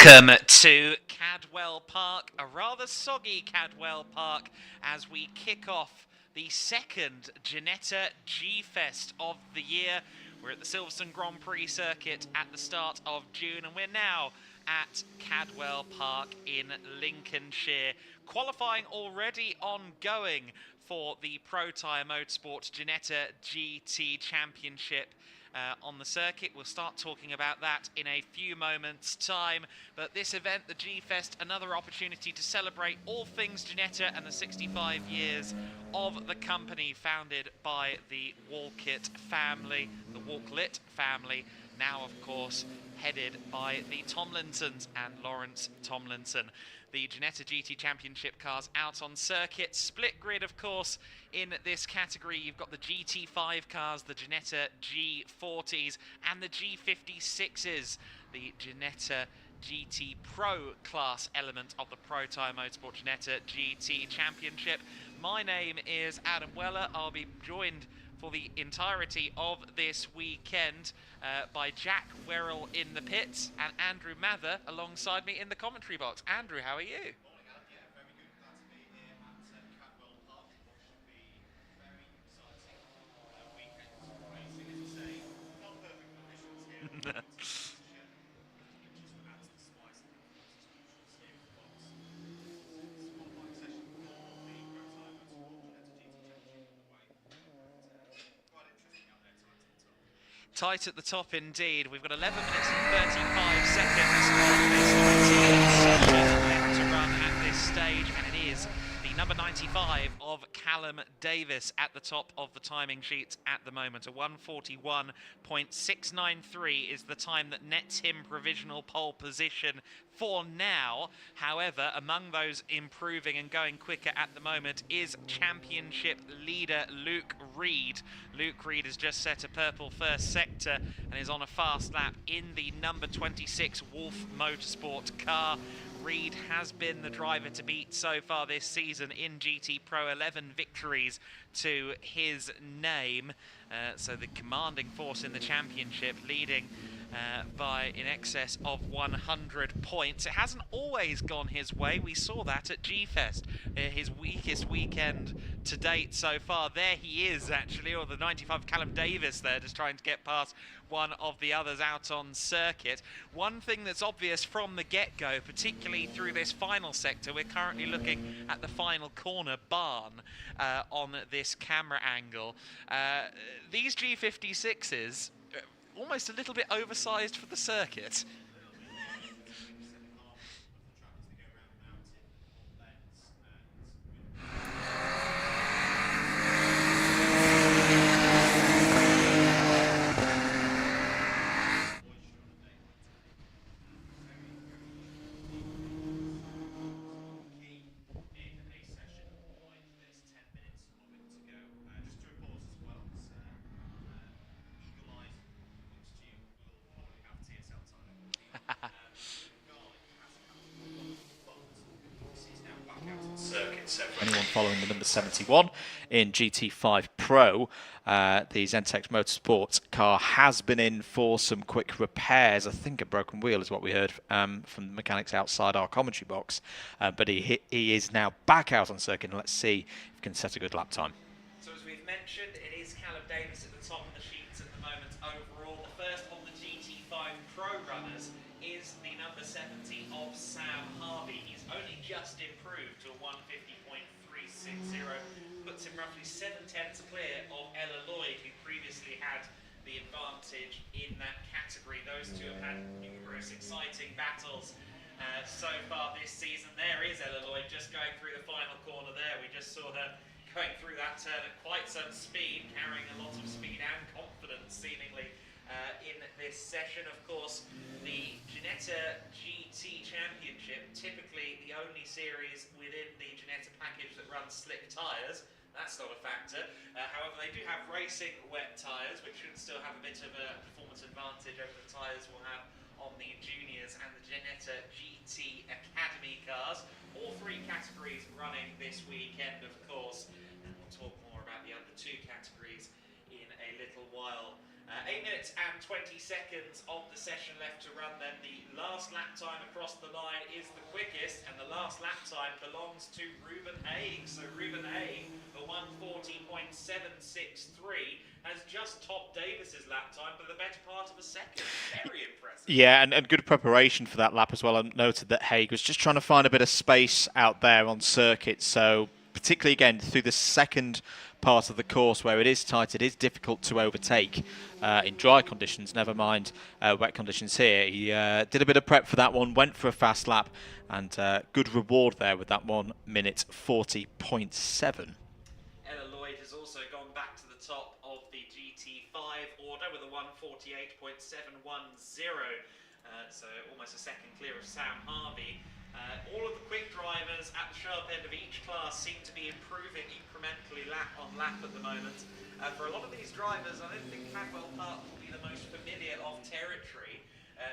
Welcome to Cadwell Park, a rather soggy Cadwell Park, as we kick off the second Ginetta G-Fest of the year. We're at the Silverstone Grand Prix circuit at the start of June, and we're now at Cadwell Park in Lincolnshire. Qualifying already ongoing for the Pro Tyre Motorsport Ginetta GT Championship on the circuit. We'll start talking about that in a few moments' time. But this event, the G-Fest, another opportunity to celebrate all things Ginetta and the 65 years of the company founded by the Walkit family, the Walklit family, now of course headed by the Tomlinsons and Lawrence Tomlinson. The Ginetta GT Championship cars out on circuit. Split grid, of course, in this category. You've got the GT5 cars, the Ginetta G40s, and the G56s. The Ginetta GT Pro class element of the Pro Tyre Motorsport Ginetta GT Championship. My name is Adam Weller. I'll be joined for the entirety of this weekend by Jack Werrell in the pits and Andrew Mather alongside me in the commentary box. Andrew, how are you? Morning, Adam. Yeah, very good. Glad to be here at Cadwell Park. What should be a very exciting weekend of racing. As you say, not perfect conditions here at the moment in Lincolnshire, which is what adds the spice and the substitutions here in the box. It's a qualifying session for the Pro Tyre Motorsport Ginetta GT Championship underway. Quite interesting out there tight at the top. Tight at the top indeed. We've got 11 minutes and 35 seconds on this left to run at this stage, and it is the number 95 of Callum Davis at the top of the timing sheets at the moment. A 1:41.693 is the time that nets him provisional pole position for now. However, among those improving and going quicker at the moment is championship leader Luke Reed. Luke Reed has just set a purple first sector and is on a fast lap in the number 26 Wolf Motorsport car. Reed has been the driver to beat so far this season in GT Pro, 11 victories to his name. So the commanding force in the championship, leading by in excess of 100 points. It hasn't always gone his way. We saw that at G-Fest, his weakest weekend to date so far. There he is, actually, or the 95 Callum Davis there, just trying to get past one of the others out on circuit. One thing that's obvious from the get-go, particularly through this final sector, we're currently looking at the final corner barn on this camera angle. These G56s, almost a little bit oversized for the circuit. So for anyone following the number 71 in GT5 Pro, the Zentex Motorsport car has been in for some quick repairs. I think a broken wheel is what we heard from the mechanics outside our commentary box. But he is now back out on circuit, and let's see if he can set a good lap time. So as we've mentioned, it is Callum Davis at the top of the sheets at the moment overall. The first of the GT5 Pro runners is the number 70 of Sam Harvey. He's only just improved to a 150.360, puts him roughly 7/10 clear of Ella Lloyd, who previously had the advantage in that category. Those two have had numerous exciting battles so far this season. There is Ella Lloyd just going through the final corner there. We just saw her going through that turn at quite some speed, carrying a lot of speed and confidence seemingly in this session. Of course, the Ginetta GT Championship, typically the only series within the Ginetta package that runs slick tyres. That's not a factor. However, they do have racing wet tyres, which should still have a bit of a performance advantage over the tyres we'll have on the juniors and the Ginetta GT Academy cars. All three categories running this weekend, of course, and we'll talk more about the other two categories in a little while 8 minutes and 20 seconds of the session left to run then. The last lap time across the line is the quickest, and the last lap time belongs to Ruben Haig. So Ruben Haig, the 1:40.763, has just topped Davis's lap time by the better part of a second. Very impressive. Yeah, and good preparation for that lap as well. I noted that Haig was just trying to find a bit of space out there on circuit, so particularly again through the second part of the course where it is tight, it is difficult to overtake in dry conditions, never mind wet conditions here. He did a bit of prep for that one, went for a fast lap, and good reward there with that 1:40.7. Ella Lloyd has also gone back to the top of the GT5 order with a 1:48.710, so almost a second clear of Sam Harvey. All of the quick drivers at the sharp end of each class seem to be improving incrementally lap on lap at the moment. For a lot of these drivers, I don't think Cadwell Park will be the most familiar of territory.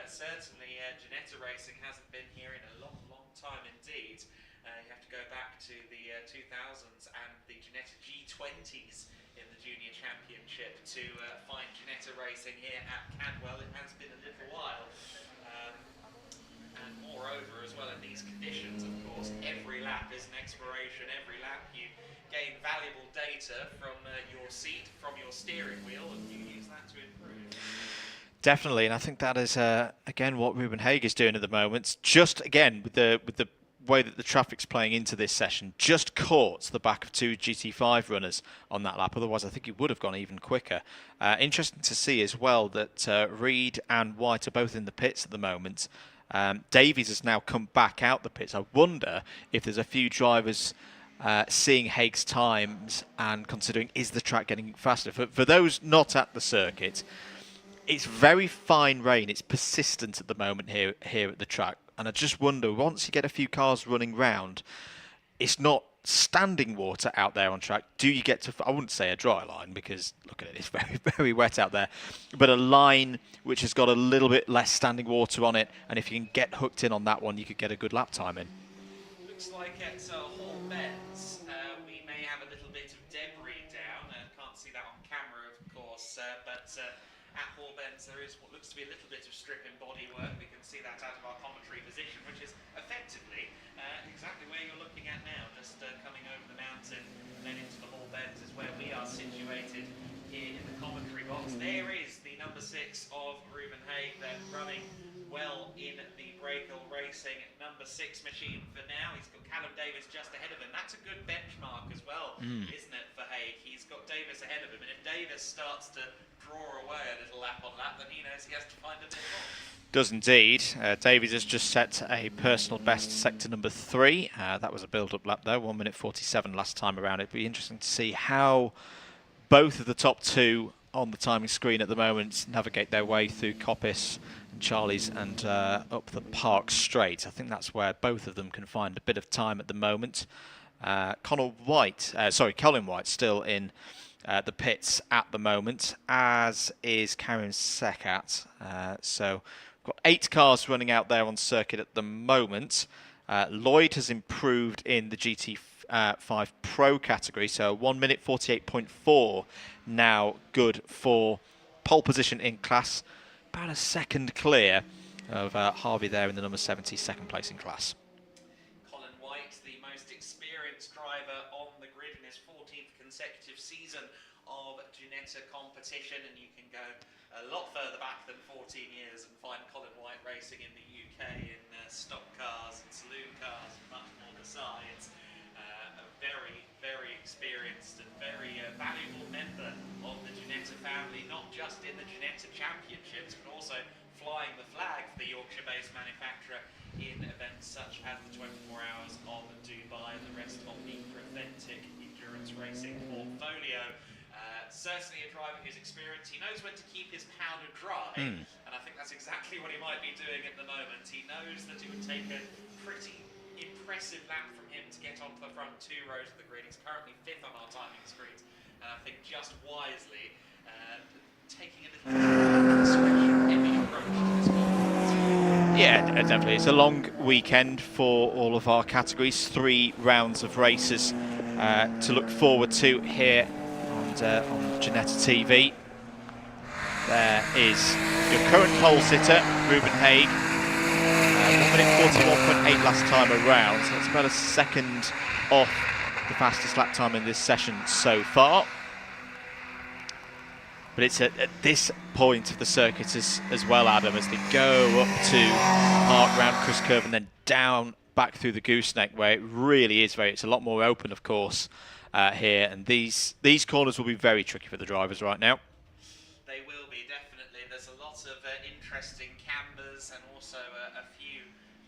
Certainly, Ginetta Racing hasn't been here in a long, long time indeed. You have to go back to the 2000s and the Ginetta G-20s in the Junior Championship to find Ginetta Racing here at Cadwell. It has been a little while. And moreover, as well, in these conditions, of course, every lap is an exploration. Every lap you gain valuable data from your seat, from your steering wheel, and you use that to improve. Definitely, and I think that is again what Ruben Haig is doing at the moment. Just again with the way that the traffic's playing into this session, just caught the back of two GT5 runners on that lap. Otherwise, I think he would have gone even quicker. Interesting to see as well that Reed and White are both in the pits at the moment. Davies has now come back out the pits. I wonder if there's a few drivers seeing Haig's times and considering, is the track getting faster? For those not at the circuit, it's very fine rain. It's persistent at the moment here at the track. And I just wonder, once you get a few cars running round, it's not standing water out there on track. Do you get to, I wouldn't say a dry line, because look at it, it's very, very wet out there, but a line which has got a little bit less standing water on it, and if you can get hooked in on that one, you could get a good lap time in. Looks like at Hall Bends, we may have a little bit of debris down. Can't see that on camera, of course, but at Hall Bends there is what looks to be a little bit of stripping bodywork. We can see that out of our commentary position, which is effectively exactly where you're looking at now, just coming over the mountain and then into the Hall Bends is where we are situated here in the commentary box. There is the number 6 of Ruben Haig then running well in the Breakill Racing number 6 machine for now. He's got Callum Davis just ahead of him. That's a good benchmark as well, isn't it, for Haig? He's got Davis ahead of him, and if Davis starts to draw away a little lap on lap, then he knows he has to find a bit more. Does indeed. Davies has just set a personal best sector number 3. That was a build-up lap though, 1:47 last time around. It'd be interesting to see how both of the top two on the timing screen at the moment navigate their way through Coppice and Charlie's and up the Park Straight. I think that's where both of them can find a bit of time at the moment. Colin White still in the pits at the moment, as is Karim Sekat. So we've got 8 cars running out there on circuit at the moment. Lloyd has improved in the GT5 Pro category, so 1:48.4 now good for pole position in class. About a second clear of Harvey there in the number 70, second place in class. Colin White, the most experienced driver on the grid in his 14th consecutive season of Ginetta competition, and you can go a lot further back than 14 years and find Colin White racing in the UK in stock cars and saloon cars and much more besides. A very, very experienced and very valuable member of the Ginetta family, not just in the Ginetta Championships, but also flying the flag for the Yorkshire-based manufacturer in events such as the 24 Hours of Dubai and the rest of the Preventic endurance racing portfolio. Certainly a driver who's experienced. He knows when to keep his powder dry, and I think that's exactly what he might be doing at the moment. He knows that it would take a pretty impressive lap from him to get onto the front 2 rows of the grid. He's currently 5th on our timing screens, and I think just wisely taking a little discretion-heavy approach to this one. Yeah, definitely. It's a long weekend for all of our categories. 3 rounds of races to look forward to here on Ginetta TV. There is your current pole sitter, Ruben Haig. 1 minute 41.8 last time around, so that's about a second off the fastest lap time in this session so far. But it's at this point of the circuit as well, Adam, as they go up to Park, round Chris Curve, and then down back through the gooseneck, where it really is it's a lot more open, of course, here. And these corners will be very tricky for the drivers right now. They will be, definitely. There's a lot of interesting cambers and also a few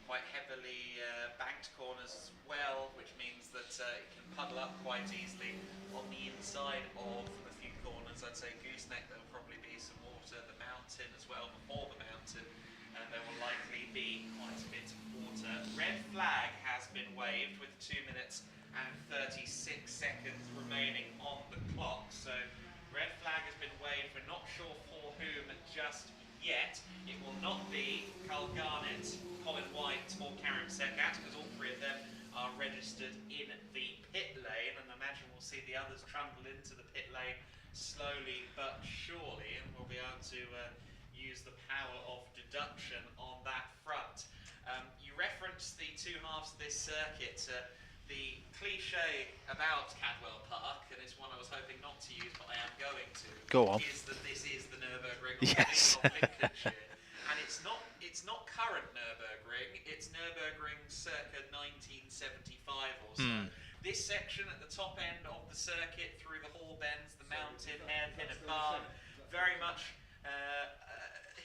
quite heavily banked corners as well, which means that it can puddle up quite easily on the inside of a few corners. I'd say gooseneck, there will probably be some water. The mountain as well, before the mountain, and there will likely be quite a bit of water. Red flag has been waved with 2 minutes and 36 seconds remaining on the clock. So red flag has been waved. We're not sure for whom just yet. It will not be Carl Garnett, Colin White or Karen Sekat, because all three of them are registered in the pit lane, and I imagine we'll see the others trundle into the pit lane slowly but surely, and we'll be able to use the power of deduction on that front. You referenced the two halves of this circuit. The cliche about Cadwell Park, and it's one I was hoping not to use, but I am going to, Go on. is that this is the Nürburgring Yes. of Lincolnshire. And it's not current Nürburgring, it's Nürburgring circa 1975 or so. This section at the top end of the circuit, through the Hall Bends, the mountain, hairpin and barn, very much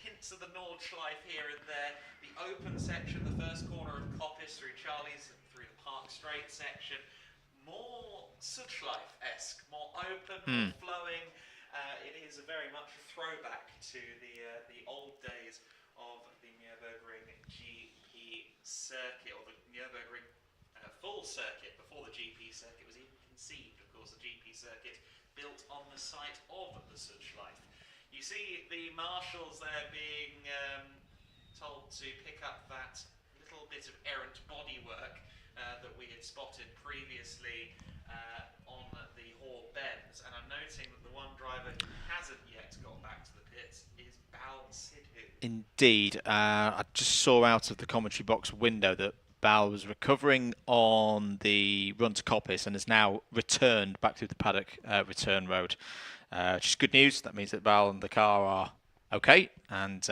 hints of the Nordschleife here and there. The open section, the first corner of Coppice through Charlie's, through the Park Straight section, more Sudschleife-esque, more open, more flowing. It is very much a throwback to the old days of the Nürburgring GP circuit, or the Nürburgring full circuit before the GP circuit was even conceived. Of course, the GP circuit built on the site of the Sudschleife. You see the marshals there being told to pick up that little bit of errant bodywork that we had spotted previously on the Hall Bends, and I'm noting that the one driver who hasn't yet got back to the pits is Bal Sidhu. Indeed. I just saw out of the commentary box window that Bal was recovering on the run to Coppice and has now returned back through the Paddock return road. Which is good news. That means that Bal and the car are okay, and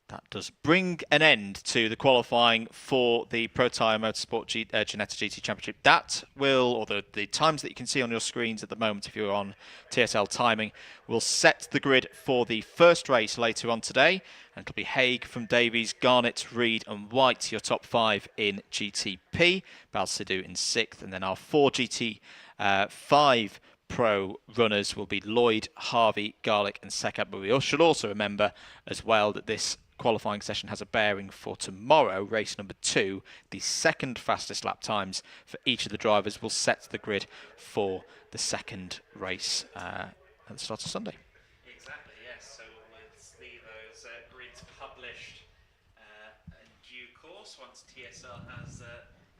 that does bring an end to the qualifying for the Pro Tyre Motorsport Ginetta GT Championship. That will, or the times that you can see on your screens at the moment if you're on TSL timing, will set the grid for the first race later on today. And it'll be Haig from Davies, Garnett, Reed and White, your top 5 in GTP. Bal Sidhu in 6th, and then our 4 GT5 Pro runners will be Lloyd, Harvey, Garlick and Sekat. But we should also remember as well that this qualifying session has a bearing for tomorrow, race number 2. The second fastest lap times for each of the drivers will set the grid for the second race at the start of Sunday. Exactly, yes. So we'll see those grids published in due course once TSL has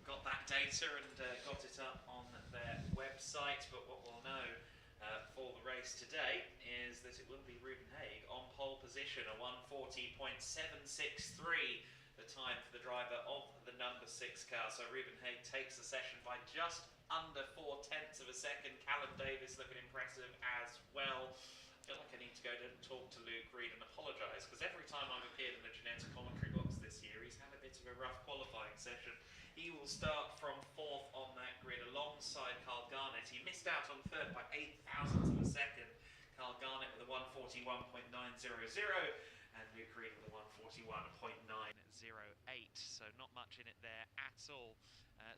got that data and got it up on their website. But what we'll know for the race today is that it will be Ruben Haig on pole position, a 1:40.763, the time for the driver of the number 6 car. So Ruben Haig takes the session by just under 0.4 of a second. Callum Davis looking impressive as well. I feel like I need to go and talk to Luke Reed and apologise, because every time I've appeared in the Ginetta commentary box this year, he's had a bit of a rough qualifying session. He will start from 4th on that grid alongside Carl Garnett. He missed out on 3rd by 0.08 of a second. Carl Garnett with a 1:41.900 and Luke Reed with a 1:41.908. So not much in it there at all.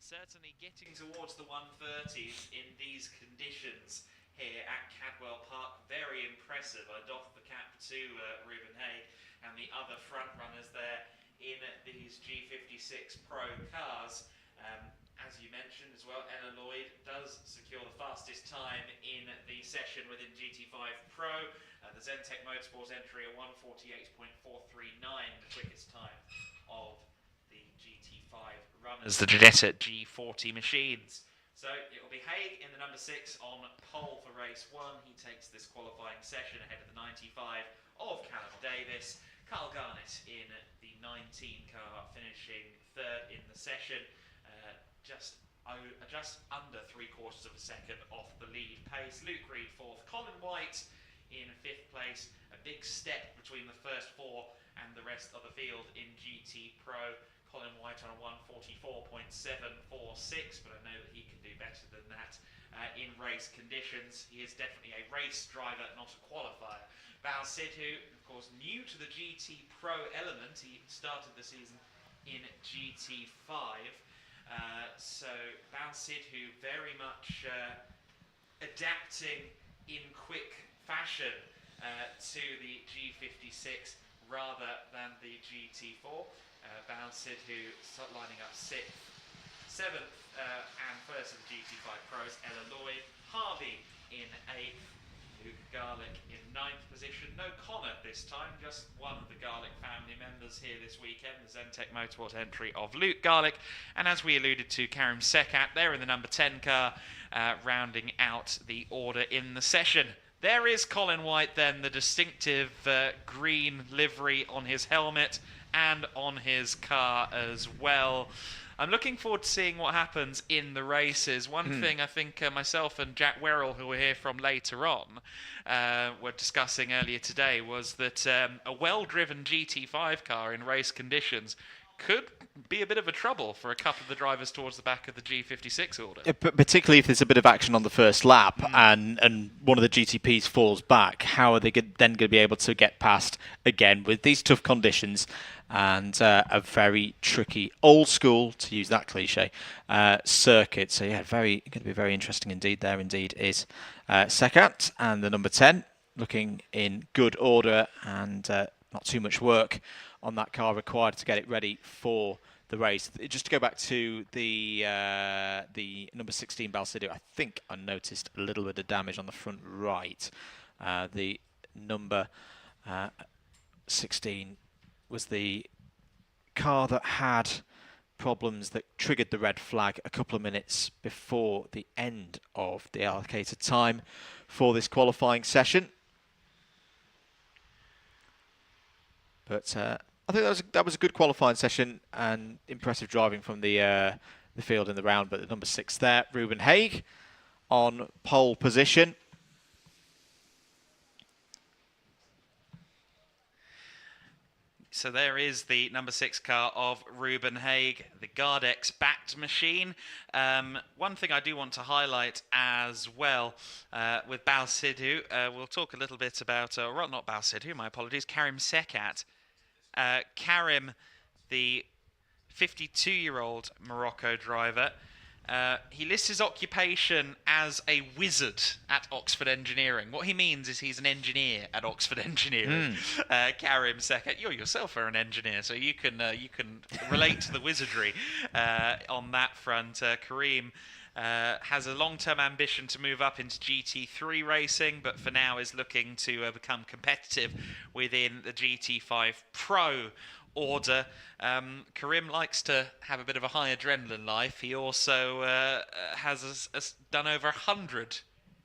Certainly getting towards the 1:30s in these conditions here at Cadwell Park. Very impressive. I doff the cap to Ruben Haig and the other front runners there in these G56 Pro cars. As you mentioned as well, Ella Lloyd does secure the fastest time in the session within GT5 Pro. The Zentech Motorsports entry, a 1:48.439, the quickest time of the GT5 runners, the Ginetta G40 machines. So it will be Haig in the number 6 on pole for race 1. He takes this qualifying session ahead of the 95 of Callum Davis. Carl Garnett in the 19 car, finishing 3rd in the session, just under 3/4 of a second off the lead pace. Luke Reed 4th, Colin White in 5th place. A big step between the first 4 and the rest of the field in GT Pro. Colin White on a 1:44.746, but I know that he can do better than that in race conditions. He is definitely a race driver, not a qualifier. Val Sidhu, of course, new to the GT Pro element. He started the season in GT5. So Val Sidhu very much adapting in quick fashion to the G56 rather than the GT4. Val Sidhu lining up 6th, 7th and 1st of the GT5 Pros. Ella Lloyd, Harvey in 8th, Luke Garlick in 9th position. No Connor this time, just one of the Garlick family members here this weekend, the Zentech Motorsport entry of Luke Garlick. And as we alluded to, Karim Sekat there in the number 10 car, rounding out the order in the session. There is Colin White then, the distinctive green livery on his helmet and on his car as well. I'm looking forward to seeing what happens in the races. One thing I think myself and Jack Werrell, who we'll hear from later on, were discussing earlier today was that a well-driven GT5 car in race conditions could be a bit of a trouble for a couple of the drivers towards the back of the G56 order. Yeah, particularly if there's a bit of action on the first lap and one of the GTPs falls back, how are they then going to be able to get past, again, with these tough conditions and a very tricky, old school, to use that cliche, circuit. So yeah, going to be very interesting indeed. There indeed is Sekat, and the number 10 looking in good order, and not too much work on that car required to get it ready for the race. Just to go back to the number 16 Balsido, I think I noticed a little bit of damage on the front right. The number 16 was the car that had problems that triggered the red flag a couple of minutes before the end of the allocated time for this qualifying session. But I think that was a good qualifying session and impressive driving from the field in the round. But the number 6 there, Ruben Haig, on pole position. So there is the number 6 car of Ruben Haig, the Gardex-backed machine. One thing I do want to highlight as well with Bal Sidhu, we'll talk a little bit about, not Bal Sidhu, my apologies, Karim Sekat. Karim, the 52-year-old Morocco driver, he lists his occupation as a wizard at Oxford Engineering. What he means is he's an engineer at Oxford Engineering. Karim Sekat, you yourself are an engineer, so you can relate to the wizardry on that front. Karim has a long-term ambition to move up into GT3 racing, but for now is looking to become competitive within the GT5 Pro order. Karim likes to have a bit of a high adrenaline life. He also has done over 100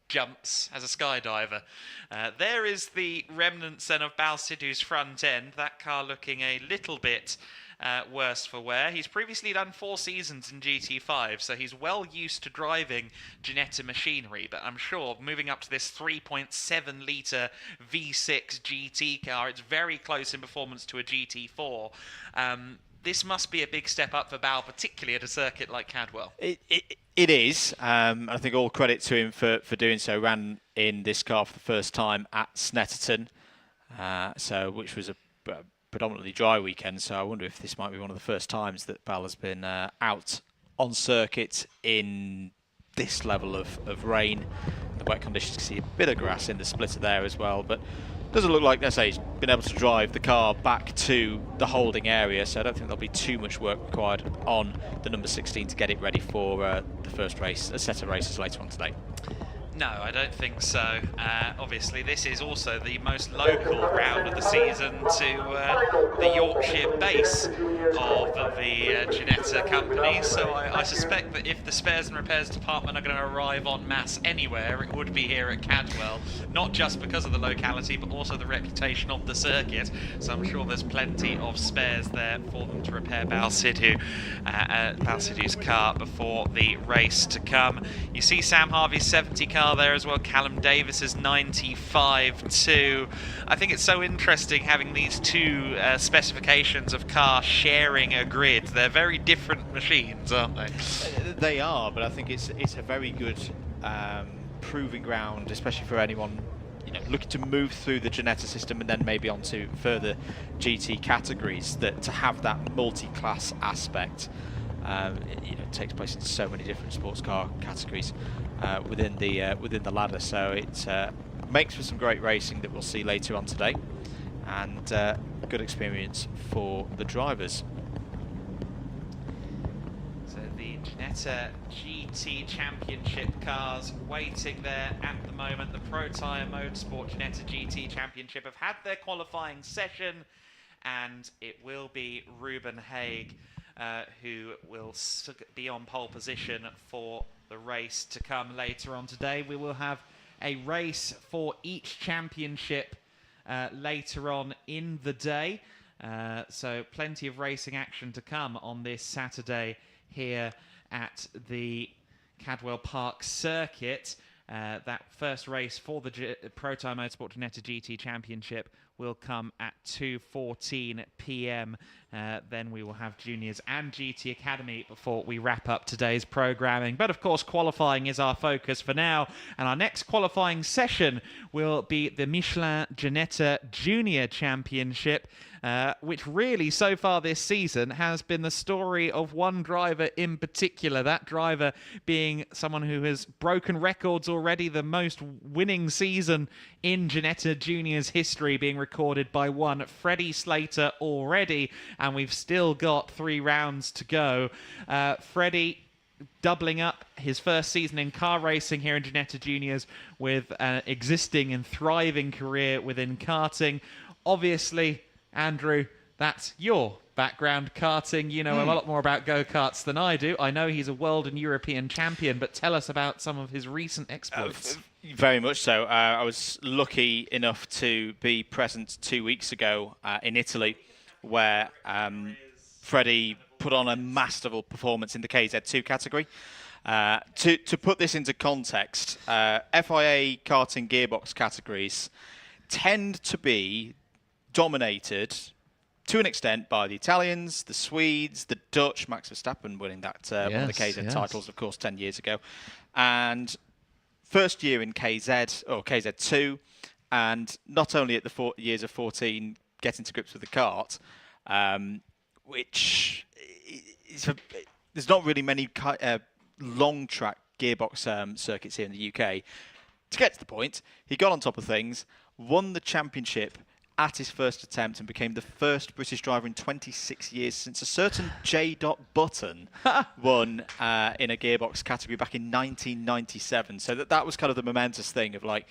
jumps as a skydiver. There is the remnants then of Bal Sidhu's front end. That car looking a little bit worse for wear. He's previously done 4 seasons in GT5, so he's well used to driving Ginetta machinery, but I'm sure moving up to this 3.7 litre V6 GT car, it's very close in performance to a GT4. This must be a big step up for Bal, particularly at a circuit like Cadwell. It is. I think all credit to him for doing so. Ran in this car for the first time at Snetterton, which was a predominantly dry weekend, so I wonder if this might be one of the first times that Bal has been out on circuit in this level of rain. The wet conditions, you can see a bit of grass in the splitter there as well, but doesn't look like, let's say, he's been able to drive the car back to the holding area, so I don't think there'll be too much work required on the number 16 to get it ready for the first race, a set of races later on today. No, I don't think so. Obviously, this is also the most local round of the season to the Yorkshire base of the Ginetta company, so I suspect that if the spares and repairs department are going to arrive en masse anywhere, it would be here at Cadwell, not just because of the locality, but also the reputation of the circuit, so I'm sure there's plenty of spares there for them to repair Balsidhu's car before the race to come. You see Sam Harvey's 70 car there as well, Callum Davis's 95 too. I think it's so interesting having these two specifications of cars sharing a grid. They're very different machines, aren't they? They are, but I think it's a very good proving ground, especially for anyone looking to move through the Ginetta system and then maybe onto further GT categories, that to have that multi-class aspect. It takes place in so many different sports car categories within the ladder, so it makes for some great racing that we'll see later on today, and good experience for the drivers. So the Ginetta GT Championship cars waiting there at the moment. The Pro Tyre Motorsport Ginetta GT Championship have had their qualifying session, and it will be Ruben Haig who will be on pole position for the race to come later on today. We will have a race for each championship later on in the day. So plenty of racing action to come on this Saturday here at the Cadwell Park circuit. That first race for the Pro Tyre Motorsport Ginetta GT Championship will come at 2:14 p.m. Then we will have Juniors and GT Academy before we wrap up today's programming. But of course, qualifying is our focus for now, and our next qualifying session will be the Michelin Ginetta Junior Championship, which really so far this season has been the story of one driver in particular, that driver being someone who has broken records already, the most winning season in Ginetta Junior's history being recorded by one Freddie Slater already, and we've still got 3 rounds to go. Freddie doubling up his first season in car racing here in Ginetta Juniors with an existing and thriving career within karting. Obviously, Andrew, that's your background, karting. You know a lot more about go-karts than I do. I know he's a world and European champion, but tell us about some of his recent exploits. Very much so. I was lucky enough to be present 2 weeks ago in Italy, where Freddie put on a masterful performance in the KZ2 category. To put this into context, FIA karting gearbox categories tend to be dominated to an extent by the Italians, the Swedes, the Dutch, Max Verstappen winning that one of the KZ titles, of course, 10 years ago. And first year in KZ, or KZ2, and not only at the years of 14 getting to grips with the kart, which is there's not really many long track gearbox circuits here in the UK. To get to the point, he got on top of things, won the championship at his first attempt, and became the first British driver in 26 years since a certain J. Button won in a gearbox category back in 1997. So that was kind of the momentous thing of, like,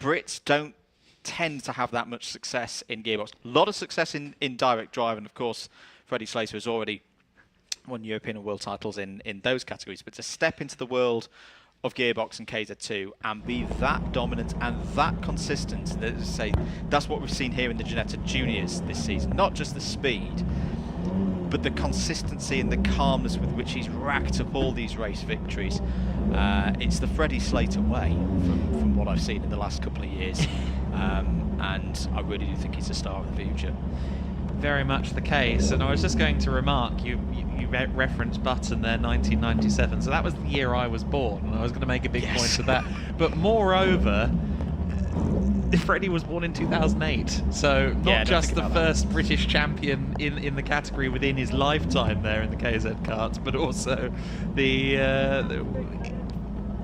Brits don't tend to have that much success in gearbox. A lot of success in direct drive, and of course Freddie Slater has already won European and world titles in those categories. But to step into the world of gearbox and KZ2 and be that dominant and that consistent, that's what we've seen here in the Ginetta Juniors this season. Not just the speed, but the consistency and the calmness with which he's racked up all these race victories. It's the Freddie Slater way from what I've seen in the last couple of years, and I really do think he's a star of the future. Very much the case, and I was just going to remark, you referenced Button there, 1997, so that was the year I was born, and I was going to make a big point of that. But moreover, Freddie was born in 2008, so not just the first British champion in the category within his lifetime there in the KZ karts, but also the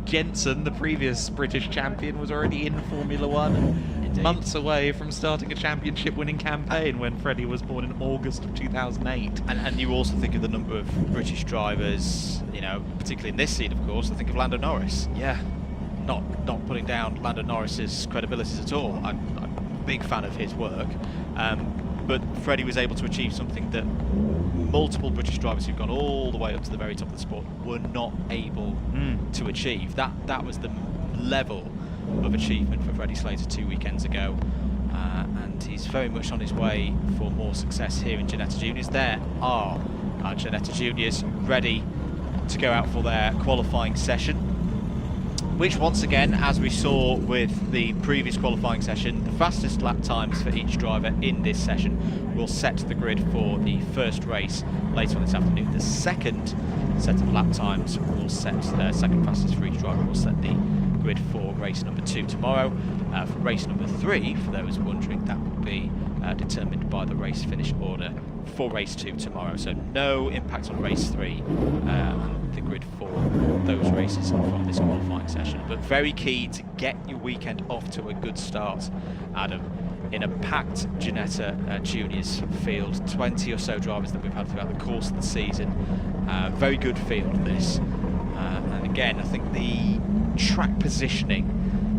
Jensen, the previous British champion, was already in Formula One. Indeed. Months away from starting a championship-winning campaign when Freddie was born in August of 2008. And you also think of the number of British drivers, particularly in this scene, of course. I think of Lando Norris. Yeah. not putting down Lando Norris's credibility at all. I'm a big fan of his work, but Freddie was able to achieve something that multiple British drivers who've gone all the way up to the very top of the sport were not able to achieve. That was the level of achievement for Freddie Slater 2 weekends ago, and he's very much on his way for more success here in Ginetta Juniors. There are our Ginetta Juniors ready to go out for their qualifying session, which once again, as we saw with the previous qualifying session, the fastest lap times for each driver in this session will set the grid for the first race later on this afternoon. The second set of lap times will set, second fastest for each driver will set the grid for race number 2 tomorrow. For race number 3, for those wondering, that will be determined by the race finish order for race 2 tomorrow. So no impact on race 3 and the grid for those races from this qualifying session. But very key to get your weekend off to a good start, Adam, in a packed Ginetta Juniors field. 20 or so drivers that we've had throughout the course of the season. Very good field this. And again, I think the track positioning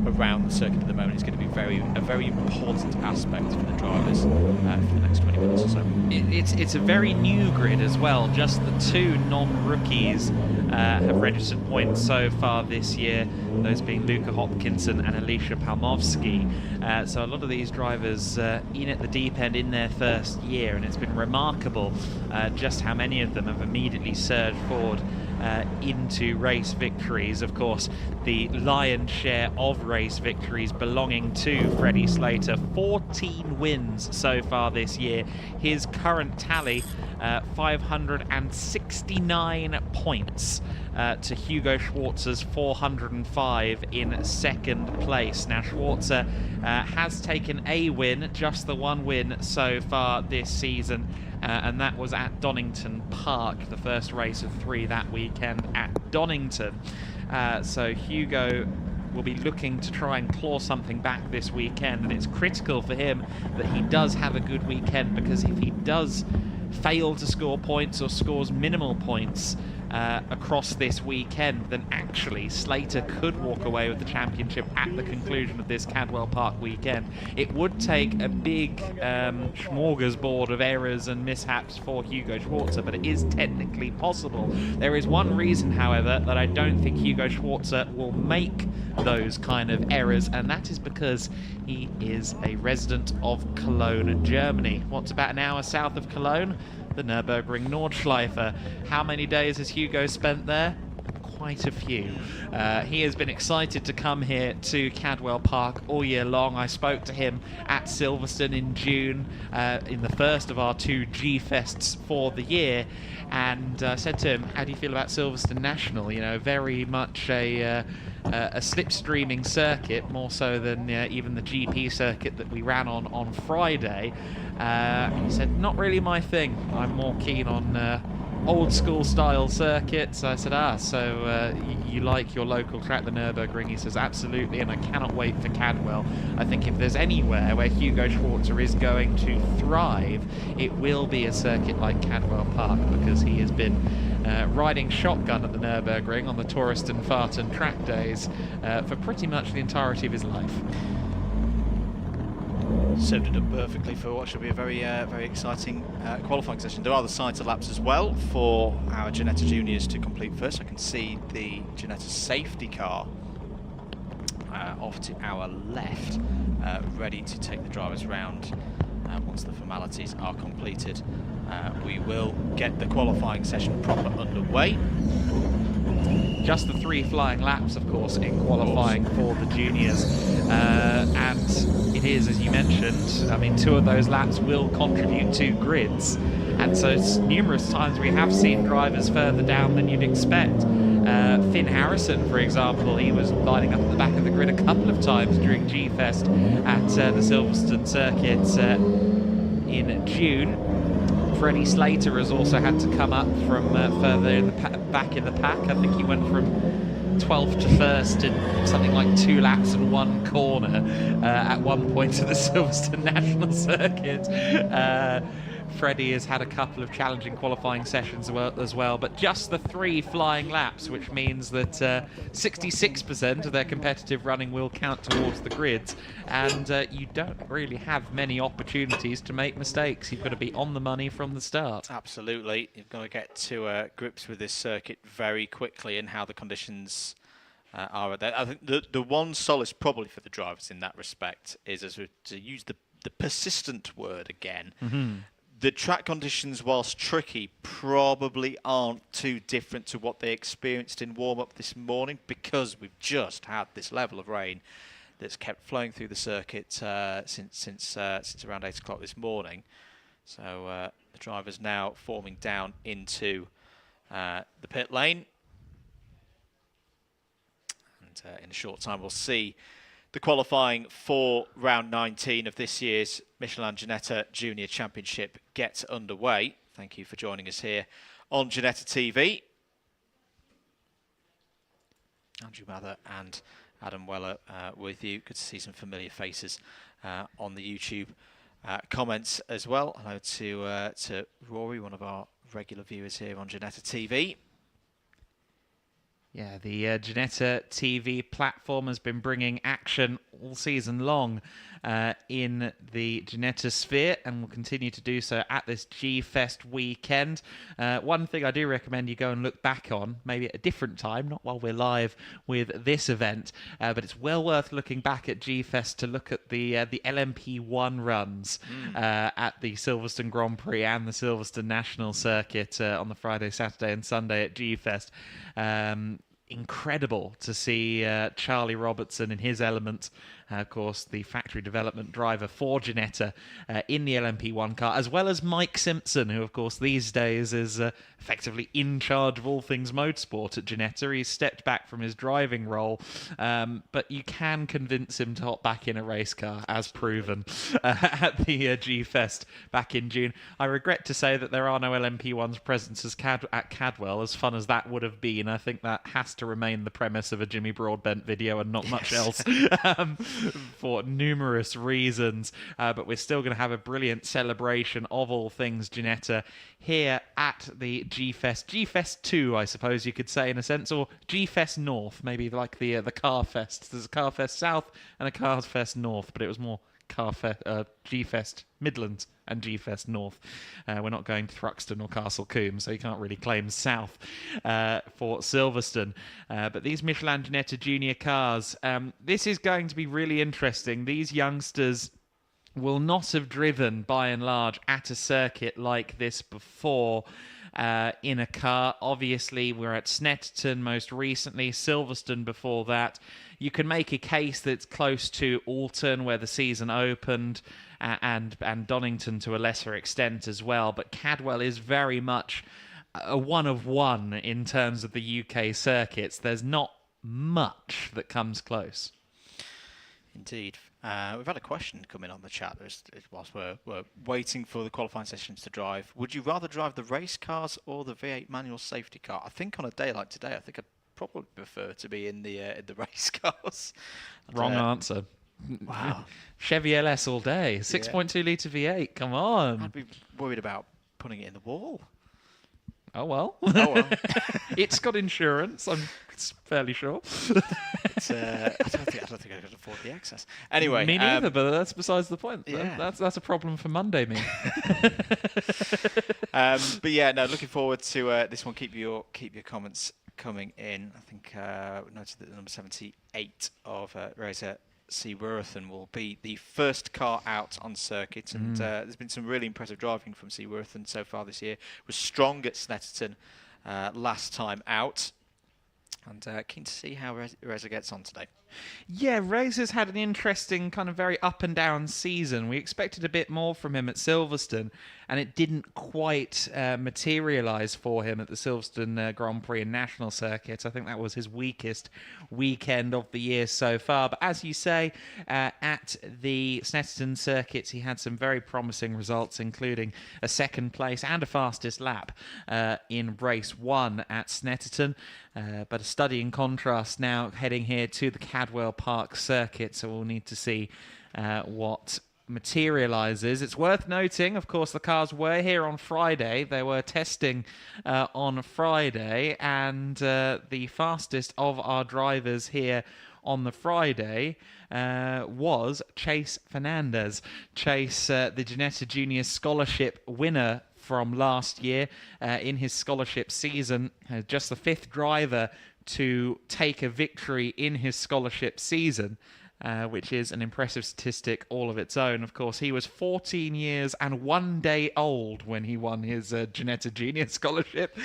around the circuit at the moment is going to be a very important aspect for the drivers for the next 20 minutes or so. It's a very new grid as well. Just the 2 non-rookies have registered points so far this year, those being Luca Hopkinson and Alicia Palmovsky. So a lot of these drivers in at the deep end in their first year, and it's been remarkable just how many of them have immediately surged forward into race victories. Of course, the lion's share of race victories belonging to Freddie Slater. 14 wins so far this year. His current tally, 569 points to Hugo Schwartz's 405 in second place. Now, Schwarzer has taken a win, just the one win so far this season, and that was at Donington Park, the first race of 3 that weekend at Donington. So Hugo will be looking to try and claw something back this weekend, and it's critical for him that he does have a good weekend, because if he does fail to score points or scores minimal points across this weekend, then actually Slater could walk away with the championship at the conclusion of this Cadwell Park weekend. It would take a big smorgasbord of errors and mishaps for Hugo Schwarzer, but it is technically possible. There is one reason, however, that I don't think Hugo Schwarzer will make those kind of errors, and that is because he is a resident of Cologne, Germany. What's about an hour south of Cologne? The Nürburgring Nordschleife. How many days has Hugo spent there? Quite a few. He has been excited to come here to Cadwell Park all year long. I spoke to him at Silverstone in June, in the first of our 2 G-Fests for the year, and I said to him, how do you feel about Silverstone National? You know, very much a slipstreaming circuit, more so than even the GP circuit that we ran on Friday. He said, not really my thing. I'm more keen on old school style circuits. I said, so you like your local track, the Nürburgring? He says, absolutely, and I cannot wait for Cadwell. I think if there's anywhere where Hugo Schwarzer is going to thrive, it will be a circuit like Cadwell Park, because he has been riding shotgun at the Nürburgring on the Torreston Farton track days for pretty much the entirety of his life. Served it up perfectly for what should be a very exciting qualifying session. There are the sides of laps as well for our Ginetta Juniors to complete first. I can see the Ginetta safety car off to our left, ready to take the drivers round once the formalities are completed. We will get the qualifying session proper underway. Just the 3 flying laps, of course, in qualifying for the juniors, and it is, as you mentioned, I mean, 2 of those laps will contribute to grids, and so numerous times we have seen drivers further down than you'd expect. Finn Harrison, for example, he was lining up at the back of the grid a couple of times during G-Fest at the Silverstone circuit in June. Freddie Slater has also had to come up from further in the back in the pack. I think he went from 12th to 1st in something like 2 laps and 1 corner at one point of the Silverstone National Circuit. Freddie has had a couple of challenging qualifying sessions as well, but just the 3 flying laps, which means that 66% of their competitive running will count towards the grids, and you don't really have many opportunities to make mistakes. You've got to be on the money from the start. Absolutely. You've got to get to grips with this circuit very quickly and how the conditions are there. I think the one solace probably for the drivers in that respect is, as to use the persistent word again, the track conditions, whilst tricky, probably aren't too different to what they experienced in warm-up this morning, because we've just had this level of rain that's kept flowing through the circuit since around 8 o'clock this morning. So the drivers now forming down into the pit lane. In a short time, we'll see the qualifying for round 19 of this year's Michelin Ginetta Junior Championship get underway. Thank you for joining us here on Ginetta TV. Andrew Mather and Adam Weller with you. Good to see some familiar faces on the YouTube comments as well. Hello to Rory, one of our regular viewers here on Ginetta TV. Yeah, the Ginetta TV platform has been bringing action all season long in the Ginetta sphere, and will continue to do so at this G-Fest weekend. One thing I do recommend you go and look back on, maybe at a different time, not while we're live with this event, but it's well worth looking back at G-Fest to look at the LMP1 runs at the Silverstone Grand Prix and the Silverstone National Circuit on the Friday, Saturday and Sunday at G-Fest. Incredible to see Charlie Robertson in his element, of course, the factory development driver for Ginetta in the LMP1 car, as well as Mike Simpson, who, of course, these days is effectively in charge of all things motorsport at Ginetta. He's stepped back from his driving role, but you can convince him to hop back in a race car, as proven at the G-Fest back in June. I regret to say that there are no LMP1s present at Cadwell, as fun as that would have been. I think that has to remain the premise of a Jimmy Broadbent video and not much else. For numerous reasons, but we're still going to have a brilliant celebration of all things Ginetta here at the G-Fest. G-Fest 2, I suppose you could say, in a sense, or G-Fest North, maybe like the Car Fest. There's a Car Fest South and a Car Fest North, but it was more G-Fest Midlands and G-Fest North. We're not going to Thruxton or Castle Combe, so you can't really claim South for Silverstone. But these Michelin Ginetta Junior cars, this is going to be really interesting. These youngsters will not have driven, by and large, at a circuit like this before. In a car. Obviously, we're at Snetterton most recently, Silverstone before that. You can make a case that's close to Alton, where the season opened, and Donington to a lesser extent as well. But Cadwell is very much a one of one in terms of the UK circuits. There's not much that comes close. Indeed. We've had a question come in on the chat whilst we're waiting for the qualifying sessions to drive. Would you rather drive the race cars or the V8 manual safety car? I think on a day like today, I think I'd probably prefer to be in the race cars. Wrong answer. Wow. Chevy LS all day. 6.2 litre V8. Come on. I'd be worried about putting it in the wall. Oh well. Oh well. It's got insurance, I'm fairly sure. I don't think I could afford the access. Anyway, me neither, but that's besides the point. Yeah. That's a problem for Monday, me. But yeah, no, looking forward to this one. Keep your comments coming in. I think we noted that the number 78 of Razor Seaworthen will be the first car out on circuit, and there's been some really impressive driving from Seaworthen so far this year. Was strong at Snetterton last time out, and keen to see how Razor gets on today. Yeah, Razor's had an interesting kind of very up and down season. We expected a bit more from him at Silverstone, and it didn't quite materialise for him at the Silverstone Grand Prix and National Circuit. I think that was his weakest weekend of the year so far. But as you say, at the Snetterton circuits, he had some very promising results, including a second place and a fastest lap in race 1 at Snetterton. But a study in contrast now heading here to the Cadwell Park circuit, so we'll need to see what materializes. It's worth noting, of course, the cars were here on Friday. They were testing on Friday, and the fastest of our drivers here on the Friday was Chase Fernandez. Chase, the Ginetta Junior Scholarship winner from last year in his scholarship season, just the 5th driver to take a victory in his scholarship season. Which is an impressive statistic all of its own. Of course, he was 14 years and 1 day old when he won his Ginetta Junior Scholarship.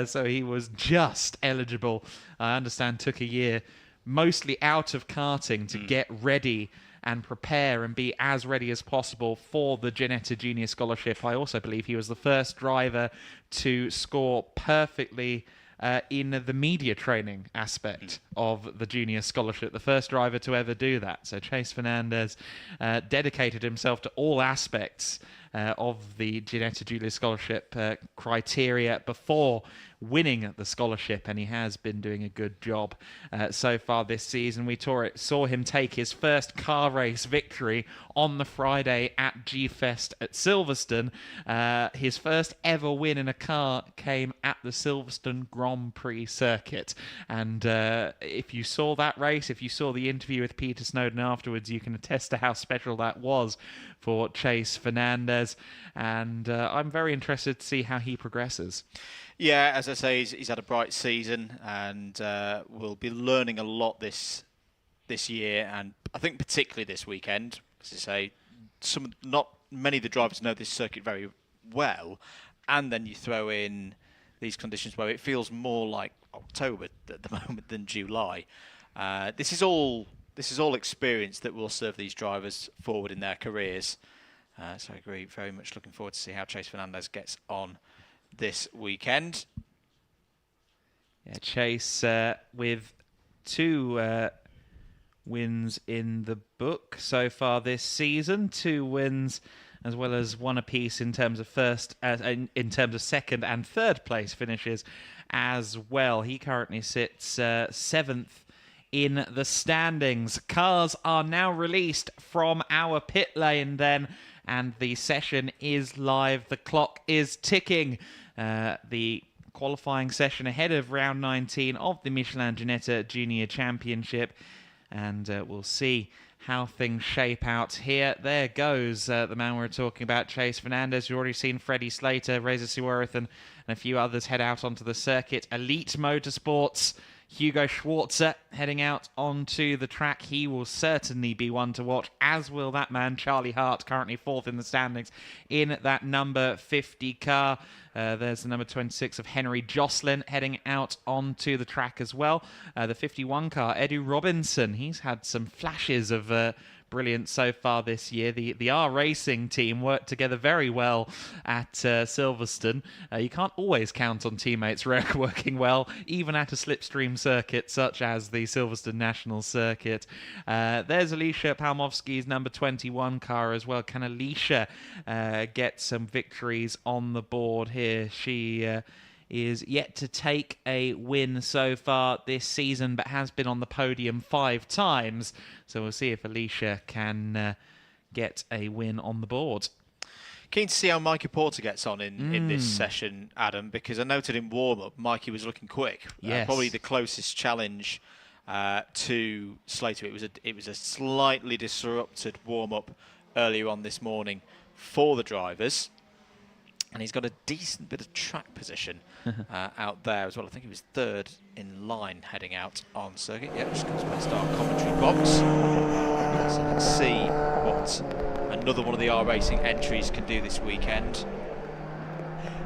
So he was just eligible. I understand took a year mostly out of karting to get ready and prepare and be as ready as possible for the Ginetta Junior Scholarship. I also believe he was the first driver to score perfectly in the media training aspect of the Junior Scholarship, the first driver to ever do that. So Chase Fernandez dedicated himself to all aspects of the Ginetta Junior Scholarship criteria before winning the scholarship, and he has been doing a good job so far this season. We saw him take his first car race victory on the Friday at G-Fest at Silverstone. His first ever win in a car came at the Silverstone Grand Prix circuit, and if you saw that race, if you saw the interview with Peter Snowden afterwards, you can attest to how special that was for Chase Fernandez, and I'm very interested to see how he progresses. Yeah, as I say, he's had a bright season, and we'll be learning a lot this year, and I think particularly this weekend. As I say, not many of the drivers know this circuit very well, and then you throw in these conditions where it feels more like October at the moment than July. This is all experience that will serve these drivers forward in their careers. So I agree, very much looking forward to see how Chase Fernandez gets on this weekend. Yeah, Chase with 2 wins in the book so far this season, 2 wins as well as 1 apiece in terms of second and third place finishes as well. He currently sits 7th in the standings. Cars are now released from our pit lane then, and the session is live. The clock is ticking. The qualifying session ahead of round 19 of the Michelin Ginetta Junior Championship, and we'll see how things shape out here. There goes the man we're talking about, Chase Fernandez. You've already seen Freddie Slater, Reza Suwarathan, and a few others head out onto the circuit. Elite Motorsports, Hugo Schwarzer heading out onto the track. He will certainly be one to watch, as will that man, Charlie Hart, currently 4th in the standings in that number 50 car. There's the number 26 of Henry Jocelyn heading out onto the track as well. The 51 car, Eddie Robinson, he's had some flashes of brilliant so far this year. The R Racing team worked together very well at Silverstone. You can't always count on teammates working well, even at a slipstream circuit such as the Silverstone National Circuit. There's Alicia Palmovsky's number 21 car as well. Can Alicia get some victories on the board here? She is yet to take a win so far this season, but has been on the podium 5 times. So we'll see if Alicia can get a win on the board. Keen to see how Mikey Porter gets on in this session, Adam, because I noted in warm-up, Mikey was looking quick. Yes. Probably the closest challenge to Slater. It was a slightly disrupted warm-up earlier on this morning for the drivers. And he's got a decent bit of track position out there as well. I think he was 3rd in line heading out on circuit. Yeah, just comes by the start commentary box. So let's see what another one of the R Racing entries can do this weekend.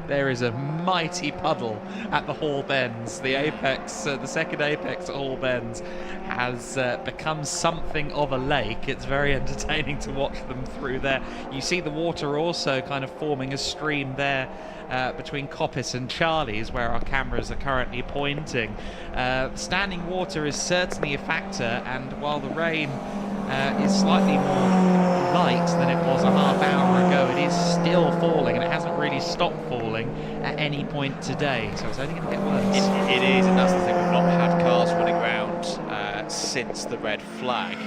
There is a mighty puddle at the Hall Bends. The apex, the second apex at Hall Bends has become something of a lake. It's very entertaining to watch them through there. You see the water also kind of forming a stream there between Coppice and Charlie's, where our cameras are currently pointing. Standing water is certainly a factor, and while the rain is slightly more light than it was a half hour ago, it is still falling, and it hasn't really stopped falling at any point today, so it's only going to get worse. It is, and that's the thing, we've not had cars running around since the red flag.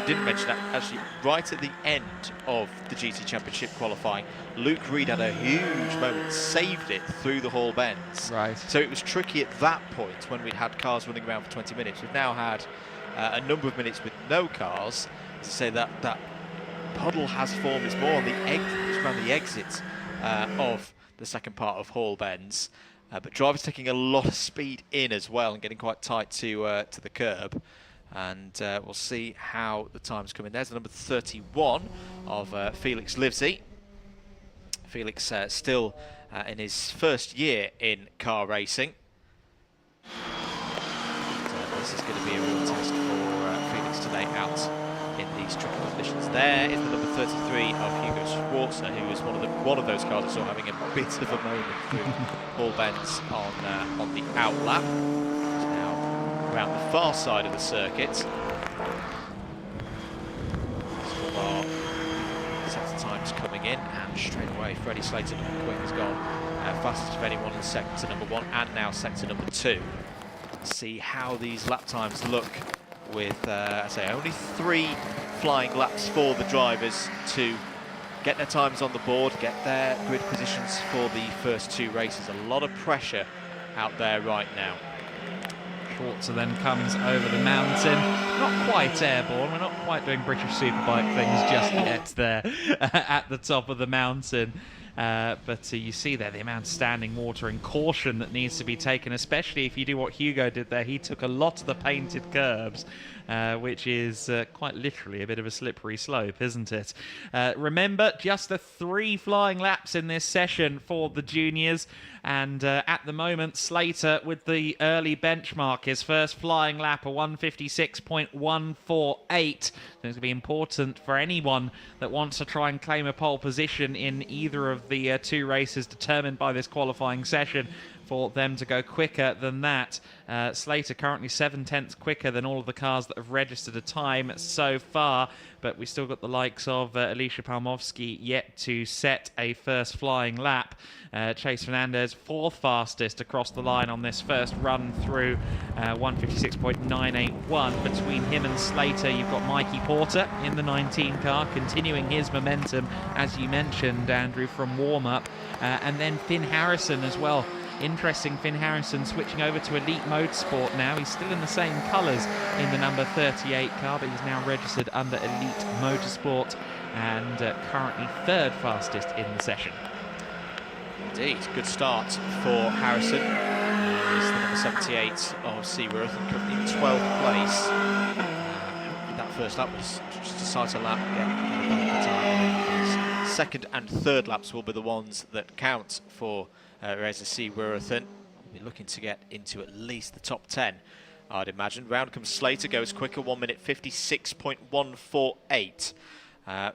Didn't mention that, actually, right at the end of the GT Championship qualifying, Luke Reed had a huge moment, saved it through the Hall bends. Right. So it was tricky at that point when we'd had cars running around for 20 minutes. We've now had a number of minutes with no cars to say that that puddle has formed. It's more on the it's around the exit of the second part of Hall bends. But drivers taking a lot of speed in as well and getting quite tight to the curb. And we'll see how the times come in. There's the number 31 of Felix Livesey. Felix still in his first year in car racing. And, this is going to be a real test for Felix today out in these tricky conditions. There is the number 33 of Hugo Schwarzer, who was one of those cars I saw having a bit of a moment through Hall bends on the outlap. Now around the far side of the circuit. So our set times coming in, and straight away Freddie Slater number quick has gone fastest of anyone in sector number 1 and now sector number 2. See how these lap times look with, I say, only 3 flying laps for the drivers to get their times on the board, get their grid positions for the first 2 races. A lot of pressure out there right now. Schwarzer then comes over the mountain. Not quite airborne. We're not quite doing British Superbike things just yet there at the top of the mountain. But you see there the amount of standing water and caution that needs to be taken, especially if you do what Hugo did there. He took a lot of the painted curbs, which is quite literally a bit of a slippery slope, isn't it? Remember, just the 3 flying laps in this session for the juniors. And at the moment, Slater with the early benchmark, his first flying lap, a 156.148. It's going to be important for anyone that wants to try and claim a pole position in either of the 2 races determined by this qualifying session, for them to go quicker than that. Slater currently 7/10 quicker than all of the cars that have registered a time so far, but we still got the likes of Alicia Palmovsky yet to set a first flying lap. Chase Fernandez 4th fastest across the line on this first run through, 156.981. Between him and Slater, you've got Mikey Porter in the 19 car, continuing his momentum, as you mentioned, Andrew, from warm-up. And then Finn Harrison as well. Interesting, Finn Harrison switching over to Elite Motorsport now. He's still in the same colours in the number 38 car, but he's now registered under Elite Motorsport and currently 3rd fastest in the session. Indeed, good start for Harrison. He's the number 78 of Seaworth and currently in 12th place. That first lap was just a sighter lap, get the time. His 2nd and 3rd laps will be the ones that count for Reza Seaworthen. We'll be looking to get into at least the top 10, I'd imagine. Round comes Slater, goes quicker, 1 minute 56.148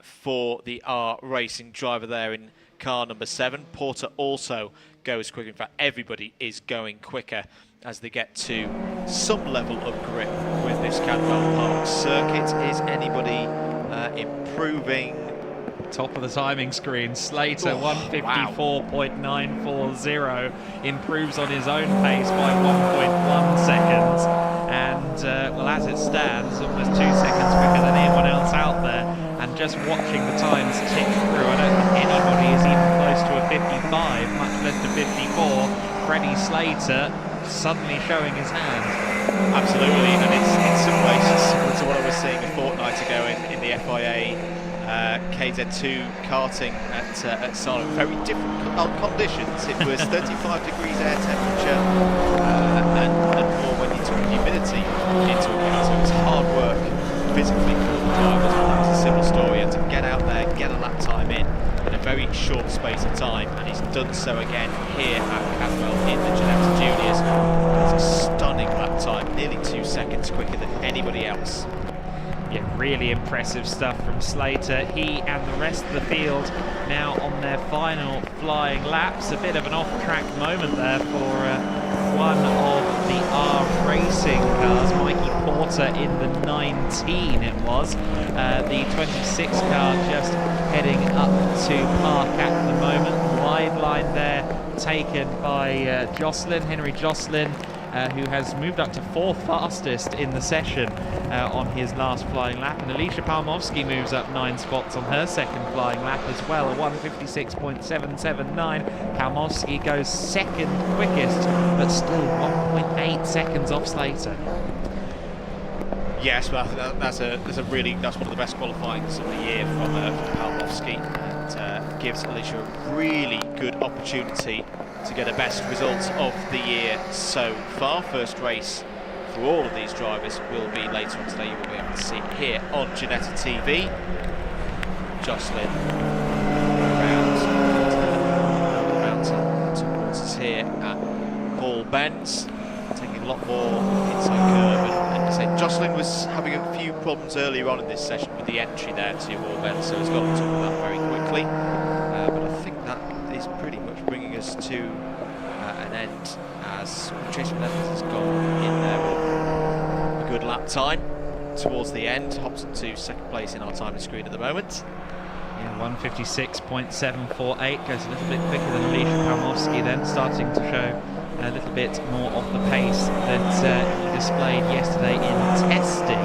for the R Racing driver there in car number 7. Porter also goes quicker. In fact, everybody is going quicker as they get to some level of grip with this Cadwell Park circuit. Is anybody improving? Top of the timing screen, Slater 154.940, improves on his own pace by 1.1 seconds, and well, as it stands, almost 2 seconds quicker than anyone else out there. And just watching the times tick through, I don't think anybody is even close to a 55, much less to 54. Freddie Slater suddenly showing his hand. Absolutely, and it's in some ways similar to what I was seeing a fortnight ago in the FIA KZ2 karting at Sarno. Very different conditions. It was 35 degrees air temperature and more when you took humidity into account. So it was hard work physically for the drivers. Well, that was a similar story. And to get out there, get a lap time in a very short space of time, and he's done so again here at Cadwell in the Ginetta Juniors. It's a stunning lap time, nearly 2 seconds quicker than anybody else. Yeah, really impressive stuff from Slater. He and the rest of the field now on their final flying laps. A bit of an off-track moment there for one of the R Racing cars, Mikey Porter in the 19 it was. The 26 car just heading up to park at the moment. Wide line there taken by Jocelyn, Henry Jocelyn. who has moved up to 4th fastest in the session on his last flying lap. And Alicia Palmovsky moves up 9 spots on her second flying lap as well, a 1:56.779. Palmovsky goes second quickest, but still 1.8 seconds off Slater. Yes, but I think that's one of the best qualifyings of the year from Palmovsky, and gives Alicia a really good opportunity to get a best result of the year so far. First race for all of these drivers will be later on today. You will be able to see it here on Ginetta TV. Jocelyn around towards us here at Paul Benz, taking a lot more inside curve. And say Jocelyn was having a few problems earlier on in this session with the entry there to Paul Benz, so he's got on top of that very quickly. But I think that is pretty much bringing us to an end, as Chase Evans has gone in there with a good lap time towards the end. Hops into second place in our timing screen at the moment. Yeah, 1:56.748, goes a little bit quicker than Alicia Palmovsky then, starting to show a little bit more of the pace that he displayed yesterday in testing,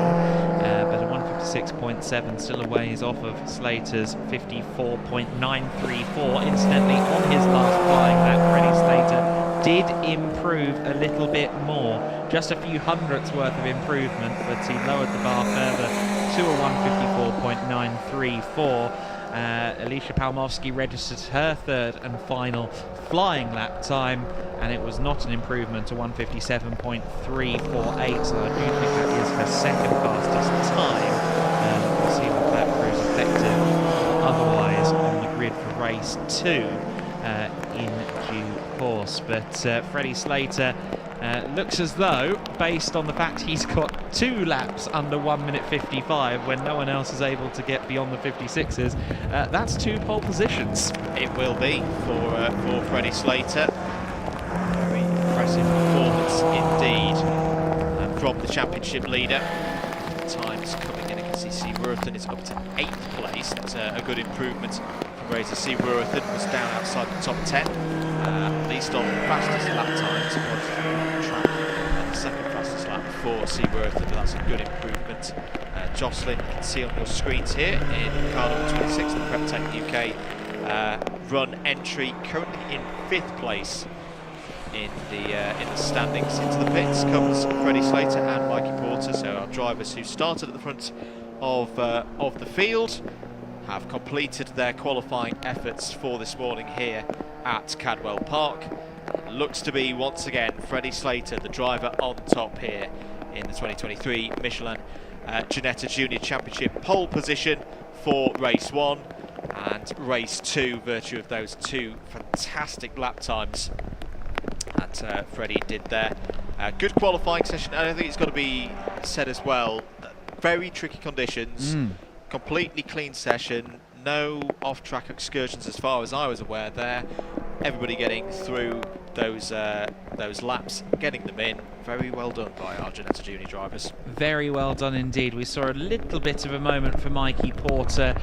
but a 1:56.7 still a ways off of Slater's 54.934. Incidentally, on his last flying lap, Freddie Slater did improve a little bit more, just a few hundredths worth of improvement, but he lowered the bar further to a 1:54.934. Alicia Palmovsky registered her third and final flying lap time, and it was not an improvement to 1:57.348, so I do think that is her second fastest time. We'll see if that proves effective otherwise on the grid for race 2 in due course. But Freddie Slater looks as though, based on the fact he's got 2 laps under 1:55 when no one else is able to get beyond the 56s, that's 2 pole positions. It will be for Freddie Slater. Very impressive performance indeed from the championship leader. Times coming in, you can see Seaworthen is up to 8th place. That's a good improvement from Razor. Seaworthen was down outside the top 10, at least on the fastest lap times. It was track on the second fastest lap for Seaworthen, but that's a good improvement. Jocelyn, you can see on your screens here in car number 26, the PrepTech UK run entry, currently in 5th place in the standings. Into the pits comes Freddie Slater and Mikey Porter, so our drivers who started at the front of the field have completed their qualifying efforts for this morning here at Cadwell Park. Looks to be once again Freddie Slater, the driver on top here in the 2023 Michelin Ginetta Junior Championship pole position for race 1 and race 2, virtue of those 2 fantastic lap times that Freddie did there. Good qualifying session, and I think it's got to be said as well, very tricky conditions, completely clean session, no off-track excursions as far as I was aware there. Everybody getting through those laps, getting them in. Very well done by our Ginetta Junior drivers. Very well done indeed. We saw a little bit of a moment for Mikey Porter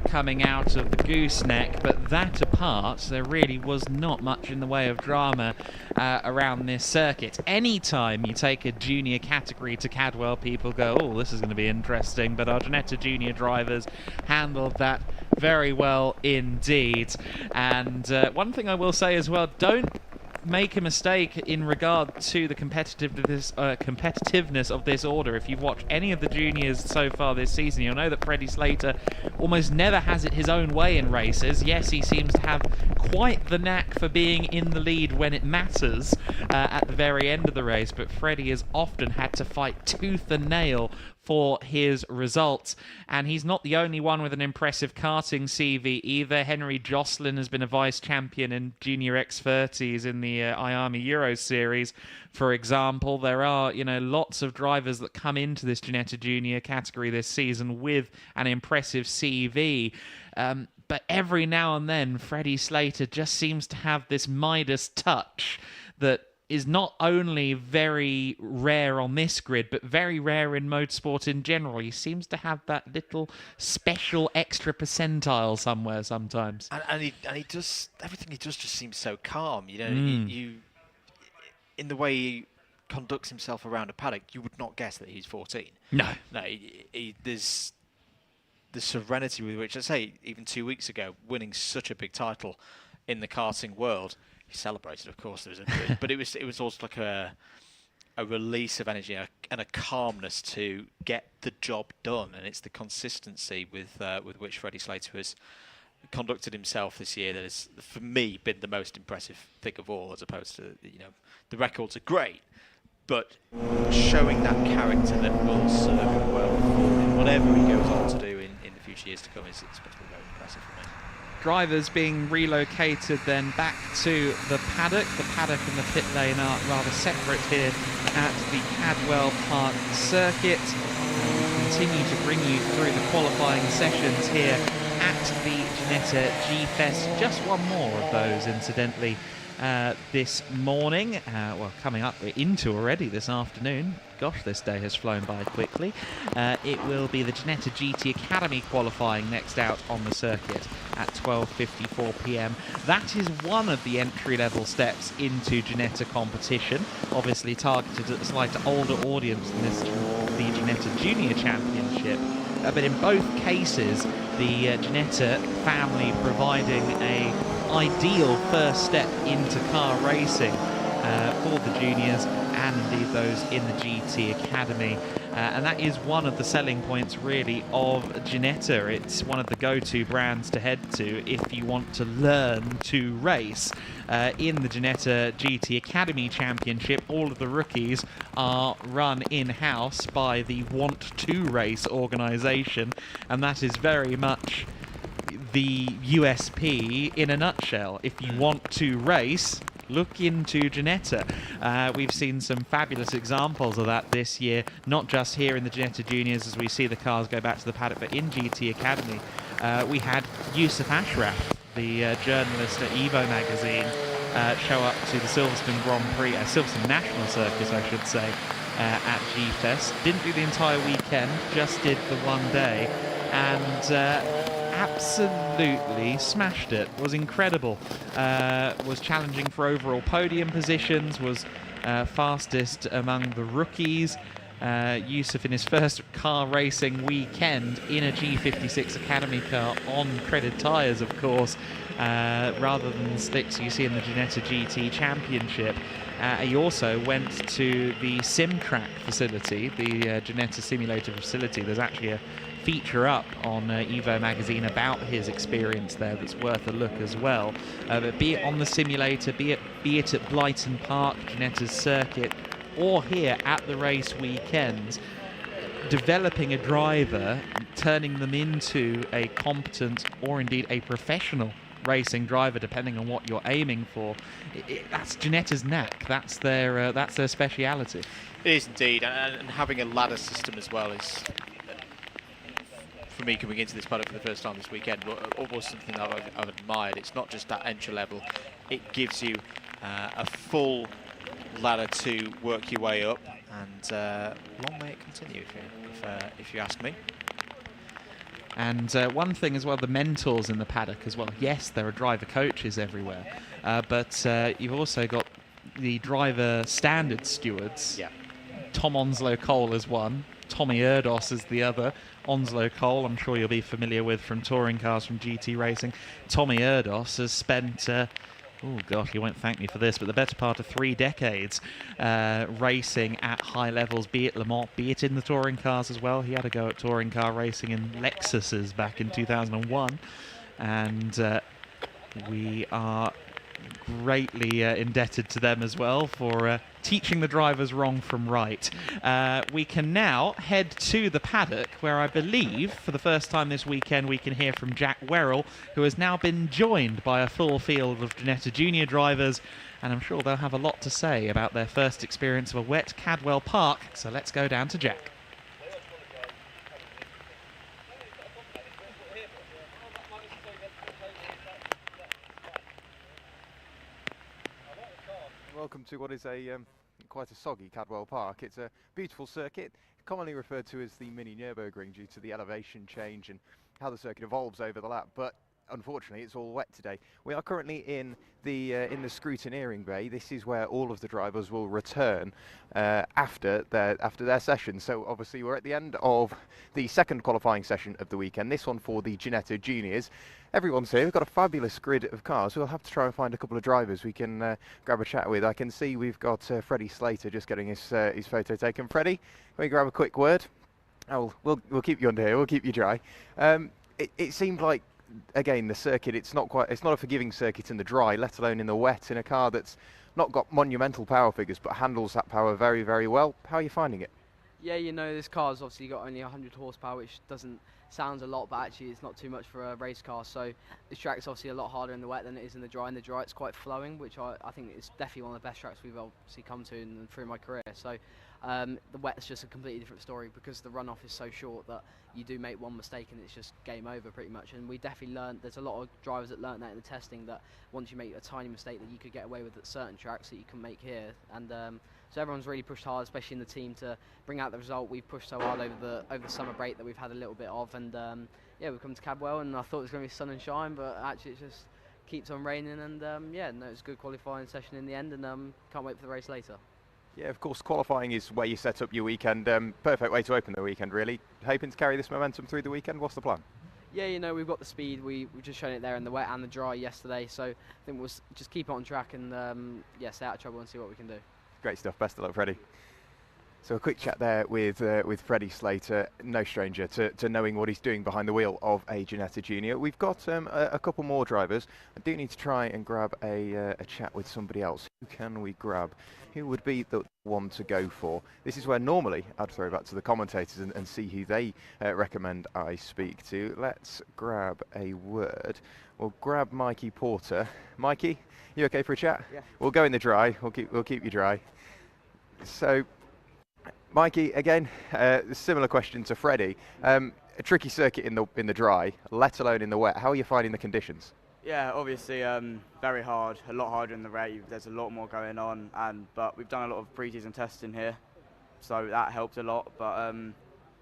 coming out of the gooseneck, but that apart, there really was not much in the way of drama around this circuit. Anytime you take a junior category to Cadwell, people go, oh, this is going to be interesting, but our Ginetta Junior drivers handled that very well indeed. And one thing I will say as well, don't make a mistake in regard to the competitiveness of this order. If you've watched any of the juniors so far this season, you'll know that Freddie Slater almost never has it his own way in races. Yes, he seems to have quite the knack for being in the lead when it matters at the very end of the race, but Freddie has often had to fight tooth and nail for his results, and he's not the only one with an impressive karting CV either. Henry Jocelyn has been a vice champion in Junior X30s in the IAMA Euro Series, for example. There are, lots of drivers that come into this Ginetta Junior category this season with an impressive CV. But every now and then, Freddie Slater just seems to have this Midas touch that is not only very rare on this grid, but very rare in motorsport in general. He seems to have that little special extra percentile somewhere sometimes. And he does, everything he does just seems so calm, you in the way conducts himself around a paddock, you would not guess that he's 14. No. No, there's the serenity with which, I say, even 2 weeks ago, winning such a big title in the karting world, he celebrated. Of course, there was but it was also like a release of energy and a calmness to get the job done, and it's the consistency with which Freddie Slater has conducted himself this year that has, for me, been the most impressive thing of all, as opposed to, the records are great, but showing that character that will serve him well in whatever he goes on to do in the future years to come is supposed to be very impressive for me. Drivers being relocated then back to the paddock. The paddock and the pit lane are rather separate here at the Cadwell Park circuit. We'll continue to bring you through the qualifying sessions here at the Ginetta G-Fest. Just one more of those, incidentally, this morning. Well, coming up, we're into already this afternoon. Gosh, this day has flown by quickly. It will be the Ginetta GT Academy qualifying next out on the circuit at 12:54 p.m. That is one of the entry-level steps into Ginetta competition, obviously targeted at a slightly older audience than this, the Ginetta Junior Championship. But in both cases, the Ginetta family providing a ideal first step into car racing for the juniors and indeed those in the GT Academy. And that is one of the selling points really of Ginetta. It's one of the go-to brands to head to if you want to learn to race. In the Ginetta GT Academy Championship, all of the rookies are run in-house by the Want to Race organisation, and that is very much the USP in a nutshell. If you want to race, look into Ginetta. We've seen some fabulous examples of that this year, not just here in the Ginetta Juniors as we see the cars go back to the paddock, but in GT Academy. We had Yusuf Ashraf, the journalist at Evo magazine, show up to the Silverstone Grand Prix, Silverstone National Circus, I should say, at G-Fest. Didn't do the entire weekend, just did the one day, and absolutely smashed it. Was incredible. Was challenging for overall podium positions, was fastest among the rookies. Yusuf in his first car racing weekend in a G56 Academy car on treaded tyres, of course, rather than the slicks you see in the Ginetta GT Championship. He also went to the SimTrack facility, the Ginetta simulator facility. There's actually a feature up on Evo magazine about his experience there that's worth a look as well. But be it on the simulator, be it at Blyton Park, Ginetta's circuit, or here at the race weekends, developing a driver, turning them into a competent or indeed a professional racing driver, depending on what you're aiming for, that's Ginetta's knack. That's their speciality. It is indeed, and having a ladder system as well is, for me, coming into this paddock for the first time this weekend, almost something that I've admired. It's not just that entry level, it gives you a full ladder to work your way up, and long may it continue, if you ask me. And one thing as well, the mentors in the paddock as well. Yes, there are driver coaches everywhere, but you've also got the driver standard stewards. Yeah. Tom Onslow Cole is one, Tommy Erdos is the other. Onslow Cole, I'm sure you'll be familiar with from touring cars from GT racing. Tommy Erdos has spent, oh gosh, he won't thank me for this, but the better part of 3 decades racing at high levels, be it Le Mans, be it in the touring cars as well. He had a go at touring car racing in Lexuses back in 2001, and we are greatly indebted to them as well for teaching the drivers wrong from right. We can now head to the paddock, where I believe for the first time this weekend we can hear from Jack Werrell, who has now been joined by a full field of Ginetta Junior drivers, and I'm sure they'll have a lot to say about their first experience of a wet Cadwell Park. So let's go down to Jack. Welcome to what is quite a soggy Cadwell Park. It's a beautiful circuit, commonly referred to as the mini Nürburgring due to the elevation change and how the circuit evolves over the lap. But unfortunately, it's all wet today. We are currently in the scrutineering bay. This is where all of the drivers will return after their session. So obviously we're at the end of the second qualifying session of the weekend. This one for the Ginetta Juniors. Everyone's here. We've got a fabulous grid of cars. We'll have to try and find a couple of drivers we can grab a chat with. I can see we've got Freddie Slater just getting his photo taken. Freddie, can we grab a quick word? Oh, we'll keep you under here. We'll keep you dry. It seemed like, again, the circuit, it's not a forgiving circuit in the dry, let alone in the wet, in a car that's not got monumental power figures but handles that power very, very well. How are you finding it? Yeah, you know, this car's obviously got only 100 horsepower, which doesn't sound a lot, but actually it's not too much for a race car. So this track's obviously a lot harder in the wet than it is in the dry. In the dry, it's quite flowing, which I think is definitely one of the best tracks we've obviously come to through my career. So the wet's just a completely different story because the runoff is so short that you do make one mistake and it's just game over pretty much. And we definitely learned, there's a lot of drivers that learned that in the testing, that once you make a tiny mistake that you could get away with at certain tracks that you can make here. And so everyone's really pushed hard, especially in the team, to bring out the result. We've pushed so hard over the summer break that we've had a little bit of, and yeah, we've come to Cadwell and I thought it was going to be sun and shine, but actually it just keeps on raining. And yeah, no, it's a good qualifying session in the end, and can't wait for the race later. Yeah, of course, qualifying is where you set up your weekend. Perfect way to open the weekend, really. Hoping to carry this momentum through the weekend. What's the plan? Yeah, you know, we've got the speed. We've just shown it there in the wet and the dry yesterday, so I think we'll just keep it on track and yeah, stay out of trouble and see what we can do. Great stuff. Best of luck, Freddie. So a quick chat there with Freddie Slater, no stranger to knowing what he's doing behind the wheel of a Ginetta Junior. We've got a couple more drivers. I do need to try and grab a chat with somebody else. Who can we grab? Who would be the one to go for? This is where normally I'd throw back to the commentators and see who they recommend I speak to. Let's grab a word. We'll grab Mikey Porter. Mikey, you okay for a chat? Yeah. We'll go in the dry. We'll keep you dry. So, Mikey, again, similar question to Freddie. A tricky circuit in the dry, let alone in the wet. How are you finding the conditions? Yeah, obviously very hard, a lot harder in the wet. There's a lot more going on, but we've done a lot of pre-season testing here, so that helped a lot. But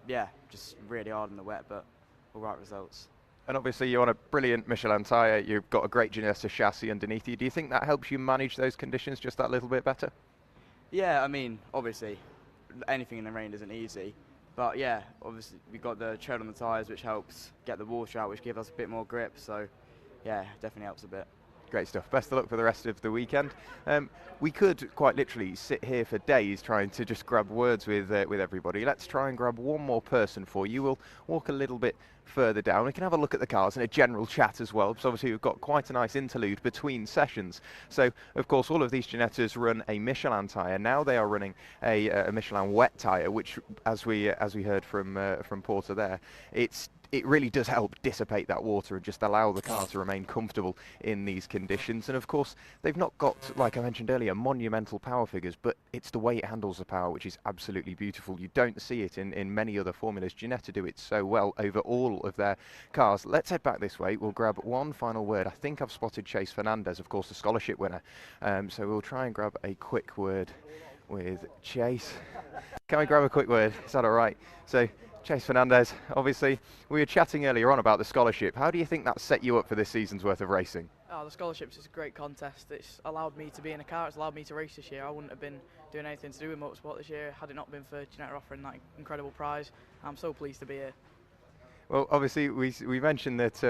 yeah, just really hard in the wet, but all right results. And obviously you're on a brilliant Michelin tyre. You've got a great Ginetta chassis underneath you. Do you think that helps you manage those conditions just that little bit better? Yeah, I mean, obviously, anything in the rain isn't easy. But yeah, obviously we've got the tread on the tyres, which helps get the water out, which gives us a bit more grip. So yeah, definitely helps a bit. Great stuff. Best of luck for the rest of the weekend. We could quite literally sit here for days trying to just grab words with everybody. Let's try and grab one more person for you. We'll walk a little bit further down. We can have a look at the cars and a general chat as well, because obviously we've got quite a nice interlude between sessions. So of course all of these Ginettas run a Michelin tyre. Now they are running a Michelin wet tyre, which as we heard from Porter there, it really does help dissipate that water and just allow the car to remain comfortable in these conditions. And of course, they've not got, like I mentioned earlier, monumental power figures, but it's the way it handles the power which is absolutely beautiful. You don't see it in many other formulas. Ginetta do it so well over all of their cars. Let's head back this way. We'll grab one final word. I think I've spotted Chase Fernandez, of course, the scholarship winner. So we'll try and grab a quick word with Chase. Can we grab a quick word? Is that all right? So, Chase Fernandez, obviously, we were chatting earlier on about the scholarship. How do you think that set you up for this season's worth of racing? Oh, the scholarship's just a great contest. It's allowed me to be in a car. It's allowed me to race this year. I wouldn't have been doing anything to do with motorsport this year had it not been for Ginetta offering that incredible prize. I'm so pleased to be here. Well, obviously, we mentioned that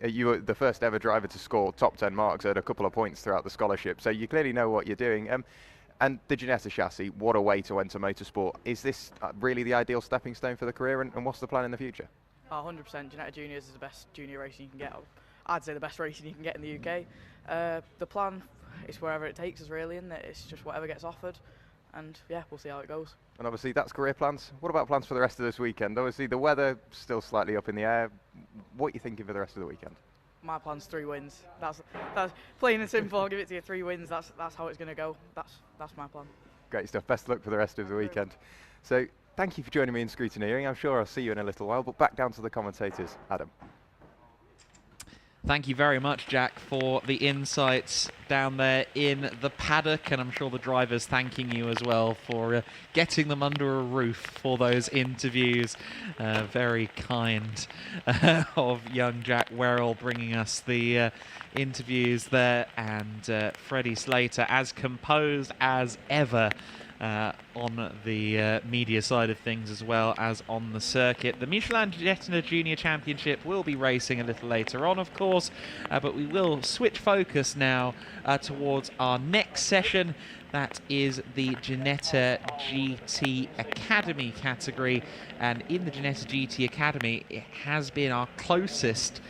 you were the first ever driver to score top 10 marks, earned a couple of points throughout the scholarship, so you clearly know what you're doing. And the Ginetta chassis, what a way to enter motorsport. Is this really the ideal stepping stone for the career, and what's the plan in the future? 100%. Ginetta Juniors is the best junior racing you can get. I'd say the best racing you can get in the UK. The plan is wherever it takes us, really, and it's just whatever gets offered. And yeah, we'll see how it goes. And obviously that's career plans. What about plans for the rest of this weekend? Obviously the weather still slightly up in the air. What are you thinking for the rest of the weekend? My plan's 3 wins. That's plain and simple. I'll give it to you. 3 wins. That's how it's going to go. That's my plan. Great stuff. Best of luck for the rest of the weekend. So thank you for joining me in scrutineering. I'm sure I'll see you in a little while, but back down to the commentators. Adam. Thank you very much, Jack, for the insights down there in the paddock, and I'm sure the drivers thanking you as well for getting them under a roof for those interviews. Very kind of young Jack Werrell bringing us the interviews there, and Freddie Slater as composed as ever on the media side of things as well as on the circuit. The Michelin Ginetta Junior Championship will be racing a little later on, of course, but we will switch focus now towards our next session. That is the Ginetta GT Academy category, and in the Ginetta GT Academy it has been our closest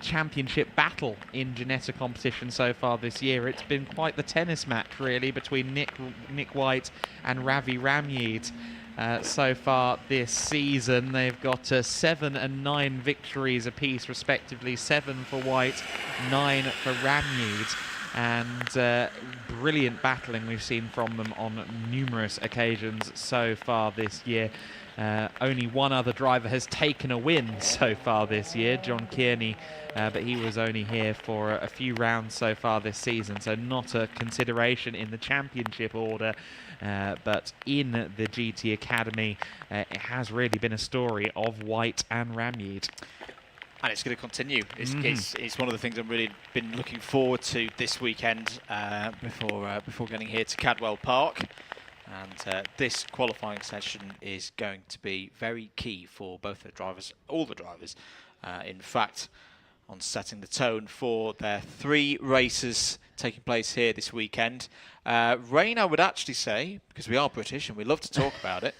championship battle in Ginetta competition so far this year. It's been quite the tennis match, really, between Nick White and Ravi Ramjeed so far this season. They've got 7 and 9 victories apiece, respectively. 7 for White, 9 for Ramjeed. And brilliant battling we've seen from them on numerous occasions so far this year. Only one other driver has taken a win so far this year, John Kearney, but he was only here for a few rounds so far this season, so not a consideration in the championship order. But in the GT Academy, it has really been a story of White and Ramjeed. And it's going to continue. It's one of the things I've really been looking forward to this weekend before getting here to Cadwell Park. And this qualifying session is going to be very key for both the drivers, all the drivers, in fact, on setting the tone for their 3 races taking place here this weekend. Rain, I would actually say, because we are British and we love to talk about it,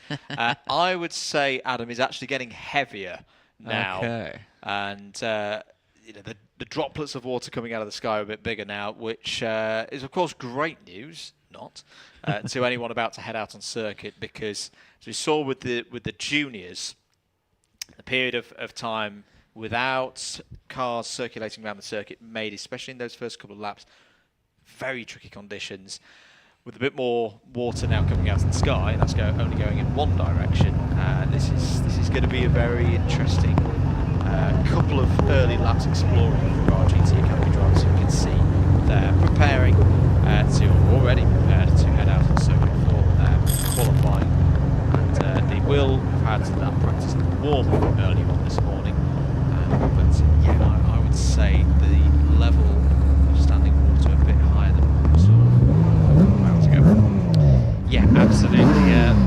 I would say, Adam, is actually getting heavier now. Okay. And you know, the droplets of water coming out of the sky are a bit bigger now, which is, of course, great news. Not to anyone about to head out on circuit, because as we saw with the juniors, the period of time without cars circulating around the circuit made, especially in those first couple of laps, very tricky conditions. With a bit more water now coming out of the sky, that's only going in one direction. This is going to be a very interesting couple of early laps exploring for our GT Academy drivers, who can see they're preparing already prepared to head out on circuit for qualifying, and they will have had that practice warm early on this morning. But yeah, I would say the level of standing water a bit higher than we saw rounds ago. Yeah, absolutely.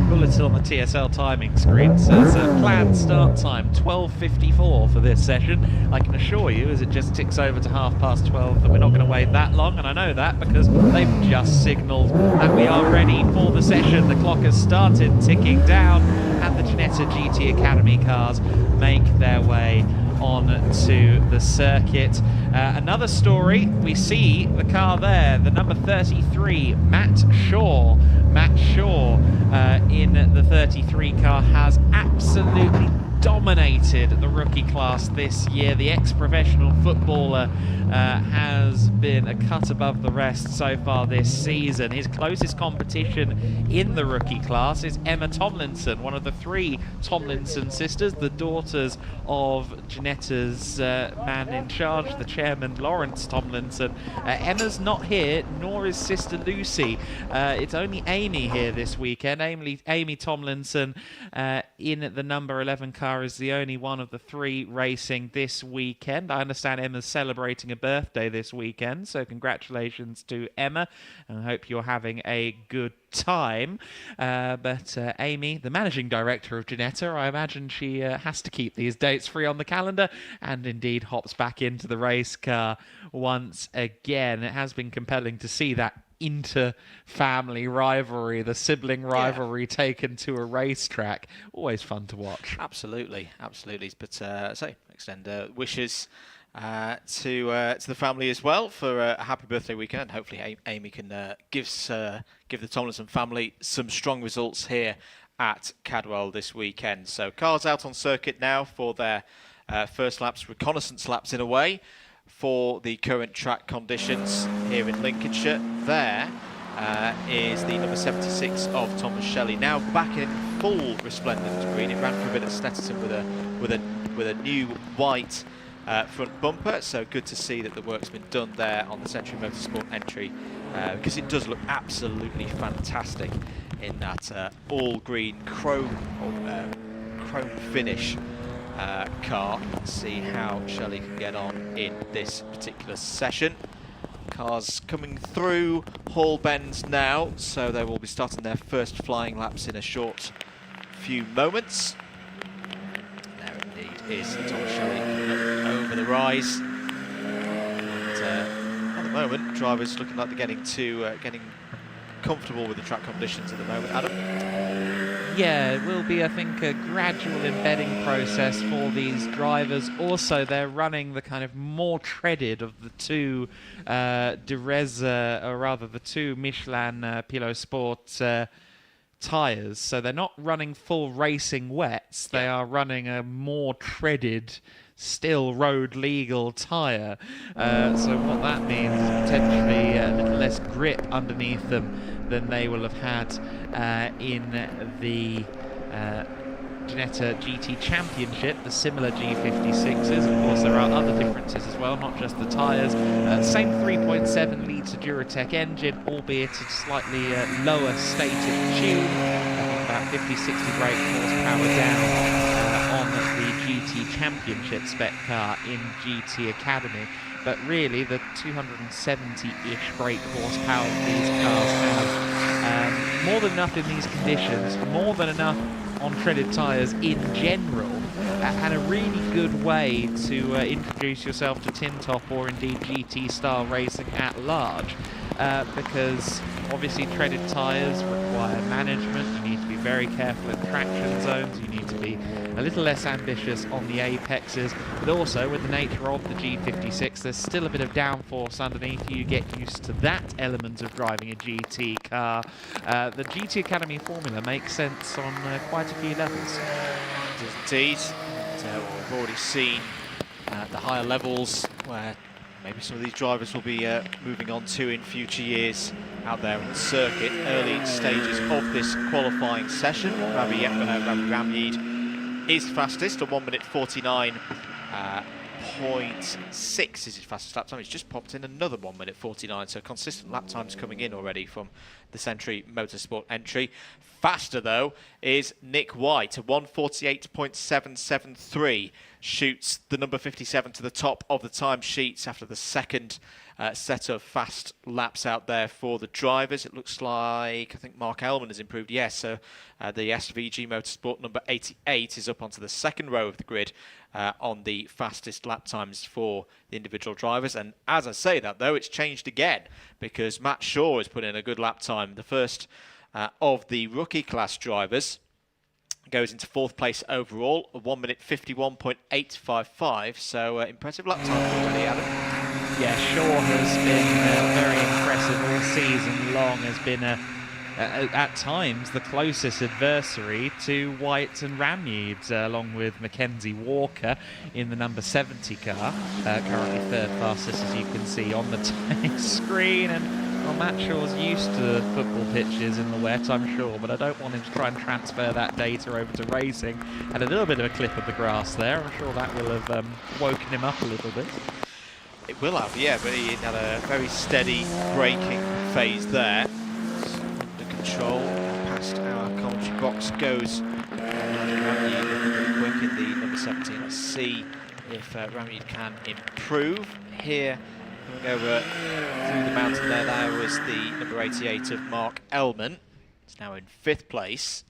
Bulletin on the TSL timing screen says planned start time 12:54 for this session. I can assure you, as it just ticks over to 12:30, that we're not going to wait that long, and I know that because they've just signalled that we are ready for the session. The clock has started ticking down, and the Ginetta GT Academy cars make their way on to the circuit. Another story, we see the car there, the number 33, Matt Shaw. Matt Shaw in the 33 car has absolutely dominated the rookie class this year. The ex-professional footballer has been a cut above the rest so far this season. His closest competition in the rookie class is Emma Tomlinson, one of the 3 Tomlinson sisters, the daughters of Ginetta's man in charge, the chairman, Lawrence Tomlinson. Emma's not here, nor is sister Lucy. It's only Amy here this weekend. Amy Tomlinson in the number 11 car is the only one of the 3 racing this weekend. I understand Emma's celebrating a birthday this weekend, so congratulations to Emma, and I hope you're having a good time. But Amy, the managing director of Ginetta, I imagine she has to keep these dates free on the calendar, and indeed hops back into the race car once again. It has been compelling to see that inter-family rivalry, the sibling rivalry taken to a racetrack. Always fun to watch. Absolutely. But extend wishes to the family as well for a happy birthday weekend. Hopefully Amy can give the Tomlinson family some strong results here at Cadwell this weekend. So cars out on circuit now for their first laps, reconnaissance laps in a way, for the current track conditions here in Lincolnshire. There is the number 76 of Thomas Shelley, now back in full resplendent green. It ran for a bit at Snetterton with a new white front bumper, so good to see that the work's been done there on the Century Motorsport entry, because it does look absolutely fantastic in that all green chrome finish car. Let's see how Shelley can get on in this particular session. Cars coming through Hall Bends now, so they will be starting their first flying laps in a short few moments. There indeed is Tom Shelley over the rise. And, at the moment, drivers looking like they're getting comfortable with the track conditions at the moment. Adam? Yeah, it will be, I think, a gradual embedding process for these drivers. Also, they're running the kind of more treaded of the two the two Michelin Pilot Sport tyres. So they're not running full racing wets. They are running a more treaded, still road legal tyre. So what that means is potentially a little less grip underneath them than they will have had in the Ginetta GT Championship, the similar G56s. Of course, there are other differences as well, not just the tyres. Same 3.7 litre Duratec engine, albeit a slightly lower stated tune. I think about 50-60 brake horsepower down on the GT Championship spec car in GT Academy. But really, the 270-ish brake horsepower these cars have, more than enough in these conditions, more than enough on treaded tyres in general, and a really good way to introduce yourself to tin top or indeed GT style racing at large, because obviously treaded tyres require management. You need to be very careful in traction zones, you need to be a little less ambitious on the apexes, but also with the nature of the G56, there's still a bit of downforce underneath you. You get used to that element of driving a GT car. The GT Academy formula makes sense on quite a few levels. Indeed. And, we've already seen the higher levels where maybe some of these drivers will be moving on to in future years out there on the circuit. Early stages of this qualifying session. Ravi Ramyeed is fastest, a 1 minute 49.6 is his fastest lap time. He's just popped in another 1 minute 49, so consistent lap times coming in already from the Century Motorsport entry. Faster though is Nick White, a 1:48.773, shoots the number 57 to the top of the time sheets after the second set of fast laps out there for the drivers. It looks like, I think Mark Elman has improved. Yes, so the SVG Motorsport number 88 is up onto the second row of the grid on the fastest lap times for the individual drivers. And as I say that, though, it's changed again because Matt Shaw has put in a good lap time. The first of the rookie class drivers goes into fourth place overall, a 1 minute 51.855. So impressive lap time already, Adam. Yeah, Shaw has been very impressive all season long, has been at times the closest adversary to White and Ramyeed, along with Mackenzie Walker in the number 70 car, currently third fastest as you can see on the screen. And well, Matt Shaw's used to football pitches in the wet, I'm sure, but I don't want him to try and transfer that data over to racing. Had a little bit of a clip of the grass there. I'm sure that will have woken him up a little bit. It will have, yeah, but he had a very steady braking phase there. Under control, past our commentary box goes Ramyeed, looking quick in the number 17. Let's see if Ramyeed can improve. Here, going over through the mountain there, that was the number 88 of Mark Elman. It's now in 5th place.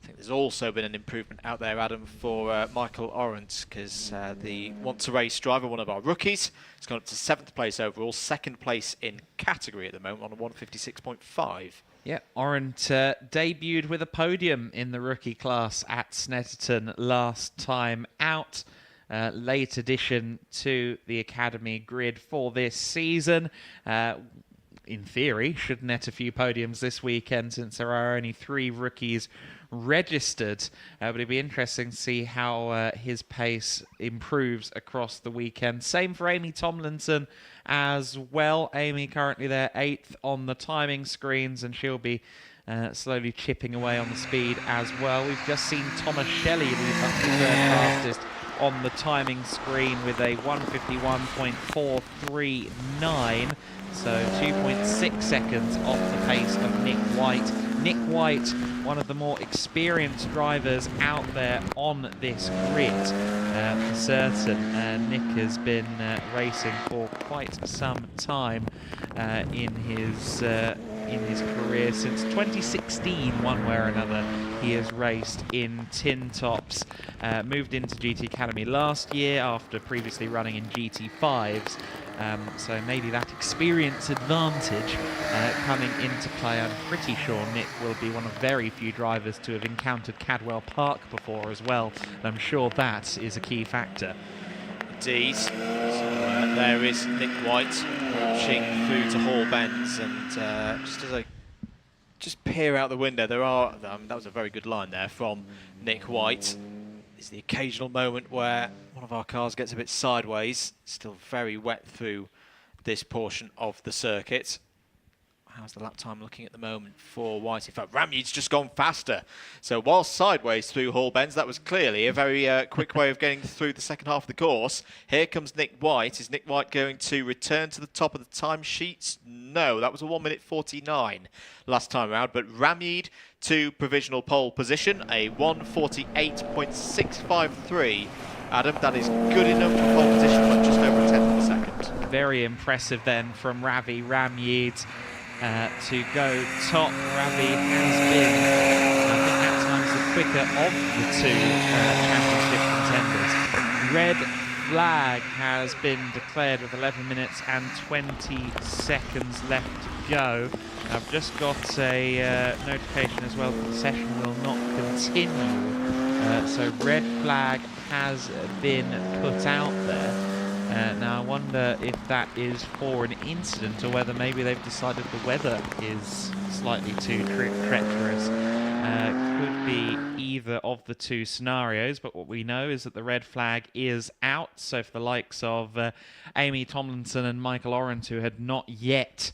I think there's also been an improvement out there, Adam, for Michael Orant, because the Want to Race driver, one of our rookies, has gone up to 7th place overall, 2nd place in category at the moment on a 1:56.5. Yeah, Orant debuted with a podium in the rookie class at Snetterton last time out. Late addition to the Academy grid for this season. In theory, should net a few podiums this weekend since there are only 3 rookies registered, but it'd be interesting to see how his pace improves across the weekend. Same for Amy Tomlinson as well. Amy currently there 8th on the timing screens, and she'll be slowly chipping away on the speed as well. We've just seen Thomas Shelley move up to 3rd fastest on the timing screen with a 151.439, so 2.6 seconds off the pace of Nick White. Nick White, one of the more experienced drivers out there on this grid, for certain. Nick has been racing for quite some time in his career. Since 2016, one way or another, he has raced in tin tops. Moved into GT Academy last year after previously running in GT5s. So maybe that experience advantage coming into play. I'm pretty sure Nick will be one of very few drivers to have encountered Cadwell Park before as well. And I'm sure that is a key factor. Indeed. So there is Nick White pushing through to Hall Bends, and just as I peer out the window, there are, that was a very good line there from Nick White. There's the occasional moment where one of our cars gets a bit sideways. Still very wet through this portion of the circuit. How's the lap time looking at the moment for White? In fact, Ramy's just gone faster. So while sideways through Hall Bends, that was clearly a very quick way of getting through the second half of the course. Here comes Nick White. Is Nick White going to return to the top of the timesheets? No, that was a 1:49 last time around. But Ramyed to provisional pole position, a 1:48.653. Adam, that is good enough for pole position, but just over a tenth of a second. Very impressive then from Ravi Ramyed. To go top. Ravi has been, I think at times, the quicker of the two championship contenders. Red flag has been declared with 11 minutes and 20 seconds left to go. I've just got a notification as well that the session will not continue. So red flag has been put out there. Now I wonder if that is for an incident or whether maybe they've decided the weather is slightly too treacherous. Could be either of the two scenarios, but what we know is that the red flag is out. So for the likes of Amy Tomlinson and Michael Orant, who had not yet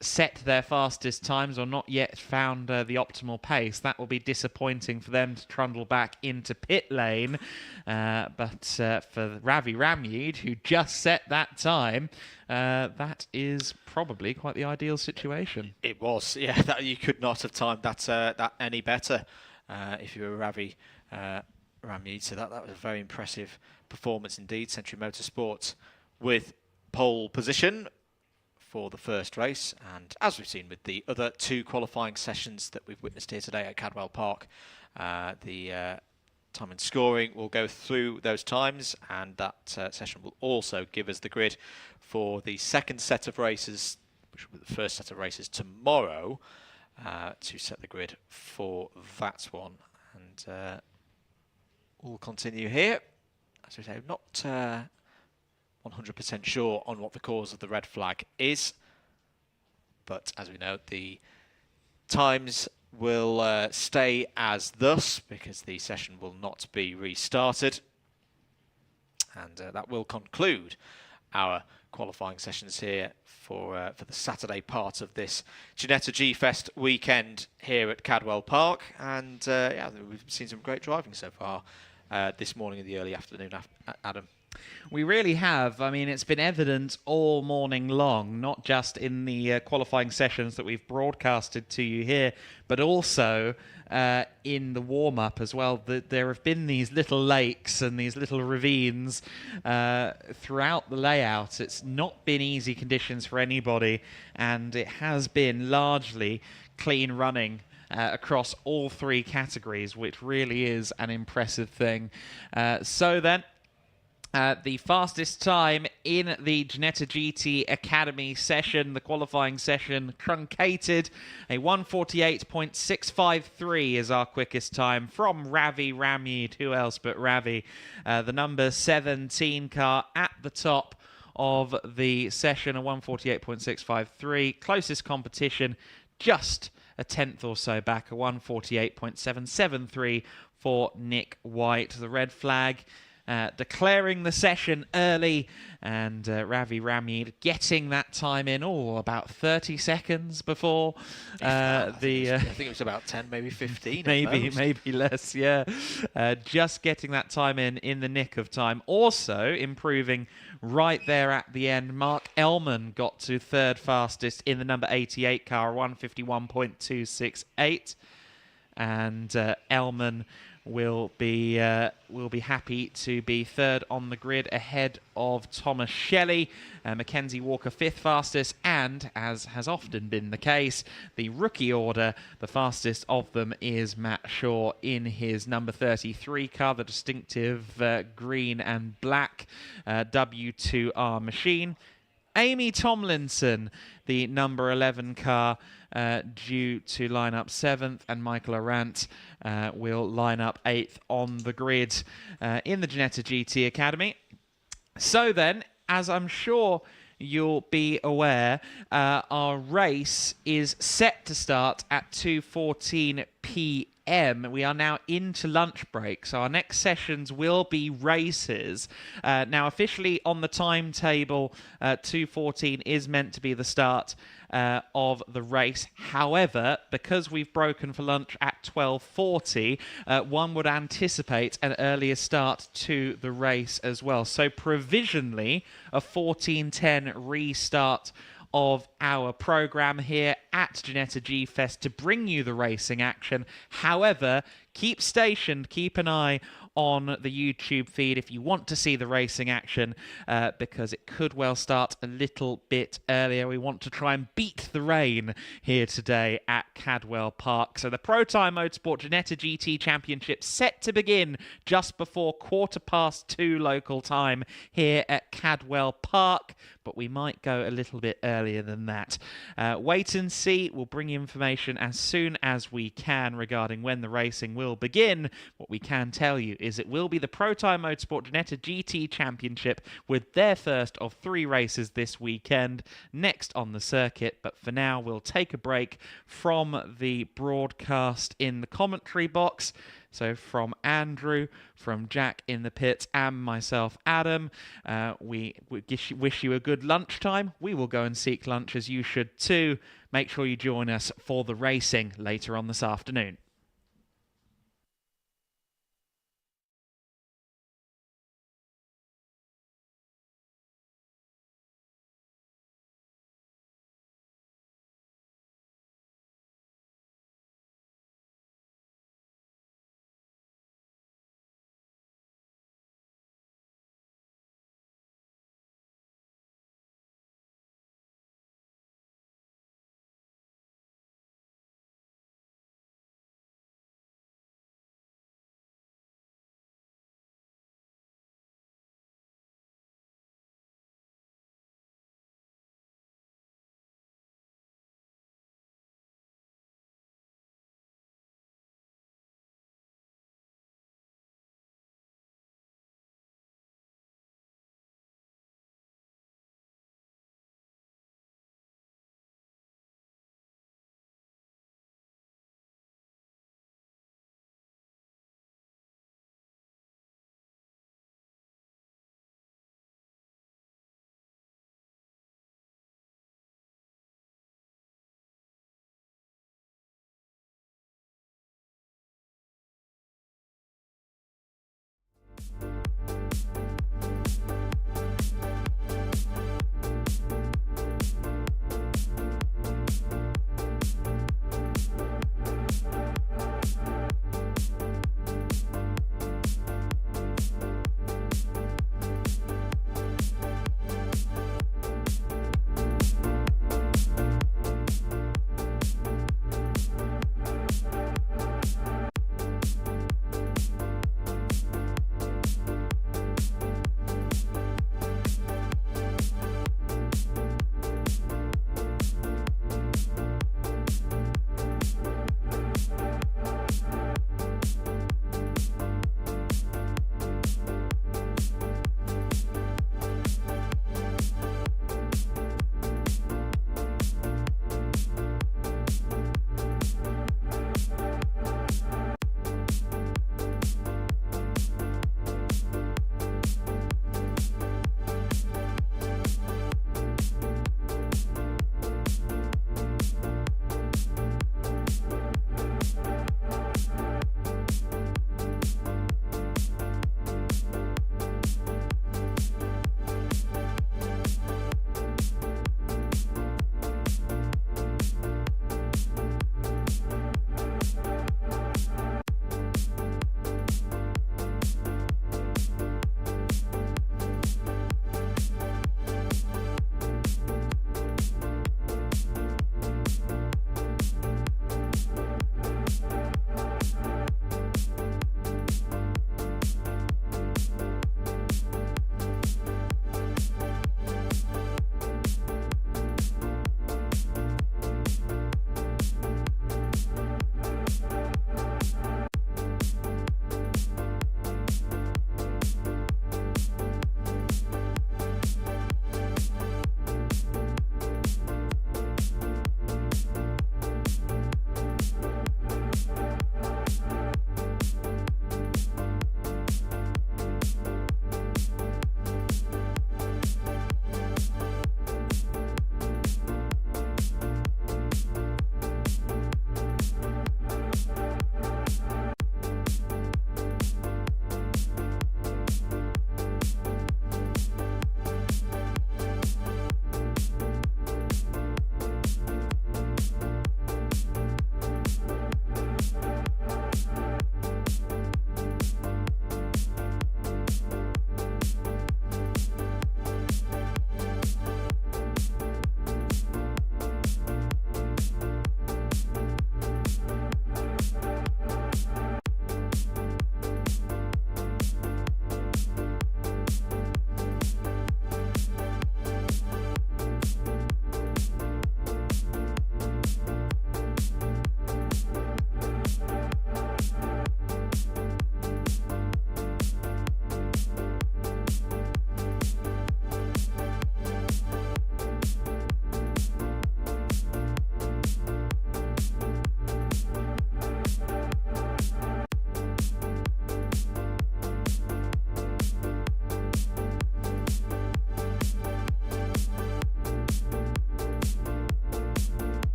set their fastest times or not yet found the optimal pace, that will be disappointing for them to trundle back into pit lane. But for Ravi Ramyed, who just set that time, that is probably quite the ideal situation. It was, yeah. That, you could not have timed that any better if you were Ravi Ramyed. So that was a very impressive performance indeed. Century Motorsports with pole position for the first race, and as we've seen with the other two qualifying sessions that we've witnessed here today at Cadwell Park, the time and scoring will go through those times, and that session will also give us the grid for the second set of races, which will be the first set of races tomorrow, to set the grid for that one. And we'll continue here. As we say, not 100% sure on what the cause of the red flag is, but as we know, the times will stay as thus because the session will not be restarted, and that will conclude our qualifying sessions here for the Saturday part of this Ginetta G-Fest weekend here at Cadwell Park. And yeah, we've seen some great driving so far this morning and the early afternoon, Adam. We really have. I mean, it's been evident all morning long, not just in the qualifying sessions that we've broadcasted to you here, but also in the warm-up as well, that there have been these little lakes and these little ravines throughout the layout. It's not been easy conditions for anybody, and it has been largely clean running across all three categories, which really is an impressive thing. So then, the fastest time in the Ginetta GT Academy session, the qualifying session, truncated. A 1:48.653 is our quickest time from Ravi Ramyed. Who else but Ravi? The number 17 car at the top of the session, a 1:48.653. Closest competition, just a tenth or so back, a 1:48.773 for Nick White. The red flag declaring the session early, and Ravi Ramid getting that time in, about 30 seconds before I think it was about 10, maybe 15. maybe less, yeah. Just getting that time in the nick of time. Also improving right there at the end. Mark Elman got to third fastest in the number 88 car, 151.268. And Elman will be happy to be third on the grid ahead of Thomas Shelley. Mackenzie Walker fifth fastest, and as has often been the case, the rookie order, the fastest of them is Matt Shaw in his number 33 car, the distinctive green and black W2R machine. Amy Tomlinson, the number 11 car, due to line up 7th, and Michael Arant will line up 8th on the grid in the Ginetta GT Academy. So then, as I'm sure you'll be aware, our race is set to start at 2:14 p.m. We are now into lunch break, so our next sessions will be races. Now, officially on the timetable, 2:14 is meant to be the start of the race. However, because we've broken for lunch at 12:40, one would anticipate an earlier start to the race as well. So provisionally, a 14:10 restart of our program here at Ginetta G-Fest to bring you the racing action. However, keep stationed, keep an eye on the YouTube feed if you want to see the racing action, because it could well start a little bit earlier. We want to try and beat the rain here today at Cadwell Park. So the Pro Time Motorsport Ginetta GT Championship set to begin just before 2:15 local time here at Cadwell Park, but we might go a little bit earlier than that. Wait and see. We'll bring you information as soon as we can regarding when the racing will begin. What we can tell you is it will be the Pro Time Motorsport Ginetta GT Championship with their first of 3 races this weekend next on the circuit. But for now, we'll take a break from the broadcast in the commentary box. So from Andrew, from Jack in the pits, and myself, Adam, we wish you a good lunchtime. We will go and seek lunch, as you should too. Make sure you join us for the racing later on this afternoon.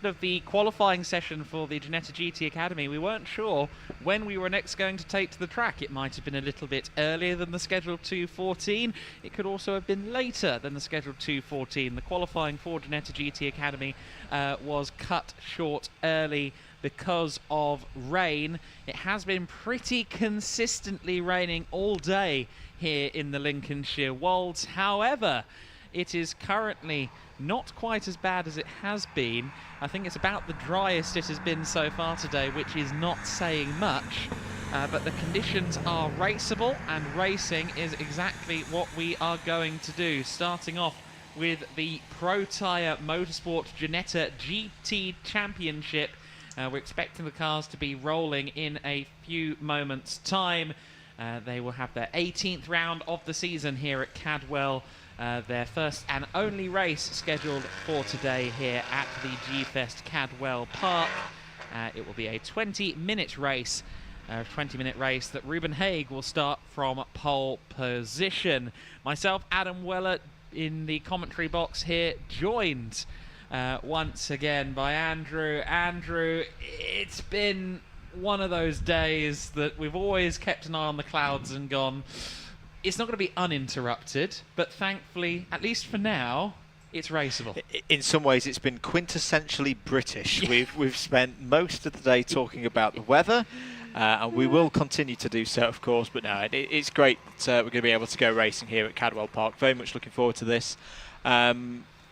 of the qualifying session for the Ginetta GT Academy, we weren't sure when we were next going to take to the track. It might have been a little bit earlier than the scheduled 2:14. It could also have been later than the scheduled 2:14. The qualifying for Ginetta GT Academy was cut short early because of rain. It has been pretty consistently raining all day here in the Lincolnshire Wolds. However, it is currently not quite as bad as it has been. I think it's about the driest it has been so far today, which is not saying much. But the conditions are raceable, and racing is exactly what we are going to do. Starting off with the Pro Tyre Motorsport Ginetta GT Championship. We're expecting the cars to be rolling in a few moments' time. They will have their 18th round of the season here at Cadwell. Their first and only race scheduled for today here at the G-Fest Cadwell Park. It will be a 20-minute race. 20-minute race that Ruben Haig will start from pole position. Myself, Adam Weller, in the commentary box here, joined once again by Andrew. Andrew, it's been one of those days that we've always kept an eye on the clouds and gone, it's not going to be uninterrupted, but thankfully, at least for now, it's raceable. In some ways, it's been quintessentially British. Yeah. We've spent most of the day talking about the weather, and we will continue to do so, of course. But no, it's great that we're going to be able to go racing here at Cadwell Park. Very much looking forward to this.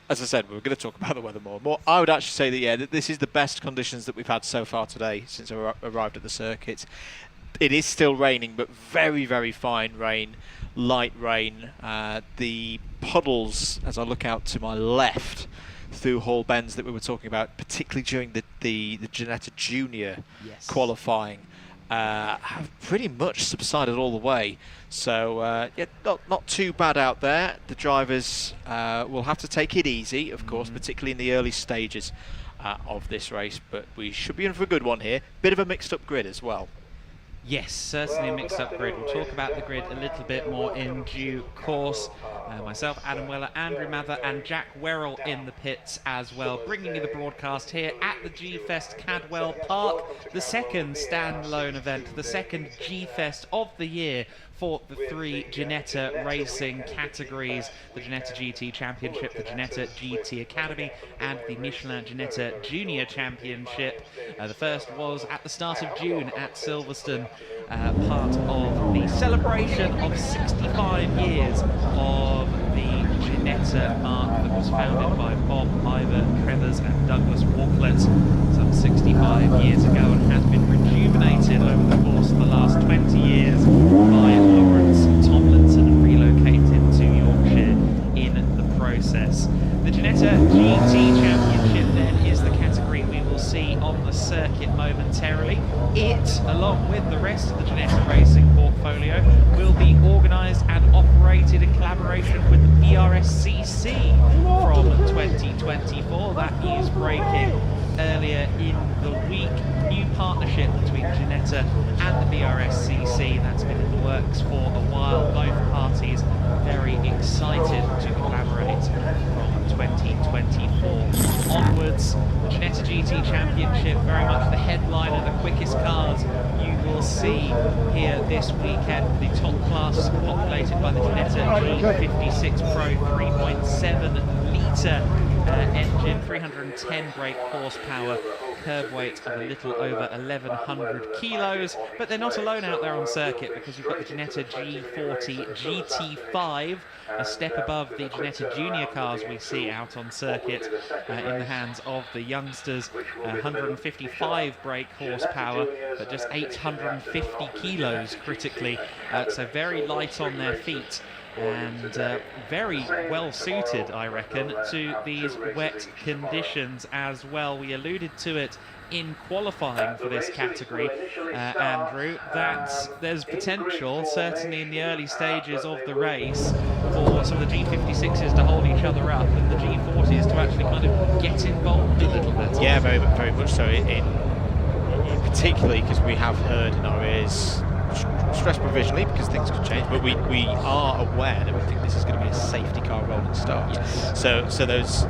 As I said, we're going to talk about the weather more and more. I would actually say that, yeah, that this is the best conditions that we've had so far today since I arrived at the circuit. It is still raining, but very, very fine rain, light rain. The puddles, as I look out to my left through Hall Bends that we were talking about, particularly during the Ginetta Junior qualifying, have pretty much subsided all the way. So yeah, not too bad out there. The drivers will have to take it easy, of course, particularly in the early stages of this race. But we should be in for a good one here. Bit of a mixed-up grid as well. Yes, certainly a mixed-up grid. We'll talk about the grid a little bit more in due course. Myself, Adam Weller, Andrew Mather and Jack Werrell in the pits as well, bringing you the broadcast here at the G-Fest Cadwell Park, the second standalone event, the second G-Fest of the year for the three Ginetta racing categories, the Ginetta GT Championship, the Ginetta GT Academy, and the Michelin Ginetta Junior Championship. The first was at the start of June at Silverstone, part of the celebration of 65 years of the Ginetta mark that was founded by Bob, Ivor, Trevors and Douglas Walklett some 65 years ago, and has been rejuvenated over the course of the last 20 years by Lawrence Tomlinson, and relocated to Yorkshire in the process. The Ginetta GT Championship then is the category we will see on the circuit momentarily. It, along with the rest of the Ginetta racing portfolio, will be organised and operated in collaboration with the BRSCC from 2024. That news breaking earlier in the week. New partnership between Ginetta and the BRSCC that's been in the works for a while. Both parties very excited to collaborate from 2024 onwards. The Ginetta GT Championship, very much the headliner, the quickest cars you will see here this weekend. The top class populated by the Ginetta G56 Pro 3.7 litre engine, 310 brake horsepower, curb weight of a little over 1,100 kilos. But they're not alone out there on circuit, because you've got the Ginetta G40 GT5, a step above the Ginetta Junior cars we see out on circuit in the hands of the youngsters. 155 brake horsepower, but just 850 kilos critically, so very light on their feet, and very well suited, I reckon, to these wet conditions as well. We alluded to it in qualifying for this category, Andrew, that there's potential, certainly in the early stages of the race, for some of the G56s to hold each other up and the G40s to actually kind of get involved a little bit. Yeah, very much so. In particularly because we have heard in our ears stress provisionally because things could change, but we are aware that we think this is going to be a safety car rolling start. Yes. So those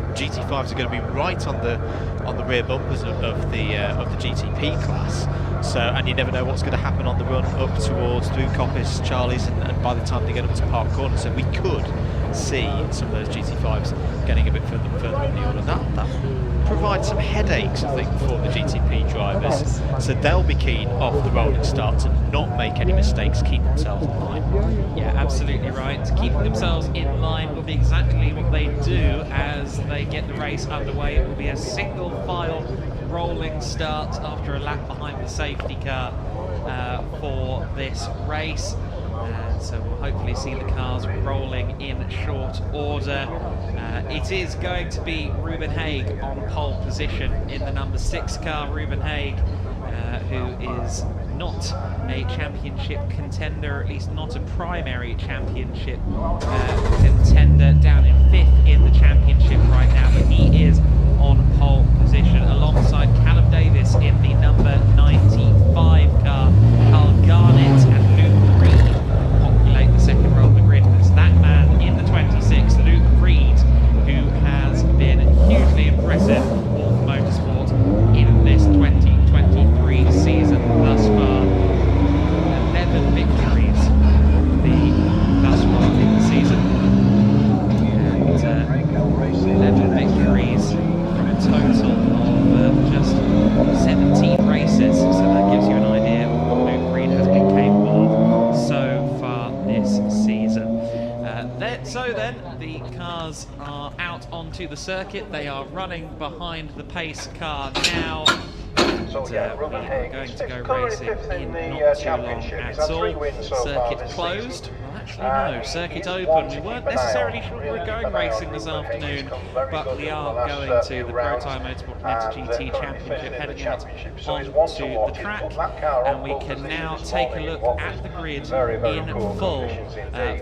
GT5s are going to be right on the rear bumpers of the GTP class. So, and you never know what's going to happen on the run up towards through Coppice, Charlie's, and by the time they get up to Park Corner. So we could see some of those GT5s getting a bit further in the order. That provides some headaches, I think, for the GTP drivers. So they'll be keen off the rolling start to not make any mistakes, keep themselves in line. Yeah, absolutely right. Keeping themselves in line will be exactly what they do as they get the race underway. It will be a single file rolling start after a lap behind the safety car for this race. So we'll hopefully see the cars rolling in short order. It is going to be Ruben Haig on pole position in the number 6 car. Ruben Haig, who is not a championship contender, at least not a primary championship contender, down in 5th in the championship right now, but he is on pole position alongside Callum Davis in the number 95 car. Carl Garnett and Luke Reed populate the second row of the grid. It's that man in the 26, Luke Reed, who has been hugely impressive for Wolf Motorsport in this 2023 season thus far. 11 victories thus far in the season, and 11 victories from a total of just 17 races, so that gives you an idea of what Luke Reed has been capable of so far this season. So then, the cars are out onto the circuit. They are running behind the pace car now. And, we are going to go racing in not too long at all. Circuit closed. Well, actually no, circuit open. We weren't necessarily sure we were going racing this afternoon, but we are going to the Pro Tire Motorsport Ginetta GT Championship, heading out onto the track, and we can now take a look at the grid in full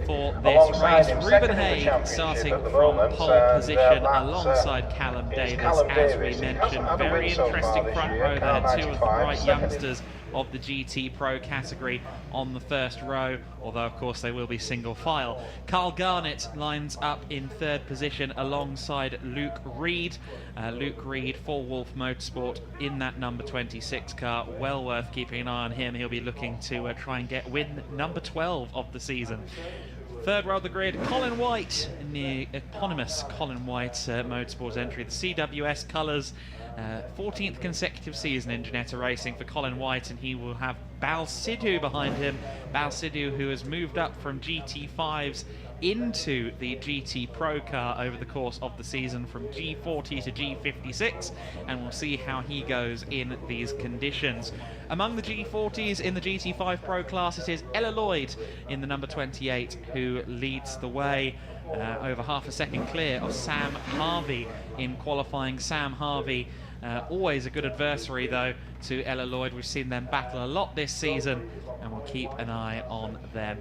for this race. Ruben Haig starting from pole position alongside Callum Davis, as we mentioned. Very interesting front row there, two of the bright youngsters of the GT Pro category on the first row, although of course they will be single file. Carl Garnett lines up in 3rd position alongside Luke Reed. Luke Reed for Wolf Motorsport in that number 26 car. Well worth keeping an eye on him. He'll be looking to try and get win number 12 of the season. 3rd row of the grid, Colin White in the eponymous Colin White Motorsports entry. The CWS colours. 14th consecutive season in Ginetta racing for Colin White, and he will have Bal Sidhu behind him. Bal Sidhu, who has moved up from GT5s into the GT Pro car over the course of the season from G40 to G56, and we'll see how he goes in these conditions. Among the G40s in the GT5 Pro class, it is Ella Lloyd in the number 28 who leads the way, over half a second clear of Sam Harvey in qualifying. Sam Harvey, always a good adversary though to Ella Lloyd. We've seen them battle a lot this season, and we'll keep an eye on them.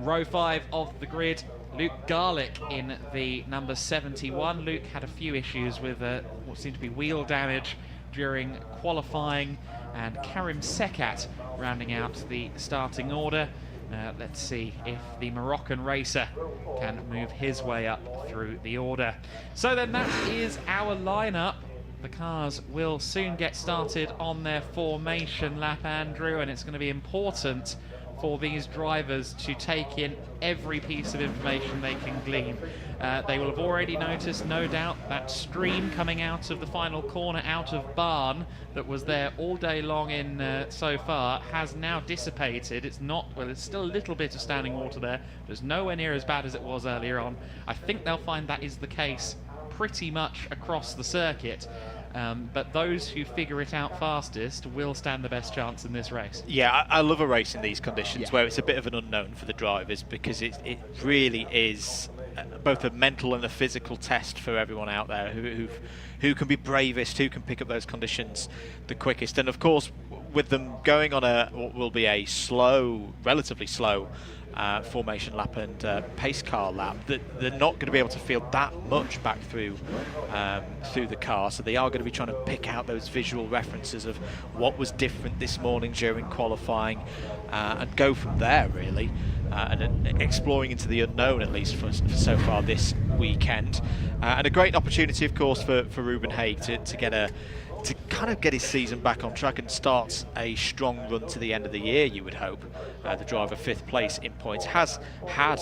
Row 5 of the grid, Luke Garlick in the number 71. Luke had a few issues with what seemed to be wheel damage during qualifying, and Karim Sekat rounding out the starting order. Let's see if the Moroccan racer can move his way up through the order. So then that is our lineup. The cars will soon get started on their formation lap, Andrew, and it's going to be important for these drivers to take in every piece of information they can glean. They will have already noticed, no doubt, that stream coming out of the final corner out of Barn that was there all day long in so far has now dissipated. It's not, well, there's still a little bit of standing water there, but it's nowhere near as bad as it was earlier on. I think they'll find that is the case pretty much across the circuit. But those who figure it out fastest will stand the best chance in this race. Yeah, I love a race in these conditions where it's a bit of an unknown for the drivers, because it really is both a mental and a physical test for everyone out there who can be bravest, who can pick up those conditions the quickest. And of course, with them going on what will be a slow, relatively slow formation lap and pace car lap, that they're not going to be able to feel that much back through the car, so they are going to be trying to pick out those visual references of what was different this morning during qualifying, and go from there really, and exploring into the unknown, at least for so far this weekend, and a great opportunity of course for Ruben Haig to kind of get his season back on track and start a strong run to the end of the year, you would hope. The driver 5th place in points has had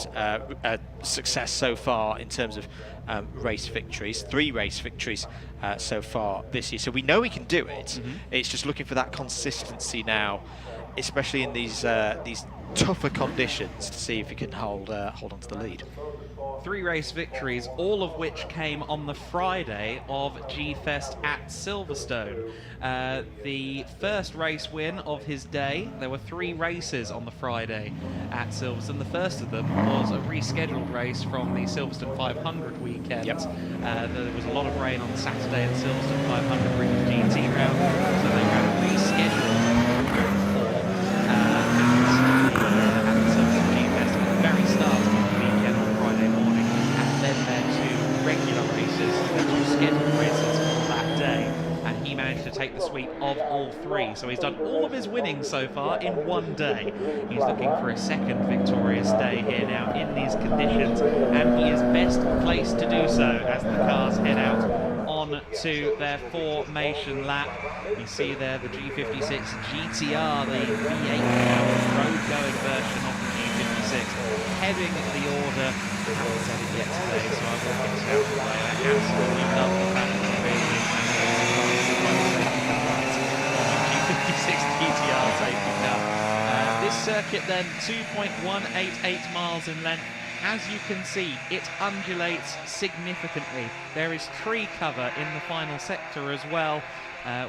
a success so far in terms of race victories, 3 race victories so far this year. So we know he can do it. It's just looking for that consistency now, especially in these tougher conditions, to see if he can hold on to the lead. 3 race victories, all of which came on the Friday of G-Fest at Silverstone. The first race win of his day. There were 3 races on the Friday at Silverstone. The first of them was a rescheduled race from the Silverstone 500 weekend. Yep. There was a lot of rain on the Saturday at Silverstone 500 British GT round, so they ran a rescheduled at the Silverstone G-Fest at the very start of the weekend on Friday morning, and then their 2 regular races, their 2 scheduled races for that day, and he managed to take the sweep of all 3. So he's done all of his winning so far in one day. He's looking for a second victorious day here now in these conditions, and he is best placed to do so as the cars head out on to their formation lap. You see there the G56 GTR, the V8 road-going version of the G56, heading the order. I haven't said it yet today, so I will get it out of the way. I absolutely love the fact that the vehicle G56 GTR safety car. This circuit then 2.188 miles in length. As you can see, it undulates significantly. There is tree cover in the final sector as well,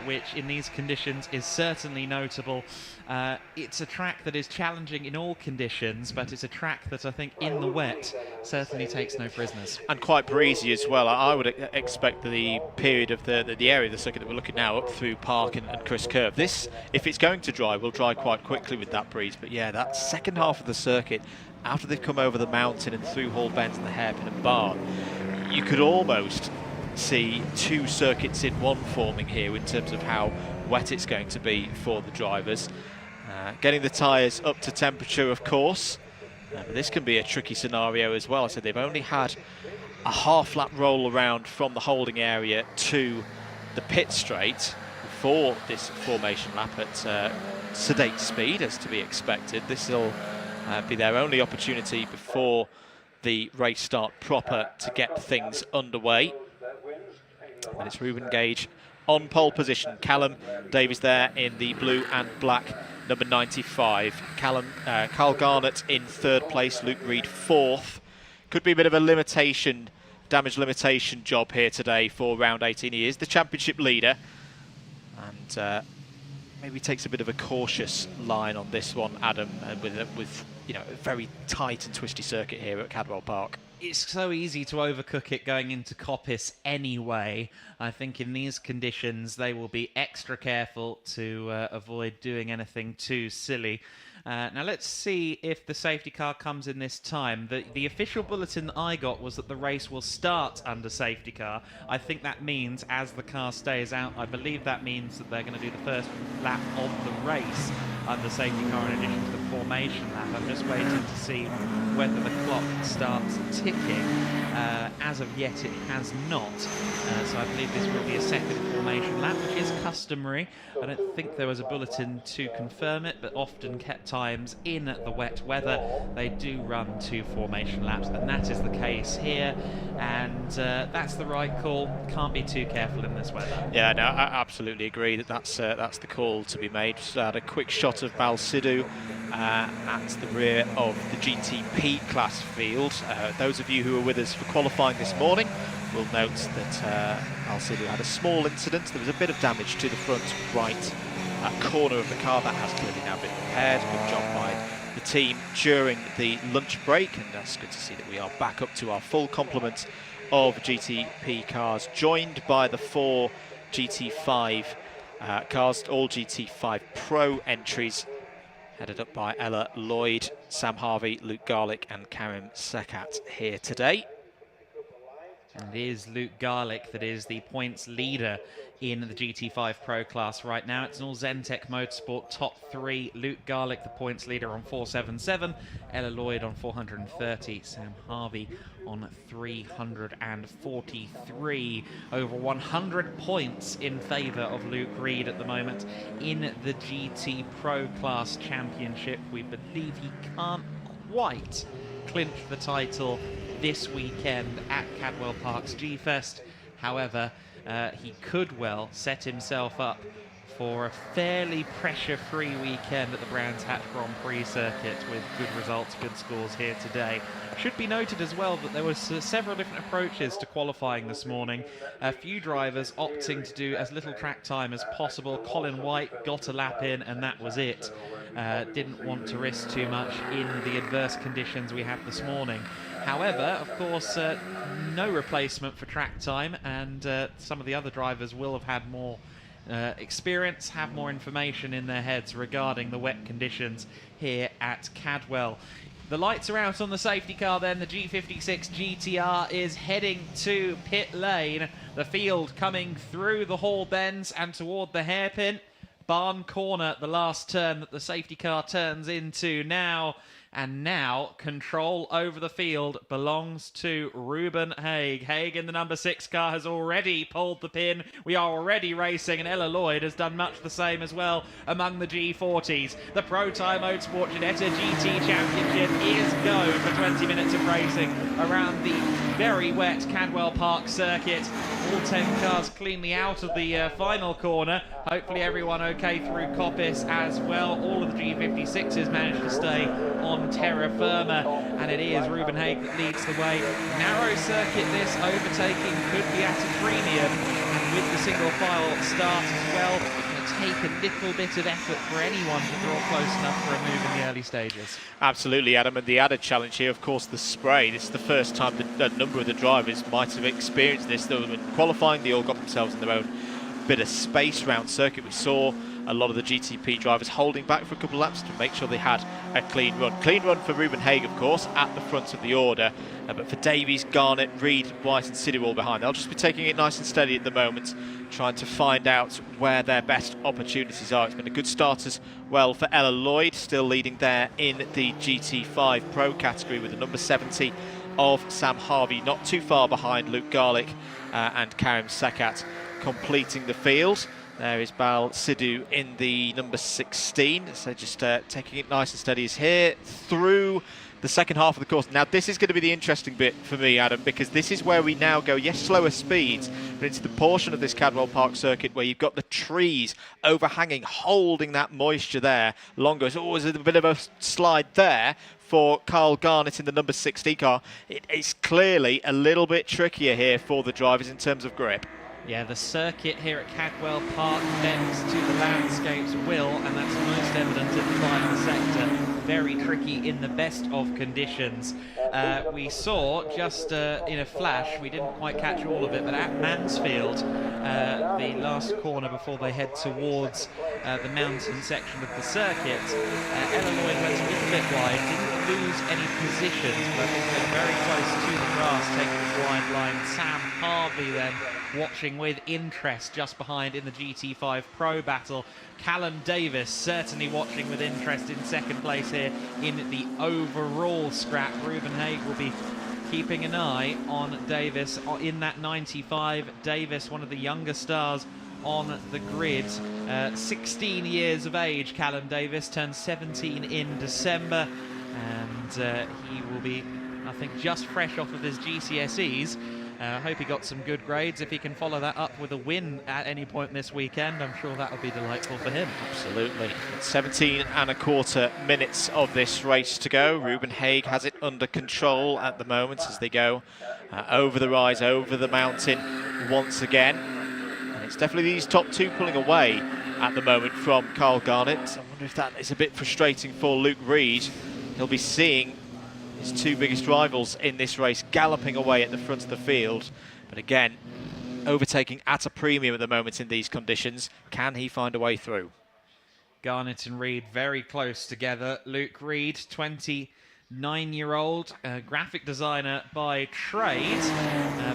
which in these conditions is certainly notable. It's a track that is challenging in all conditions, but it's a track that I think in the wet certainly takes no prisoners. And quite breezy as well. I would expect the period of the area of the circuit that we're looking now up through Park and Chris Curve. This, if it's going to dry, will dry quite quickly with that breeze. But yeah, that second half of the circuit, after they've come over the mountain and through Hall Bends and the Hairpin and Barn, you could almost see 2 circuits in one forming here in terms of how wet it's going to be for the drivers. Getting the tyres up to temperature, of course. But this can be a tricky scenario as well. I said they've only had a half lap roll around from the holding area to the pit straight for this formation lap at sedate speed, as to be expected. This will be their only opportunity before the race start proper to get things underway. And it's Ruben Gage on pole position. Callum Davies there in the blue and black number 95. Carl Garnett in 3rd place, Luke Reed 4th. Could be a bit of a damage limitation job here today for round 18. He is the championship leader, and maybe takes a bit of a cautious line on this one, Adam, with you know, a very tight and twisty circuit here at Cadwell Park. It's so easy to overcook it going into Coppice anyway. I think in these conditions they will be extra careful to avoid doing anything too silly. Now let's see if the safety car comes in this time. The official bulletin that I got was that the race will start under safety car. I think that means as the car stays out, I believe that means that they're going to do the first lap of the race under safety car in addition to the formation lap. I'm just waiting to see whether the clock starts ticking. As of yet it has not. So I believe this will be a second formation lap, which is customary. I don't think there was a bulletin to confirm it, but often kept times in the wet weather, they do run 2 formation laps, and that is the case here, and that's the right call. Can't be too careful in this weather. Yeah, no, I absolutely agree that's the call to be made. Just had a quick shot of Balsidou at the rear of the GTP class field. Those of you who were with us for qualifying this morning will note that Balsidou had a small incident. There was a bit of damage to the front right corner of the car. That has clearly now been repaired. Good job by the team during the lunch break, and that's good to see that we are back up to our full complement of GTP cars, joined by the 4 GT5 cars, all GT5 Pro entries headed up by Ella Lloyd, Sam Harvey, Luke Garlick and Karim Sekat here today. And it is Luke Garlick that is the points leader in the GT5 Pro class right now. It's an all Zentech Motorsport top 3. Luke Garlick, the points leader, on 477. Ella Lloyd on 430. Sam Harvey on 343. Over 100 points in favour of Luke Reed at the moment in the GT Pro Class Championship. We believe he can't quite clinch the title this weekend at Cadwell Park's G-Fest. However, he could well set himself up for a fairly pressure-free weekend at the Brands Hatch Grand Prix circuit with good results, good scores here today. Should be noted as well that there was several different approaches to qualifying this morning. A few drivers opting to do as little track time as possible. Colin White got a lap in and that was it. Didn't want to risk too much in the adverse conditions we had this morning. However, of course, no replacement for track time, and some of the other drivers will have had more experience, have more information in their heads regarding the wet conditions here at Cadwell. The lights are out on the safety car then. The G56 GTR is heading to pit lane. The field coming through the Hall bends and toward the hairpin. Barn corner, the last turn that the safety car turns into now. And now, control over the field belongs to Ruben Haig. Haig in the number 6 car has already pulled the pin. We are already racing, and Ella Lloyd has done much the same as well among the G40s. The Pro Time Motorsport Ginetta GT Championship is go for 20 minutes of racing around the very wet Cadwell Park circuit. All 10 cars cleanly out of the final corner. Hopefully everyone okay through Coppice as well. All of the G56s managed to stay on terra firma, and it is Ruben Haig that leads the way. Narrow circuit this, overtaking could be at a premium, and with the single file start as well, it's going to take a little bit of effort for anyone to draw close enough for a move in the early stages. Absolutely, Adam, and the added challenge here, of course, the spray. This is the first time that a number of the drivers might have experienced this. Though in qualifying, they all got themselves in their own bit of space round circuit. We saw a lot of the GTP drivers holding back for a couple of laps to make sure they had a clean run. Clean run for Ruben Haig, of course, at the front of the order. But for Davies, Garnett, Reed, White and Sidhu all behind. They'll just be taking it nice and steady at the moment, trying to find out where their best opportunities are. It's been a good start as well for Ella Lloyd, still leading there in the GT5 Pro category with the number 70 of Sam Harvey, not too far behind Luke Garlick and Karim Sekat completing the field. There is Bal Sidhu in the number 16, so just taking it nice and steady is here through the second half of the course. Now this is going to be the interesting bit for me, Adam, because this is where we now go, yes, slower speeds, but it's the portion of this Cadwell Park circuit where you've got the trees overhanging, holding that moisture there longer. So always a bit of a slide there for Carl Garnett in the number 60 car. It's clearly a little bit trickier here for the drivers in terms of grip. Yeah, the circuit here at Cadwell Park bends to the landscape's will, and that's most evident in the final sector. Very tricky in the best of conditions. We saw just in a flash, we didn't quite catch all of it, but at Mansfield, the last corner before they head towards the mountain section of the circuit, Ella Lloyd went a little bit wide, didn't lose any positions, but was very close to the grass, taking the wide line. Sam Harvey then watching with interest just behind in the GT5 Pro battle. Callum Davis certainly watching with interest in second place here in the overall scrap. Ruben Haig will be keeping an eye on Davis in that 95. Davis, one of the younger stars on the grid, 16 years of age. Callum Davis turned 17 in December, and he will be, I think, just fresh off of his GCSEs. I hope he got some good grades. If he can follow that up with a win at any point this weekend, I'm sure that would be delightful for him. Absolutely. 17 and a quarter minutes of this race to go. Ruben Haig has it under control at the moment as they go over the rise, over the mountain once again. And it's definitely these top two pulling away at the moment from Carl Garnett. I wonder if that is a bit frustrating for Luke Reed. He'll be seeing his two biggest rivals in this race galloping away at the front of the field. But again, overtaking at a premium at the moment in these conditions. Can he find a way through? Garnett and Reed very close together. Luke Reed, 29-year-old, graphic designer by trade,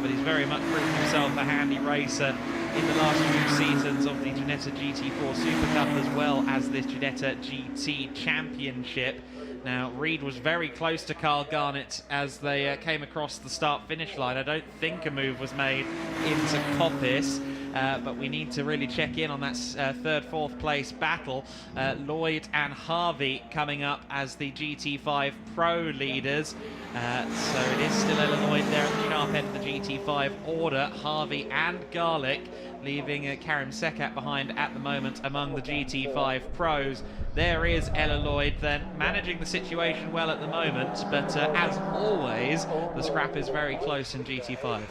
but he's very much proved himself a handy racer in the last few seasons of the Ginetta GT4 Super Cup as well as this Ginetta GT Championship. Now, Reed was very close to Carl Garnett as they came across the start-finish line. I don't think a move was made into Coppice, but we need to really check in on that third, fourth place battle. Lloyd and Harvey coming up as the GT5 Pro leaders. So it is still Ella Lloyd there at the sharp end of the GT5 order. Harvey and Garlick leaving Karim Sekat behind at the moment among the GT5 pros. There is Ella Lloyd then, managing the situation well at the moment, but as always, the scrap is very close in GT5.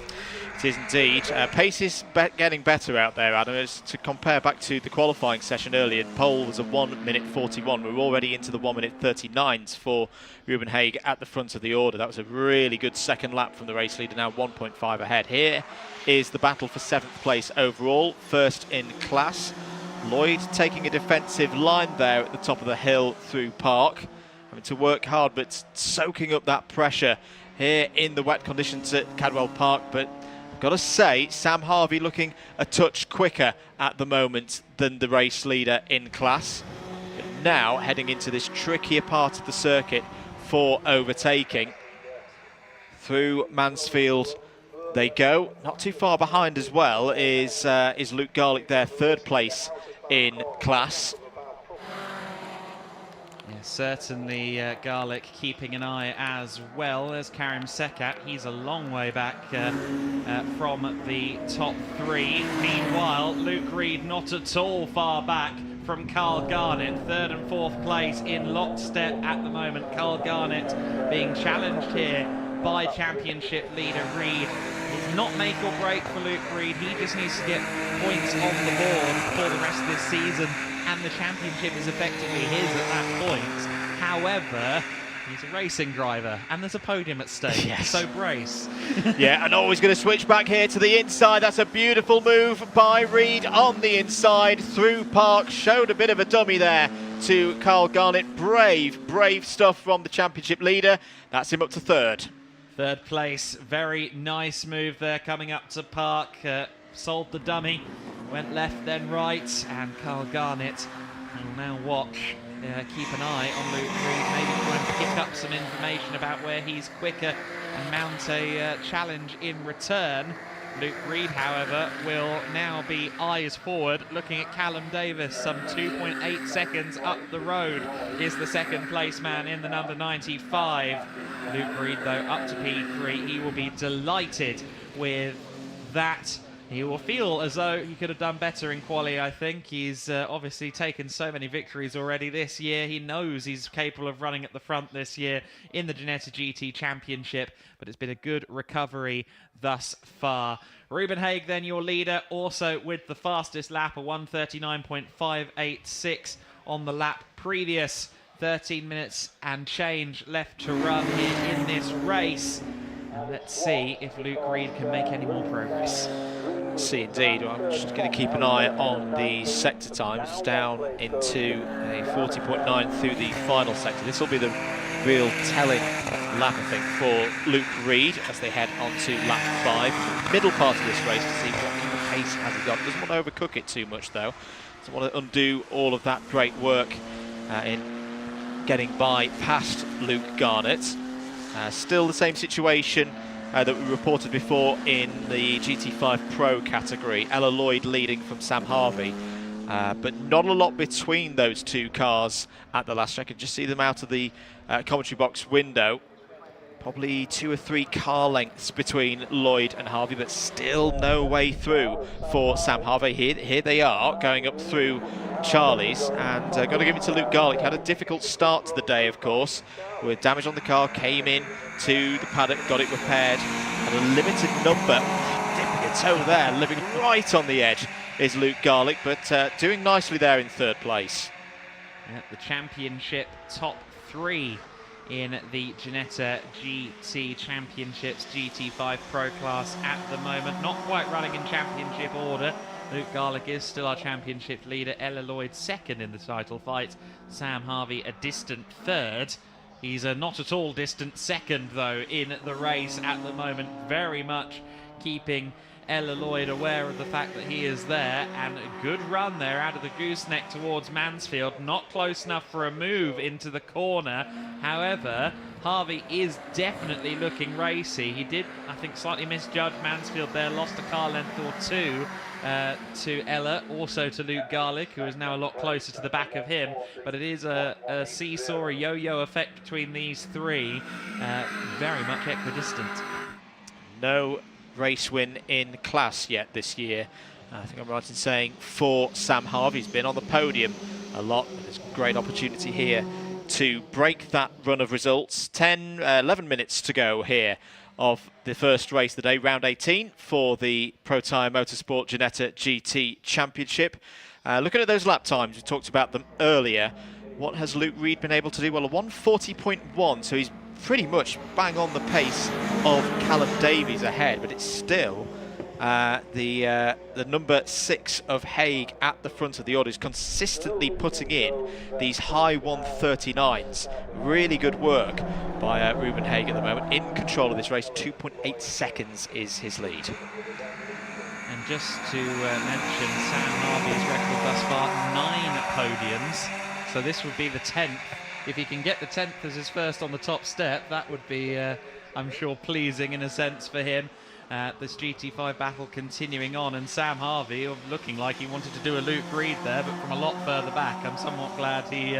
It is indeed. Pace is getting better out there, Adam. As to compare back to the qualifying session earlier, pole was a 1 minute 41. We're already into the 1 minute 39s for Ruben Haig at the front of the order. That was a really good second lap from the race leader, now 1.5 ahead. Here is the battle for 7th place overall, first in class. Lloyd taking a defensive line there at the top of the hill through Park, having to work hard but soaking up that pressure here in the wet conditions at Cadwell Park. But I've got to say, Sam Harvey looking a touch quicker at the moment than the race leader in class. But now heading into this trickier part of the circuit for overtaking. Through Mansfield they go. Not too far behind as well is Luke Garlick there, third place in class. Yeah, certainly Garlick keeping an eye as well as Karim Sekat. He's a long way back from the top three. Meanwhile, Luke Reed not at all far back from Carl Garnett. Third and fourth place in lockstep at the moment. Carl Garnett being challenged here by championship leader Reed. It's not make or break for Luke Reed. He just needs to get points on the board for the rest of this season, and the championship is effectively his at that point. However, he's a racing driver, and there's a podium at stake, yes. So brace. Yeah, and always going to switch back here to the inside. That's a beautiful move by Reed on the inside through Park. Showed a bit of a dummy there to Carl Garnett. Brave stuff from the championship leader. That's him up to third. Third place, very nice move there coming up to Park. Sold the dummy, went left then right, and Carl Garnett will now watch, keep an eye on Luke Reed, maybe try and pick up some information about where he's quicker and mount a challenge in return. Luke Reed, however, will now be eyes forward, looking at Callum Davis. Some 2.8 seconds up the road is the second place man in the number 95. Luke Reed, though, up to P3. He will be delighted with that. He will feel as though he could have done better in quali, I think. He's obviously taken so many victories already this year. He knows he's capable of running at the front this year in the Ginetta GT Championship, but it's been a good recovery thus far. Ruben Haig, then, your leader, also with the fastest lap, a 1:39.586 on the lap previous. 13 minutes and change left to run here in this race. And let's see if Luke Reed can make any more progress. See, indeed. Well, I'm just going to keep an eye on the sector times, down into a 40.9 through the final sector. This will be the real telling lap, I think, for Luke Reed as they head on to lap 5. Middle part of this race to see what kind of pace has he got. Doesn't want to overcook it too much, though. Doesn't want to undo all of that great work in getting by past Luke Garnett. Still the same situation that we reported before in the GT5 Pro category. Ella Lloyd leading from Sam Harvey, but not a lot between those two cars at the last. I can just see them out of the commentary box window. Probably 2 or 3 car lengths between Lloyd and Harvey, but still no way through for Sam Harvey. Here they are, going up through Charlie's, and got to give it to Luke Garlick. Had a difficult start to the day, of course, with damage on the car, came in to the paddock, got it repaired, and a limited number. Dipping a toe there, living right on the edge is Luke Garlick, but doing nicely there in third place. Yeah, the championship top 3 in the Ginetta GT Championships GT5 Pro class at the moment. Not quite running in championship order. Luke Garlick is still our championship leader. Ella Lloyd second in the title fight. Sam Harvey a distant third. He's a not at all distant second, though, in the race at the moment. Very much keeping Ella Lloyd aware of the fact that he is there, and a good run there out of the gooseneck towards Mansfield. Not close enough for a move into the corner. However, Harvey is definitely looking racy. He did, I think, slightly misjudge Mansfield there, lost a car length or two to Ella, also to Luke Garlick, who is now a lot closer to the back of him. But it is a seesaw, a yo-yo effect between these three, very much equidistant. No race win in class yet this year. I think I'm right in saying for Sam Harvey. He's been on the podium a lot, and there's a great opportunity here to break that run of results. 11 minutes to go here of the first race of the day, round 18 for the Pro Tyre Motorsport Ginetta GT Championship. Looking at those lap times, we talked about them earlier. What has Luke Reed been able to do? Well, a 1:40.1, so he's pretty much bang on the pace of Callum Davies ahead, but it's still the number 6 of Haig at the front of the order is consistently putting in these high 1:39s. Really good work by Ruben Haig at the moment, in control of this race. 2.8 seconds is his lead. And just to mention Sam Harvey's record thus far, 9 podiums. So this would be the 10th. If he can get the 10th as his first on the top step, that would be, I'm sure, pleasing in a sense for him. This GT5 battle continuing on, and Sam Harvey looking like he wanted to do a Luke Reed there, but from a lot further back. I'm somewhat glad he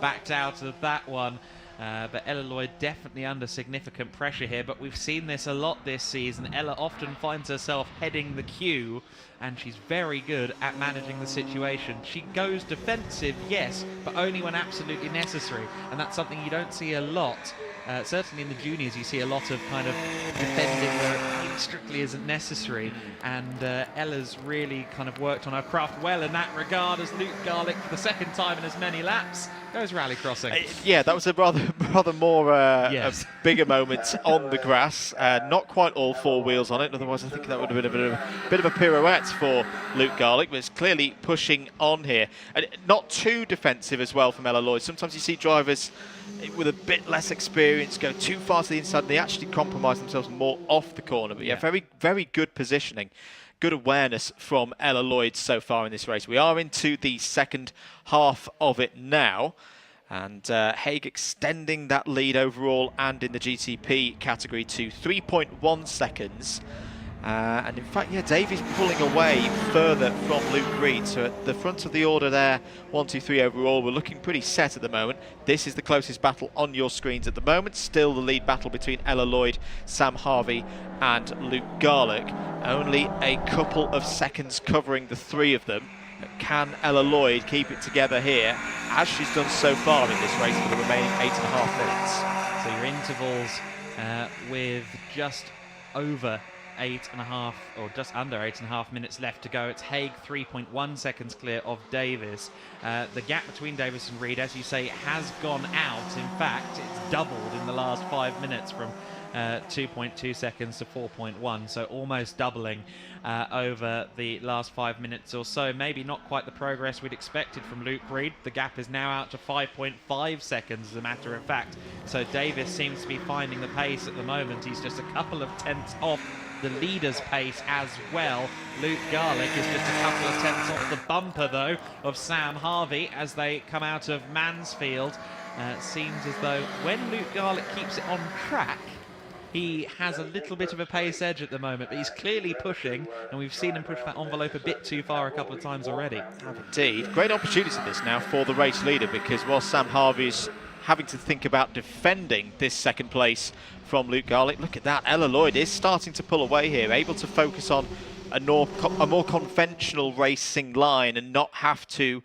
backed out of that one. But Ella Lloyd definitely under significant pressure here, but we've seen this a lot this season. Ella often finds herself heading the queue, and she's very good at managing the situation. She goes defensive, yes, but only when absolutely necessary, and that's something you don't see a lot. Certainly in the juniors you see a lot of kind of defending where it strictly isn't necessary, and Ella's really kind of worked on her craft well in that regard, as Luke Garlick, for the second time in as many laps, goes rallycrossing. Yeah, that was a rather more yes. a bigger moment on the grass. Not quite all 4 wheels on it, otherwise I think that would have been a bit of a pirouette for Luke Garlick, but it's clearly pushing on here. And not too defensive as well from Ella Lloyd. Sometimes you see drivers with a bit less experience go too far to the inside, and they actually compromise themselves more off the corner. But yeah, very, very good positioning. Good awareness from Ella Lloyd so far in this race. We are into the second half of it now, and Haig extending that lead overall and in the GTP category to 3.1 seconds. And in fact, yeah, Davies pulling away further from Luke Reed. So at the front of the order there, 1, 2, 3 overall, we're looking pretty set at the moment. This is the closest battle on your screens at the moment. Still the lead battle between Ella Lloyd, Sam Harvey and Luke Garlick. Only a couple of seconds covering the 3 of them. Can Ella Lloyd keep it together here, as she's done so far in this race for the remaining 8.5 minutes? So your intervals with just over 8.5 or just under 8.5 minutes left to go. It's Haig 3.1 seconds clear of Davis. The gap between Davis and Reed, as you say, has gone out. In fact, it's doubled in the last 5 minutes from 2.2 seconds to 4.1, so almost doubling over the last 5 minutes or so. Maybe not quite the progress we'd expected from Luke Reed. The gap is now out to 5.5 seconds, as a matter of fact. So Davis seems to be finding the pace at the moment. He's just a couple of tenths off the leader's pace as well. Luke Garlick is just a couple of tenths off the bumper, though, of Sam Harvey as they come out of Mansfield. Seems as though when Luke Garlick keeps it on track, he has a little bit of a pace edge at the moment, but he's clearly pushing, and we've seen him push that envelope a bit too far a couple of times already. Indeed. Great opportunity this now for the race leader, because while Sam Harvey's having to think about defending this second place from Luke Garlick, look at that. Ella Lloyd is starting to pull away here, able to focus on a more conventional racing line and not have to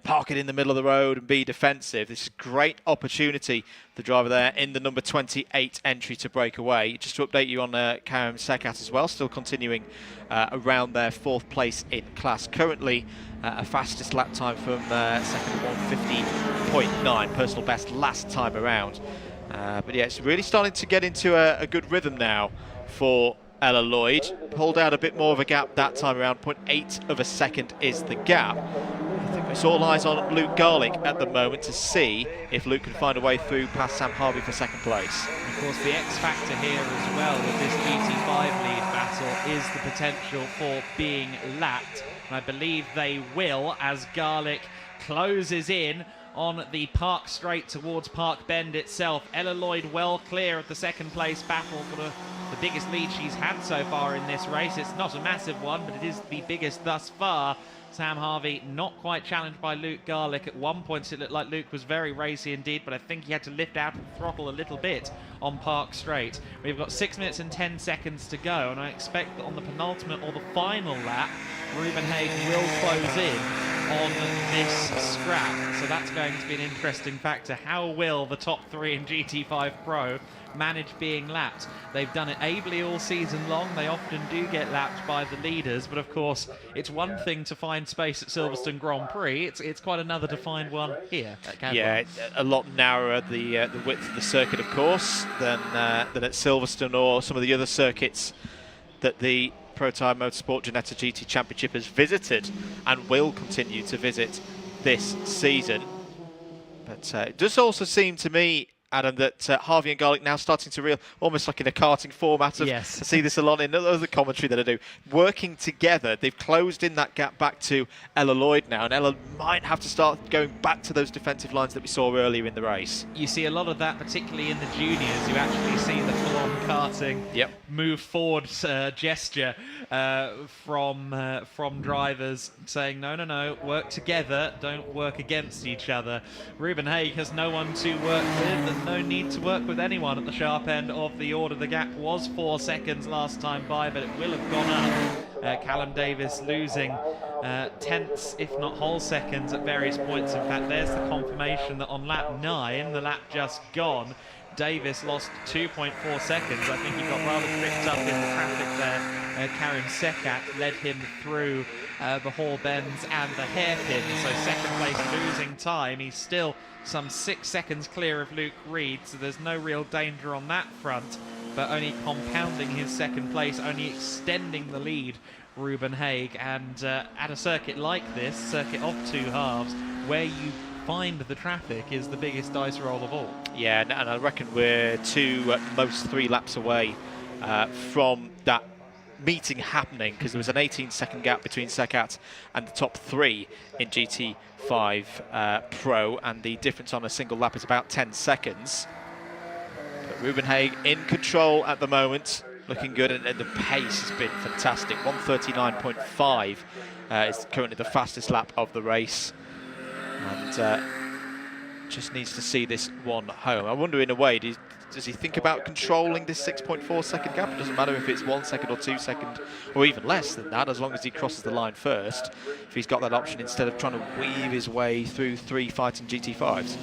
park it in the middle of the road and be defensive. This is a great opportunity, the driver there in the number 28 entry, to break away. Just to update you on Karim Sekat as well, still continuing around their 4th place in class. Currently a fastest lap time from second 150.9, personal best last time around. But yeah, it's really starting to get into a good rhythm now for Ella Lloyd. Pulled out a bit more of a gap that time around. 0.8 of a second is the gap. I think it's all eyes on Luke Garlick at the moment to see if Luke can find a way through past Sam Harvey for second place. Of course, the X factor here as well with this GT5 lead battle is the potential for being lapped. And I believe they will, as Garlick closes in on the Park Straight towards Park Bend itself. Ella Lloyd well clear of the second place battle for the biggest lead she's had so far in this race. It's not a massive one, but it is the biggest thus far. Sam Harvey not quite challenged by Luke Garlick. At one point it looked like Luke was very racy indeed, but I think he had to lift out and throttle a little bit on Park Straight. We've got 6 minutes and 10 seconds to go, and I expect that on the penultimate or the final lap, Ruben Haig will close in on this scrap. So that's going to be an interesting factor. How will the top three in GT5 Pro manage being lapped? They've done it ably all season long. They often do get lapped by the leaders, but of course it's one thing to find space at Silverstone Grand Prix. It's quite another to find one here at Cadwell. Yeah, a lot narrower the width of the circuit, of course, than at Silverstone or some of the other circuits that the Pro Tire Motorsport Ginetta GT Championship has visited and will continue to visit this season. But it does also seem to me, Adam, that Harvey and Garlick now starting to almost like in a karting format. I see this a lot in other commentary that I do. Working together, they've closed in that gap back to Ella Lloyd now, and Ella might have to start going back to those defensive lines that we saw earlier in the race. You see a lot of that, particularly in the juniors. You actually see the full-on karting move forward gesture from drivers saying, no, work together, don't work against each other. Ruben Haig has no one to work with, and no need to work with anyone at the sharp end of the order. The gap was 4 seconds last time by, but it will have gone up. Callum Davis losing tenths, if not whole seconds at various points. In fact, there's the confirmation that on lap 9, the lap just gone, Davis lost 2.4 seconds. I think he got rather tripped up in the traffic there. Karim Sekat led him through the Hall Bends and the hairpin, so second place losing time. He's still some 6 seconds clear of Luke Reed, so there's no real danger on that front, but only compounding his second place, only extending the lead, Ruben Haig. And at a circuit like this, circuit of two halves, where you find the traffic is the biggest dice roll of all. Yeah, and I reckon we're two, at most 3 laps away from that meeting happening, because there was an 18-second gap between Sekat and the top 3 in GT5 Pro, and the difference on a single lap is about 10 seconds. But Ruben Haig in control at the moment, looking good, and the pace has been fantastic. 1:39.5 is currently the fastest lap of the race, and just needs to see this one home. I wonder, in a way, does he think about controlling this 6.4 second gap? It doesn't matter if it's 1 second or 2 seconds or even less than that, as long as he crosses the line first, if he's got that option instead of trying to weave his way through 3 fighting GT5s.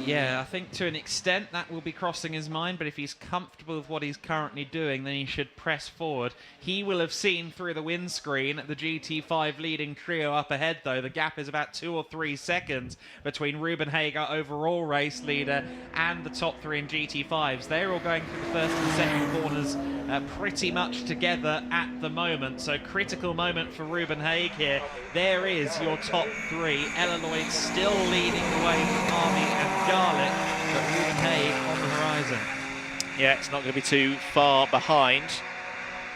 Yeah, I think to an extent that will be crossing his mind, but if he's comfortable with what he's currently doing, then he should press forward. He will have seen through the windscreen the GT5 leading trio up ahead, though. The gap is about 2 or 3 seconds between Ruben Haig, our overall race leader, and the top 3 in GT5s. They're all going through the first and second corners pretty much together at the moment, so critical moment for Ruben Haig here. There is your top 3. Ella Lloyd still leading the way from Harvey and Garlick, but Ruben Haig on the horizon. Yeah, it's not going to be too far behind.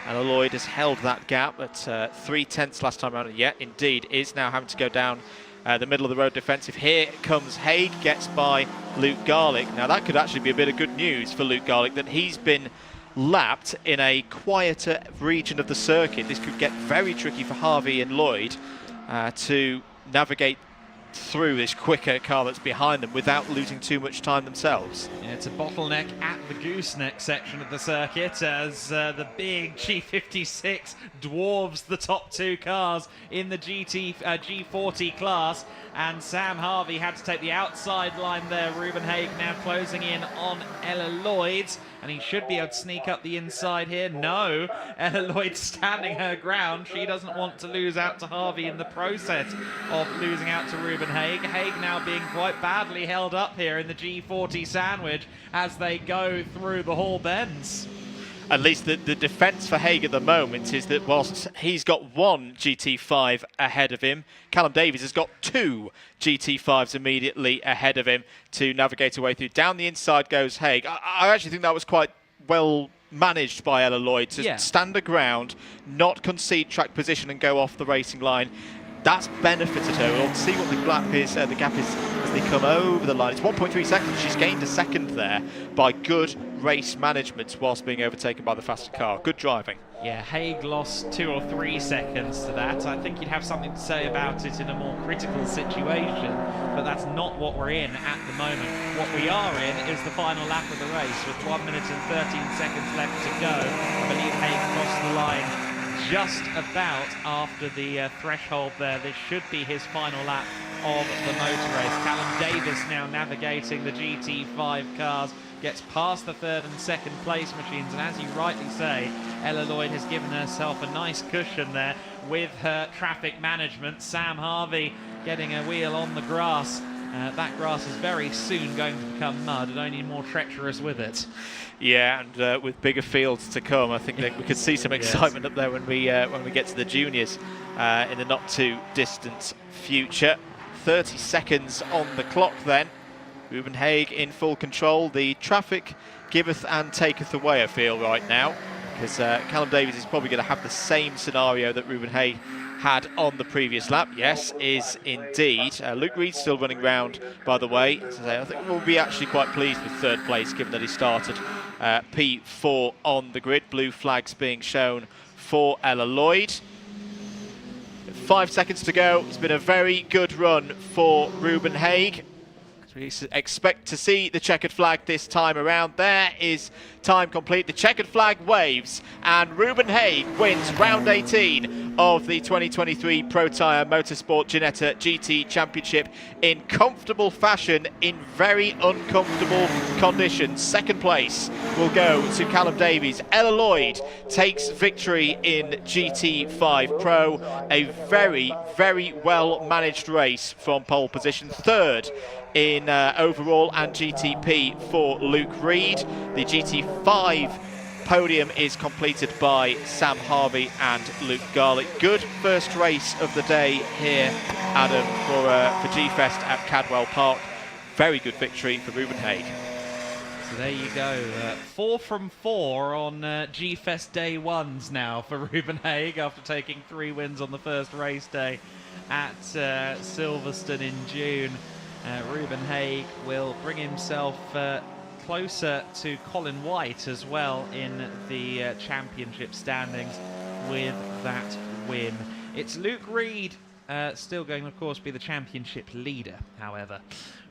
Ella Lloyd has held that gap at 3/10 last time around, and yet indeed is now having to go down the middle of the road defensive. Here comes Haig, gets by Luke Garlick. Now that could actually be a bit of good news for Luke Garlick, that he's been lapped in a quieter region of the circuit. This could get very tricky for Harvey and Lloyd to navigate through this quicker car that's behind them without losing too much time themselves. Yeah, it's a bottleneck at the gooseneck section of the circuit, as the big G56 dwarves the top 2 cars in the G40 class, and Sam Harvey had to take the outside line there. Ruben Haig now closing in on Ella Lloyd, and he should be able to sneak up the inside here. No, Ella Lloyd standing her ground. She doesn't want to lose out to Harvey in the process of losing out to Ruben Haig. Haig now being quite badly held up here in the G40 sandwich as they go through the Hall Bends. at least the defence for Haig at the moment is that whilst he's got one GT5 ahead of him, Callum Davies has got two GT5s immediately ahead of him to navigate away through. Down the inside goes Haig. I actually think that was quite well managed by Ella Lloyd to stand her ground, not concede track position and go off the racing line. That's benefited her. We'll see what the gap is as they come over the line. It's 1.3 seconds. She's gained a second there by good race management whilst being overtaken by the faster car. Good driving. Yeah, Haig lost 2 or 3 seconds to that. I think you'd have something to say about it in a more critical situation, but that's not what we're in at the moment. What we are in is the final lap of the race with 1 minute and 13 seconds left to go. I believe Haig crossed the line just about after the threshold there. This should be his final lap of the motor race. Callum Davis now navigating the GT5 cars, gets past the third and second place machines, and as you rightly say, Ella Lloyd has given herself a nice cushion there with her traffic management. Sam Harvey getting a wheel on the grass. That grass is very soon going to become mud and only more treacherous with it. Yeah, and with bigger fields to come, I think that we could see some excitement up there when we get to the juniors in the not too distant future. 30 seconds on the clock then. Ruben Haig in full control. The traffic giveth and taketh away, I feel, right now, because Callum Davies is probably going to have the same scenario that Ruben Haig had on the previous lap. Yes, is indeed. Luke Reed's still running round, by the way. I think we'll be actually quite pleased with third place, given that he started P4 on the grid. Blue flags being shown for Ella Lloyd. 5 seconds to go. It's been a very good run for Ruben Haig. We expect to see the checkered flag this time around. There is time complete. The checkered flag waves, and Ruben Haig wins round 18 of the 2023 Pro Tyre Motorsport Ginetta GT Championship in comfortable fashion, in very uncomfortable conditions. Second place will go to Callum Davies. Ella Lloyd takes victory in GT5 Pro. A very, very well managed race from pole position. Third in overall and GTP for Luke Reed. The GT5 podium is completed by Sam Harvey and Luke Garlick. Good first race of the day here, Adam, for G-Fest at Cadwell Park. Very good victory for Ruben Haig. So there you go, 4 from 4 on G-Fest day ones now for Ruben Haig after taking 3 wins on the first race day at Silverstone in June. Ruben Haig will bring himself closer to Colin White as well in the championship standings with that win. It's Luke Reed still going to, of course, be the championship leader, however.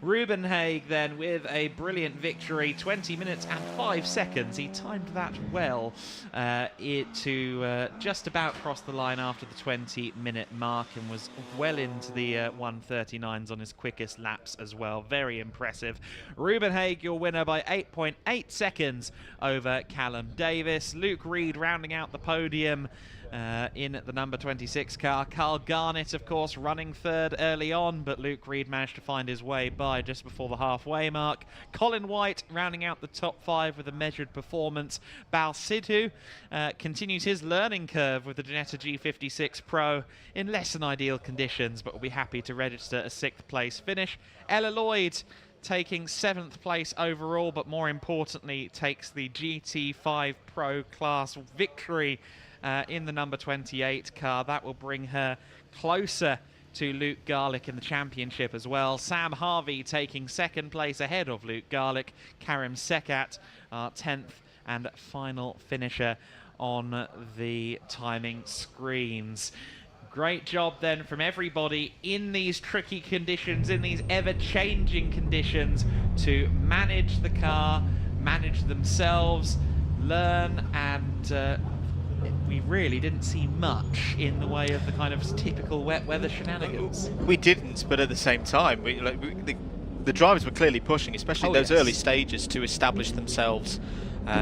Ruben Haig then with a brilliant victory, 20 minutes and 5 seconds. He timed that well to just about cross the line after the 20-minute mark and was well into the 1:39s on his quickest laps as well. Very impressive. Ruben Haig, your winner by 8.8 seconds over Callum Davis. Luke Reed rounding out the podium in the number 26 car. Carl Garnett, of course, running third early on, but Luke Reed managed to find his way by just before the halfway mark. Colin White rounding out the top 5 with a measured performance. Bal Sidhu continues his learning curve with the Ginetta G56 Pro in less than ideal conditions, but will be happy to register a 6th place finish. Ella Lloyd taking 7th place overall, but more importantly takes the GT5 Pro class victory in the number 28 car. That will bring her closer to Luke Garlick in the championship as well. Sam Harvey taking 2nd place ahead of Luke Garlick. Karim Sekat, our 10th and final finisher on the timing screens. Great job then from everybody in these tricky conditions, in these ever-changing conditions, to manage the car, manage themselves, learn, and we really didn't see much in the way of the kind of typical wet weather shenanigans. We didn't, but at the same time, the drivers were clearly pushing, especially those early stages, to establish themselves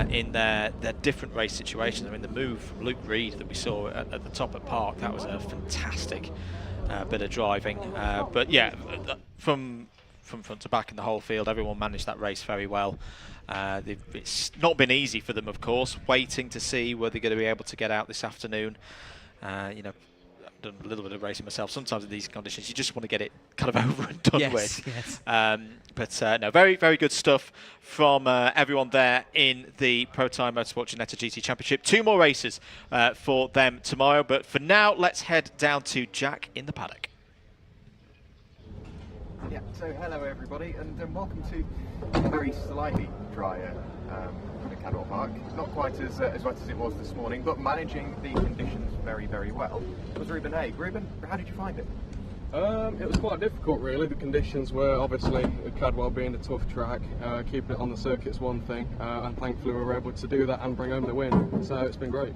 in their different race situations. I mean, the move from Luke Reed that we saw at the top of Park, that was a fantastic bit of driving. But yeah, from from front to back in the whole field. Everyone managed that race very well. It's not been easy for them, of course, waiting to see whether they're going to be able to get out this afternoon. You know, I've done a little bit of racing myself. Sometimes in these conditions, you just want to get it kind of over and done with. Yes. But no, very, very good stuff from everyone there in the Pro Time Motorsport Ginetta GT Championship. 2 more races for them tomorrow. But for now, let's head down to Jack in the paddock. Yeah, so hello everybody, and welcome to a very slightly drier Cadwell Park. Not quite as wet as it was this morning, but managing the conditions very, very well. It was Ruben Haig. Ruben, how did you find it? It was quite difficult really. The conditions were obviously, Cadwell being a tough track, keeping it on the circuit's one thing, and thankfully we were able to do that and bring home the win, so it's been great.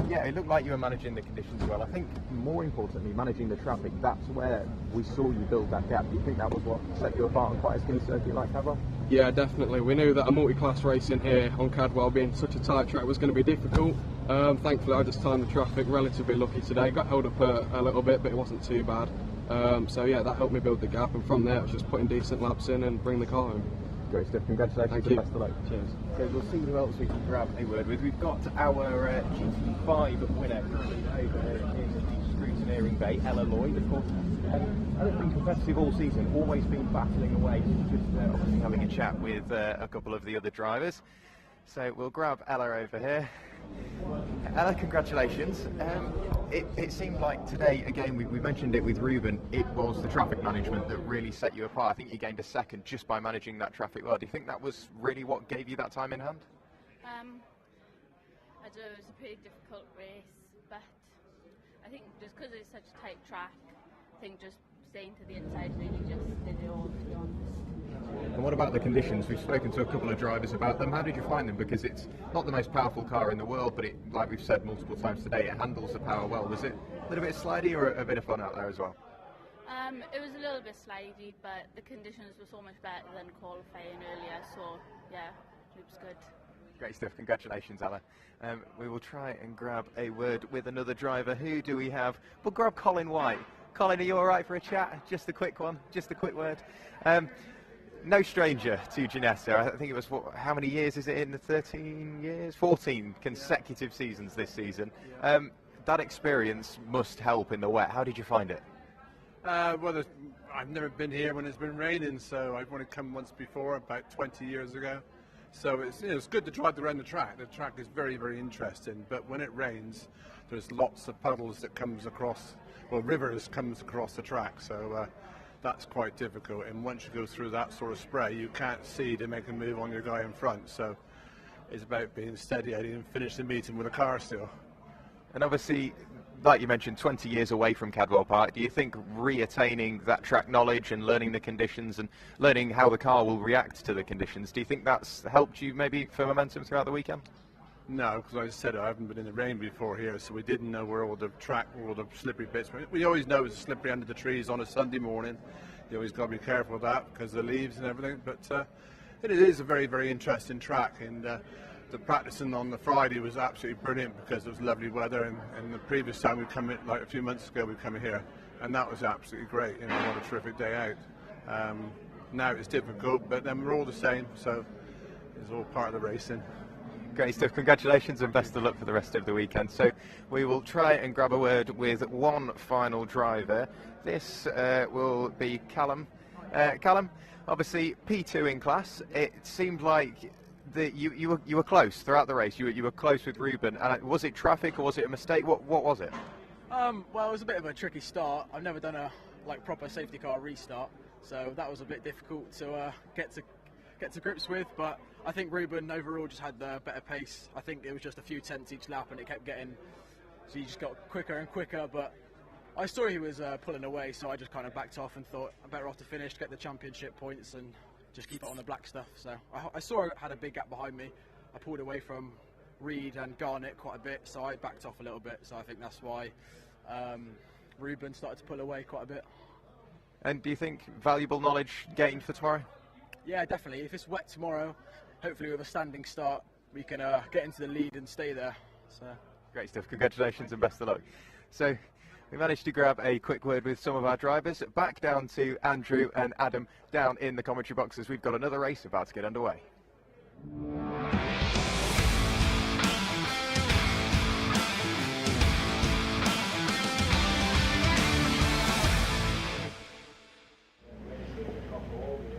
Yeah, it looked like you were managing the conditions well. I think more importantly, managing the traffic, that's where we saw you build that gap. Do you think that was what set you apart on quite a skinny circuit like Cadwell? Yeah, definitely. We knew that a multi-class racing here on Cadwell being such a tight track was going to be difficult. Thankfully I just timed the traffic relatively lucky today. Got held up a little bit, but it wasn't too bad. So yeah, that helped me build the gap, and from there it was just putting decent laps in and bring the car home. Great stuff, congratulations. Thank and you. best of luck. Cheers. So we'll see who else we can grab a word with. We've got our GT5 winner currently over here in the scrutineering bay, Ella Lloyd, of course. Ella's been competitive all season, always been battling away, just obviously having a chat with a couple of the other drivers. So we'll grab Ella over here. Ella, congratulations. It seemed like today, again, we mentioned it with Ruben, it was the traffic management that really set you apart. I think you gained a second just by managing that traffic well. Do you think that was really what gave you that time in hand? I don't know, it was a pretty difficult race, but I think just because it's such a tight track, I think just staying to the inside really just did it all, to be honest. And what about the conditions? We've spoken to a couple of drivers about them. How did you find them? Because it's not the most powerful car in the world, but it, like we've said multiple times today, it handles the power well. Was it a little bit slidey or a bit of fun out there as well? It was a little bit slidey, but the conditions were so much better than qualifying earlier, so yeah, it was good. Great stuff, congratulations Ella. We will try and grab a word with another driver. Who do we have? We'll grab Colin White. Colin, are you alright for a chat? Just a quick one, just a quick word. No stranger to Ginetta. I think it was, how many years is it in? 13 years? 14 consecutive seasons this season. That experience must help in the wet. How did you find it? Well, I've never been here when it's been raining, so I've only come once before, about 20 years ago. So it's good to drive around the track. The track is very, very interesting, but when it rains, there's lots of puddles that comes across, well, rivers comes across the track, so that's quite difficult. And once you go through that sort of spray, you can't see to make a move on your guy in front. So it's about being steady and finish the meeting with a car still. And obviously, like you mentioned, 20 years away from Cadwell Park, do you think re-attaining that track knowledge and learning the conditions and learning how the car will react to the conditions, do you think that's helped you maybe for momentum throughout the weekend? No, because I said I haven't been in the rain before here, so we didn't know where all the track, all the slippery bits. We always know it's slippery under the trees on a Sunday morning. You always got to be careful of that because of the leaves and everything. But it is a very, very interesting track, and the practicing on the Friday was absolutely brilliant because it was lovely weather. And the previous time we come in, like a few months ago, we come in here, and that was absolutely great. You know, what a terrific day out. Now it's difficult, but then we're all the same, so it's all part of the racing. Great stuff, congratulations and best of luck for the rest of the weekend. So we will try and grab a word with one final driver. This will be Callum. Callum, obviously P2 in class. It seemed like that you were close throughout the race. You were close with Ruben. Was it traffic or was it a mistake? What was it? Well, it was a bit of a tricky start. I've never done a proper safety car restart, so that was a bit difficult to get to grips with, but I think Ruben overall just had the better pace. I think it was just a few tenths each lap and it kept getting, so he just got quicker and quicker, but I saw he was pulling away, so I just kind of backed off and thought I'm better off to finish, get the championship points and just keep it on the black stuff. So I saw I had a big gap behind me. I pulled away from Reed and Garnett quite a bit, so I backed off a little bit, so I think that's why Ruben started to pull away quite a bit. And do you think valuable knowledge gained for tomorrow? Yeah, definitely. If it's wet tomorrow, hopefully with a standing start, we can get into the lead and stay there. So great stuff. Congratulations and best of luck. So We managed to grab a quick word with some of our drivers. Back down to Andrew and Adam down in the commentary boxes. We've got another race about to get underway.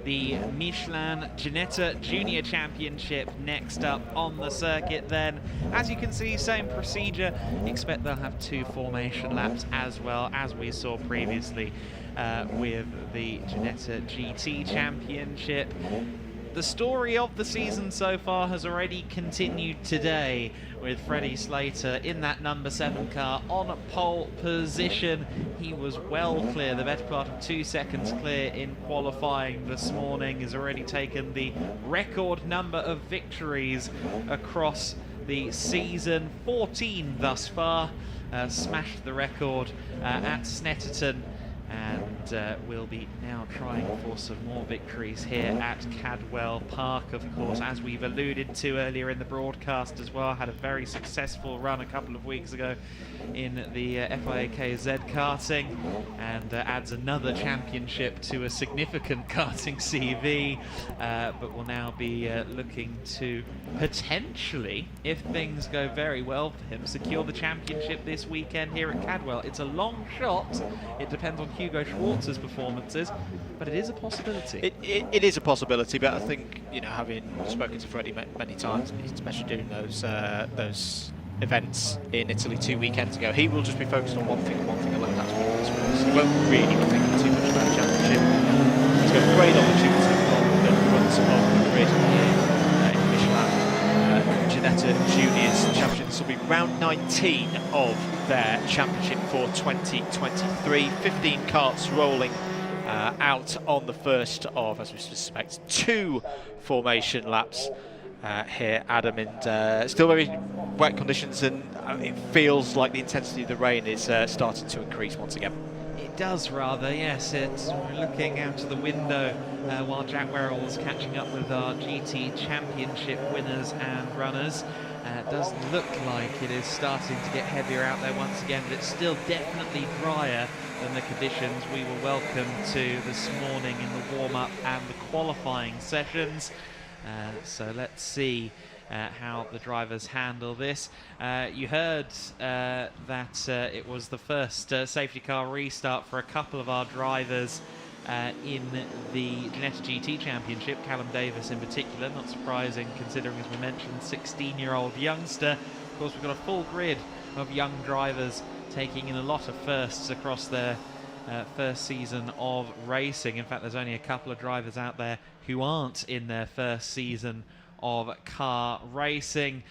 The Michelin Ginetta Junior Championship next up on the circuit then. As you can see, same procedure. Expect they'll have 2 formation laps as well as we saw previously with the Ginetta GT Championship. The story of the season so far has already continued today with Freddie Slater in that number 7 car on pole position. He was well clear, the better part of 2 seconds clear in qualifying this morning. Has already taken the record number of victories across the season, 14 thus far. Smashed the record at Snetterton, and we'll be now trying for some more victories here at Cadwell Park. Of course, as we've alluded to earlier in the broadcast as well, had a very successful run a couple of weeks ago in the FIAKZ karting, and adds another championship to a significant karting CV, but will now be looking to potentially, if things go very well for him, secure the championship this weekend here at Cadwell. It's a long shot. It depends on Hugo Schwartz's performances, but it is a possibility. It is a possibility, but I think, you know, having spoken to Freddie many times, especially during those events in Italy 2 weekends ago, he will just be focused on one thing alone, that's what this was. He won't really be thinking too much about the championship. He's got a great opportunity on the runs of the grid here in Michelin Ginetta Juniors Championship. This will be round 19 of their championship for 2023. 15 karts rolling out on the first of, as we suspect, 2 formation laps here, Adam, and still very wet conditions, and it feels like the intensity of the rain is starting to increase once again. It does rather, yes. We're looking out of the window while Jack Werrell's catching up with our GT Championship winners and runners. It does look like it is starting to get heavier out there once again, but it's still definitely drier than the conditions we were welcome to this morning in the warm-up and the qualifying sessions. So let's see how the drivers handle this. You heard that it was the first safety car restart for a couple of our drivers in the Ginetta GT Championship, Callum Davis in particular. Not surprising considering, as we mentioned, 16-year-old youngster. Of course, we've got a full grid of young drivers taking in a lot of firsts across their first season of racing. In fact, there's only a couple of drivers out there who aren't in their first season of car racing.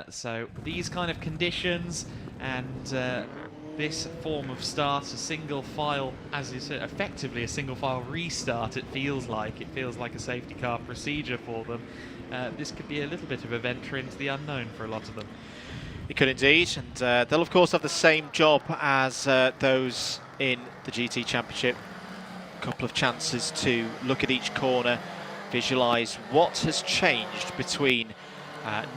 So these kind of conditions and this form of start, a single file, as you said, effectively a single file restart, it feels like a safety car procedure for them. This could be a little bit of a venture into the unknown for a lot of them. It could indeed, and they'll of course have the same job as those in the GT Championship. A couple of chances to look at each corner, visualise what has changed between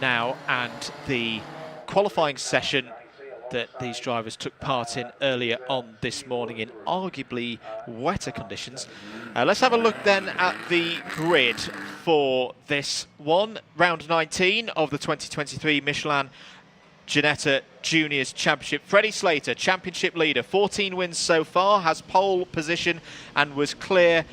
now and the qualifying session that these drivers took part in earlier on this morning in arguably wetter conditions. Let's have a look then at the grid for this one. Round 19 of the 2023 Michelin Ginetta Juniors Championship. Freddie Slater, championship leader, 14 wins so far, has pole position and was clear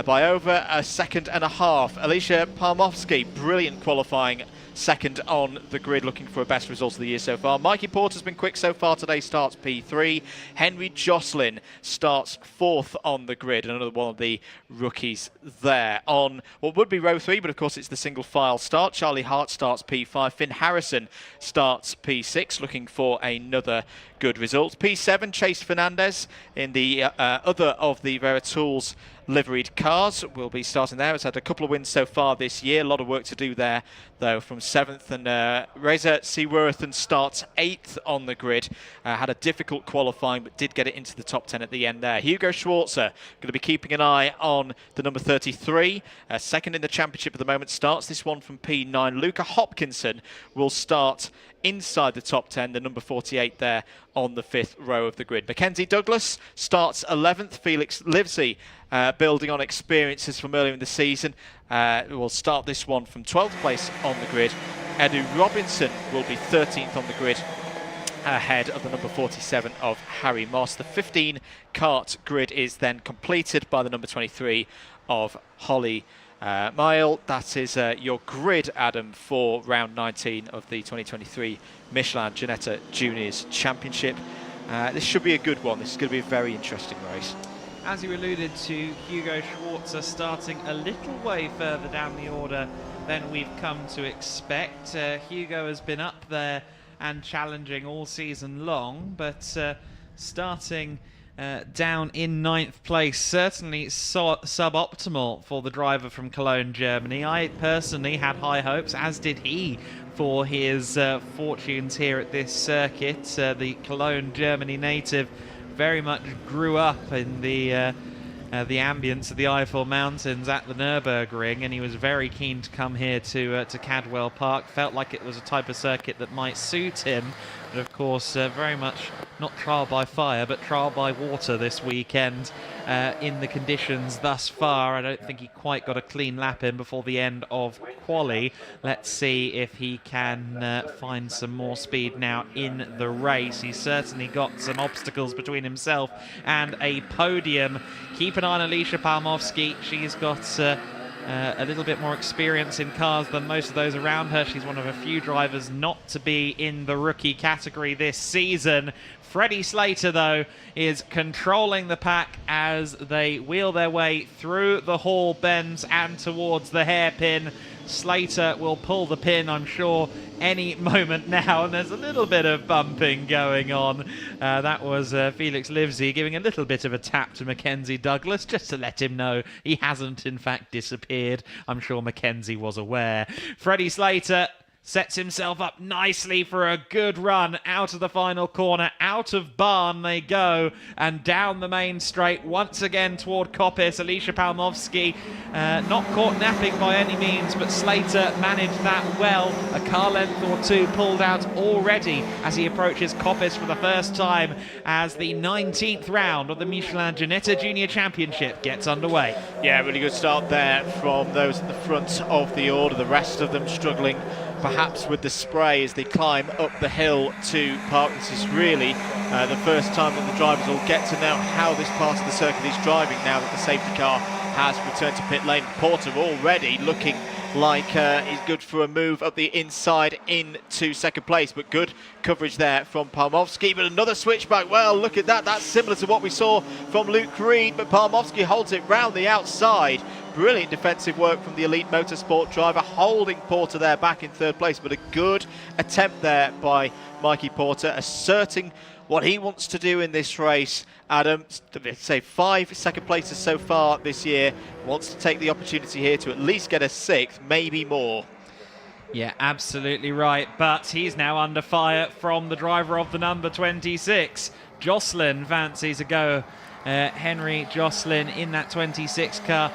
by over a second and a half. Alicia Parmovsky, brilliant qualifying, second on the grid, looking for a best result of the year so far. Mikey Porter's been quick so far today, starts P3. Henry Jocelyn starts 4th on the grid, another one of the rookies there. On what would be row 3, but of course it's the single file start. Charlie Hart starts P5. Finn Harrison starts P6, looking for another good result. P7, Chase Fernandez in the other of the Vera Tools liveried cars will be starting there. It's had a couple of wins so far this year. A lot of work to do there, though, from 7th. And Reza Seaworthen starts 8th on the grid. Had a difficult qualifying, but did get it into the top 10 at the end there. Hugo Schwarzer going to be keeping an eye on the number 33. Second in the championship at the moment, starts this one from P9. Luca Hopkinson will start inside the top 10, the number 48 there on the 5th row of the grid. Mackenzie Douglas starts 11th. Felix Livesey, building on experiences from earlier in the season, will start this one from 12th place on the grid. Edu Robinson will be 13th on the grid, ahead of the number 47 of Harry Moss. The 15 kart grid is then completed by the number 23 of Holly Mile. That is your grid, Adam, for round 19 of the 2023 Michelin Ginetta Juniors Championship. This should be a good one. This is going to be a very interesting race. As you alluded to, Hugo Schwarzer starting a little way further down the order than we've come to expect. Hugo has been up there and challenging all season long, but starting down in 9th place, certainly suboptimal for the driver from Cologne, Germany. I personally had high hopes, as did he, for his fortunes here at this circuit. The Cologne, Germany native very much grew up in the ambience of the Eifel Mountains at the Nürburgring, and he was very keen to come here to Cadwell Park. Felt like it was a type of circuit that might suit him, but of course very much not trial by fire but trial by water this weekend. In the conditions thus far, I don't think he quite got a clean lap in before the end of quali. Let's see if he can find some more speed now in the race. He's certainly got some obstacles between himself and a podium. Keep an eye on Alicia Palmovsky. She's got a little bit more experience in cars than most of those around her. She's one of a few drivers not to be in the rookie category this season. Freddie Slater, though, is controlling the pack as they wheel their way through the hall bends and towards the hairpin. Slater will pull the pin, I'm sure, any moment now, and there's a little bit of bumping going on. That was Felix Livesey giving a little bit of a tap to Mackenzie Douglas just to let him know he hasn't in fact disappeared. I'm sure Mackenzie was aware. Freddie Slater sets himself up nicely for a good run out of the final corner. Out of Barn they go, and down the main straight once again toward Koppis. Alicia Palmovsky not caught napping by any means, but Slater managed that well. A car length or two pulled out already as he approaches Koppis for the first time as the 19th round of the Michelin Ginetta Junior Championship gets underway. Yeah, really good start there from those at the front of the order. The rest of them struggling perhaps with the spray as they climb up the hill to park. This is really the first time that the drivers will get to know how this part of the circuit is driving now that the safety car has returned to pit lane. Porter already looking like he's good for a move up the inside into second place, but good coverage there from Palmovsky. But another switchback, well, look at that, that's similar to what we saw from Luke Reed, but Palmovsky holds it round the outside. Brilliant defensive work from the Elite Motorsport driver, holding Porter there back in third place, but a good attempt there by Mikey Porter, asserting what he wants to do in this race. Adam, say 5 second places so far this year, wants to take the opportunity here to at least get a 6th, maybe more. Yeah, absolutely right, but he's now under fire from the driver of the number 26. Jocelyn fancies a go. Henry Jocelyn in that 26 car,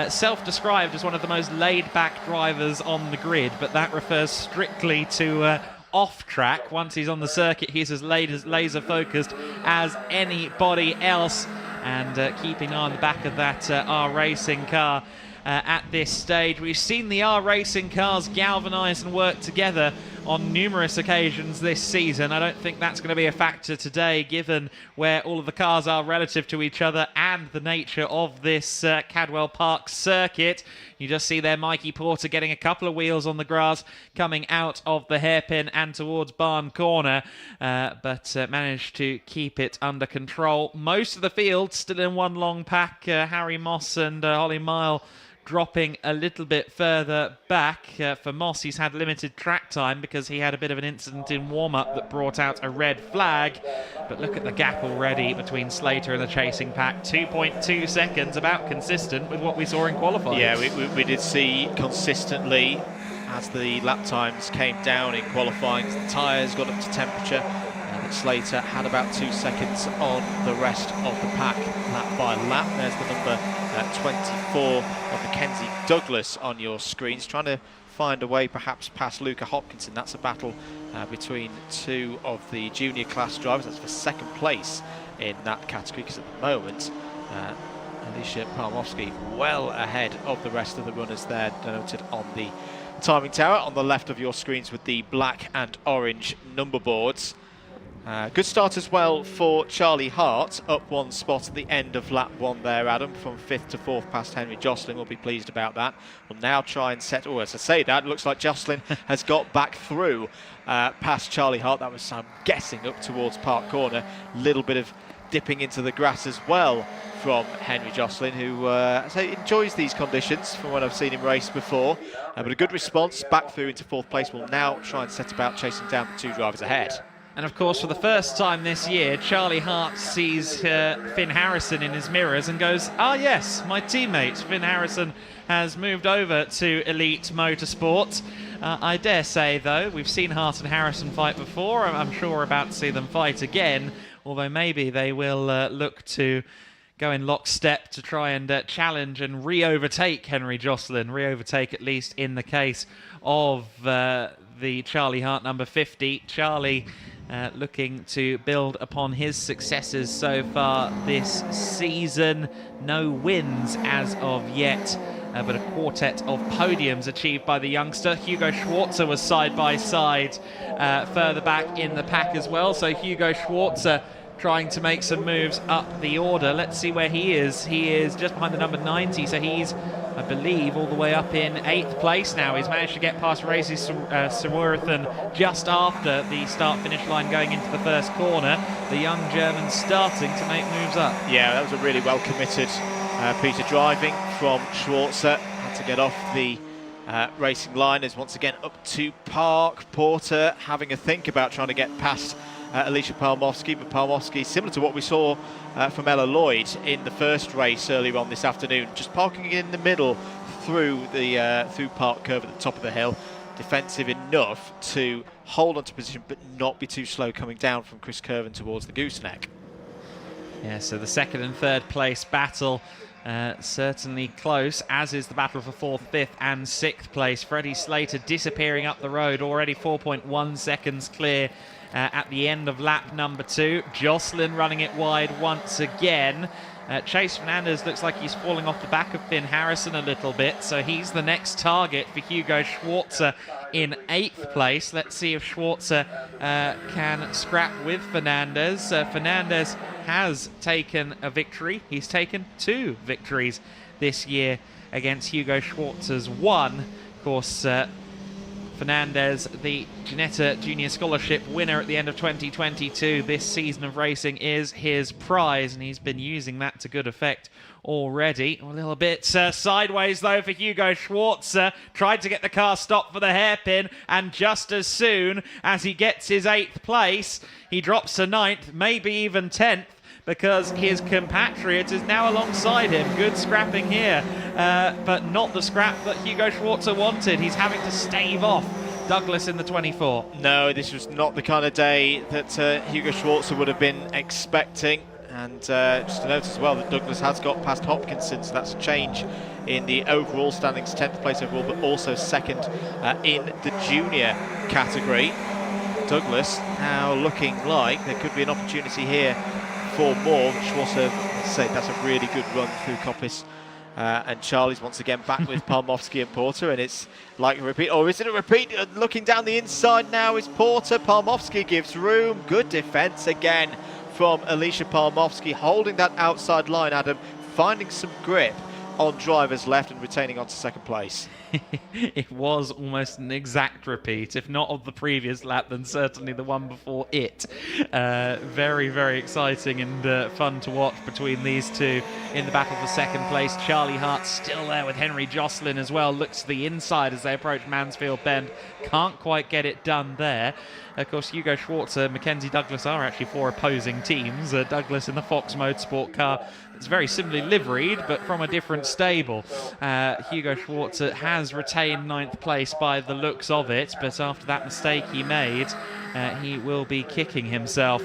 self-described as one of the most laid-back drivers on the grid, but that refers strictly to off-track. Once he's on the circuit, he's as laser-focused as anybody else, and keeping on the back of that R Racing car at this stage. We've seen the R Racing cars galvanise and work together on numerous occasions this season. I don't think that's going to be a factor today, given where all of the cars are relative to each other and the nature of this Cadwell Park circuit. You just see there Mikey Porter getting a couple of wheels on the grass coming out of the hairpin and towards Barn Corner, but managed to keep it under control. Most of the field still in one long pack. Harry Moss and Holly Mile dropping a little bit further back. For Moss, he's had limited track time because he had a bit of an incident in warm-up that brought out a red flag. But look at the gap already between Slater and the chasing pack. 2.2 seconds, about consistent with what we saw in qualifying. Yeah, we did see consistently as the lap times came down in qualifying, the tyres got up to temperature, and Slater had about 2 seconds on the rest of the pack, lap by lap. There's the number 24 of Mackenzie Douglas on your screens, trying to find a way perhaps past Luca Hopkinson. That's a battle between two of the junior class drivers. That's for second place in that category, because at the moment Alicia Palmowski well ahead of the rest of the runners there, denoted on the timing tower on the left of your screens with the black and orange number boards. Good start as well for Charlie Hart, up one spot at the end of lap one there, Adam, from 5th to 4th past Henry Jocelyn. Will be pleased about that. We'll now try and set, as I say that, looks like Jocelyn has got back through past Charlie Hart. That was, I'm guessing, up towards Park Corner. Little bit of dipping into the grass as well from Henry Jocelyn, who enjoys these conditions from when I've seen him race before. But a good response, back through into 4th place. We'll now try and set about chasing down the two drivers ahead. And of course, for the first time this year, Charlie Hart sees Finn Harrison in his mirrors and goes, ah yes, my teammate Finn Harrison has moved over to Elite Motorsport. I dare say, though, we've seen Hart and Harrison fight before. I'm sure we're about to see them fight again, although maybe they will look to go in lockstep to try and challenge and re-overtake Henry Jocelyn, re-overtake at least in the case of the Charlie Hart number 50. Charlie looking to build upon his successes so far this season. No wins as of yet, but a quartet of podiums achieved by the youngster. Hugo Schwarzer was side by side further back in the pack as well. So Hugo Schwarzer trying to make some moves up the order. Let's see where he is. He is just behind the number 90, so he's, I believe, all the way up in 8th place now. He's managed to get past Racy Swarthan just after the start-finish line going into the first corner. The young German starting to make moves up. Yeah, that was a really well-committed piece of driving from Schwarzer. Had to get off the racing line. Is once again up to Park. Porter having a think about trying to get past Alicia Palmowski, but Palmowski, similar to what we saw from Ella Lloyd in the first race earlier on this afternoon, just parking in the middle through the through Park Curve at the top of the hill, defensive enough to hold onto position but not be too slow coming down from Chris Curven towards the gooseneck. Yeah, so the second and third place battle certainly close, as is the battle for 4th, 5th and 6th place. Freddie Slater disappearing up the road, already 4.1 seconds clear at the end of lap number 2. Jocelyn running it wide once again. Chase Fernandez looks like he's falling off the back of Finn Harrison a little bit, so he's the next target for Hugo Schwarzer in 8th place. Let's see if Schwarzer can scrap with Fernandez. Fernandez has taken a victory. He's taken 2 victories this year against Hugo Schwarzer's 1. Of course, Fernandez, the Ginetta Junior Scholarship winner at the end of 2022. This season of racing is his prize, and he's been using that to good effect already. A little bit sideways, though, for Hugo Schwarzer. Tried to get the car stopped for the hairpin, and just as soon as he gets his 8th place, he drops to 9th, maybe even 10th, because his compatriot is now alongside him. Good scrapping here, but not the scrap that Hugo Schwarzer wanted. He's having to stave off Douglas in the 24. No, this was not the kind of day that Hugo Schwarzer would have been expecting. And just to note as well that Douglas has got past Hopkinson, so that's a change in the overall standings, 10th place overall, but also second in the junior category. Douglas now looking like there could be an opportunity here for more. Schwarzer, let's say, that's a really good run through Coppice. And Charlie's once again back with Palmowski and Porter, and it's like a repeat, or is it a repeat? Looking down the inside now is Porter. Palmowski gives room. Good defence again from Alicia Palmowski, holding that outside line, Adam, finding some grip on driver's left and retaining onto second place. It was almost an exact repeat, if not of the previous lap, then certainly the one before it. Very, very exciting and fun to watch between these two in the battle for second place. Charlie Hart still there with Henry Jocelyn as well. Looks to the inside as they approach Mansfield Bend. Can't quite get it done there. Of course, Hugo Schwarzer, Mackenzie Douglas are actually four opposing teams. Douglas in the Fox Motorsport car. It's very similarly liveried, but from a different stable. Hugo Schwarzer has retained 9th place by the looks of it, but after that mistake he made, he will be kicking himself.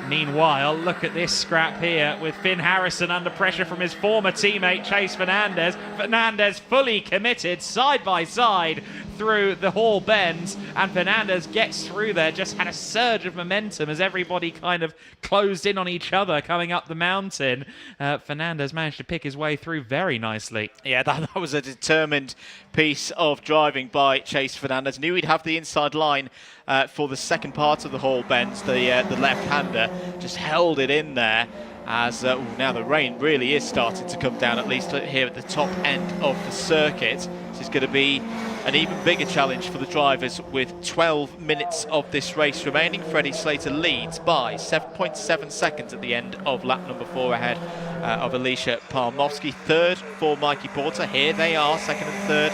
Meanwhile, look at this scrap here with Finn Harrison under pressure from his former teammate Chase Fernandez. Fernandez fully committed side by side through the Hall bends, and Fernandez gets through there. Just had a surge of momentum as everybody kind of closed in on each other coming up the mountain. Fernandez managed to pick his way through very nicely. Yeah, that was a determined piece of driving by Chase Fernandez. Knew he'd have the inside line for the second part of the Hall bends. The left-hander just held it in there. As now the rain really is starting to come down, at least here at the top end of the circuit. This is going to be an even bigger challenge for the drivers with 12 minutes of this race remaining. Freddie Slater leads by 7.7 seconds at the end of lap number 4 ahead of Alicia Palmowski. Third for Mikey Porter. Here they are, second and third,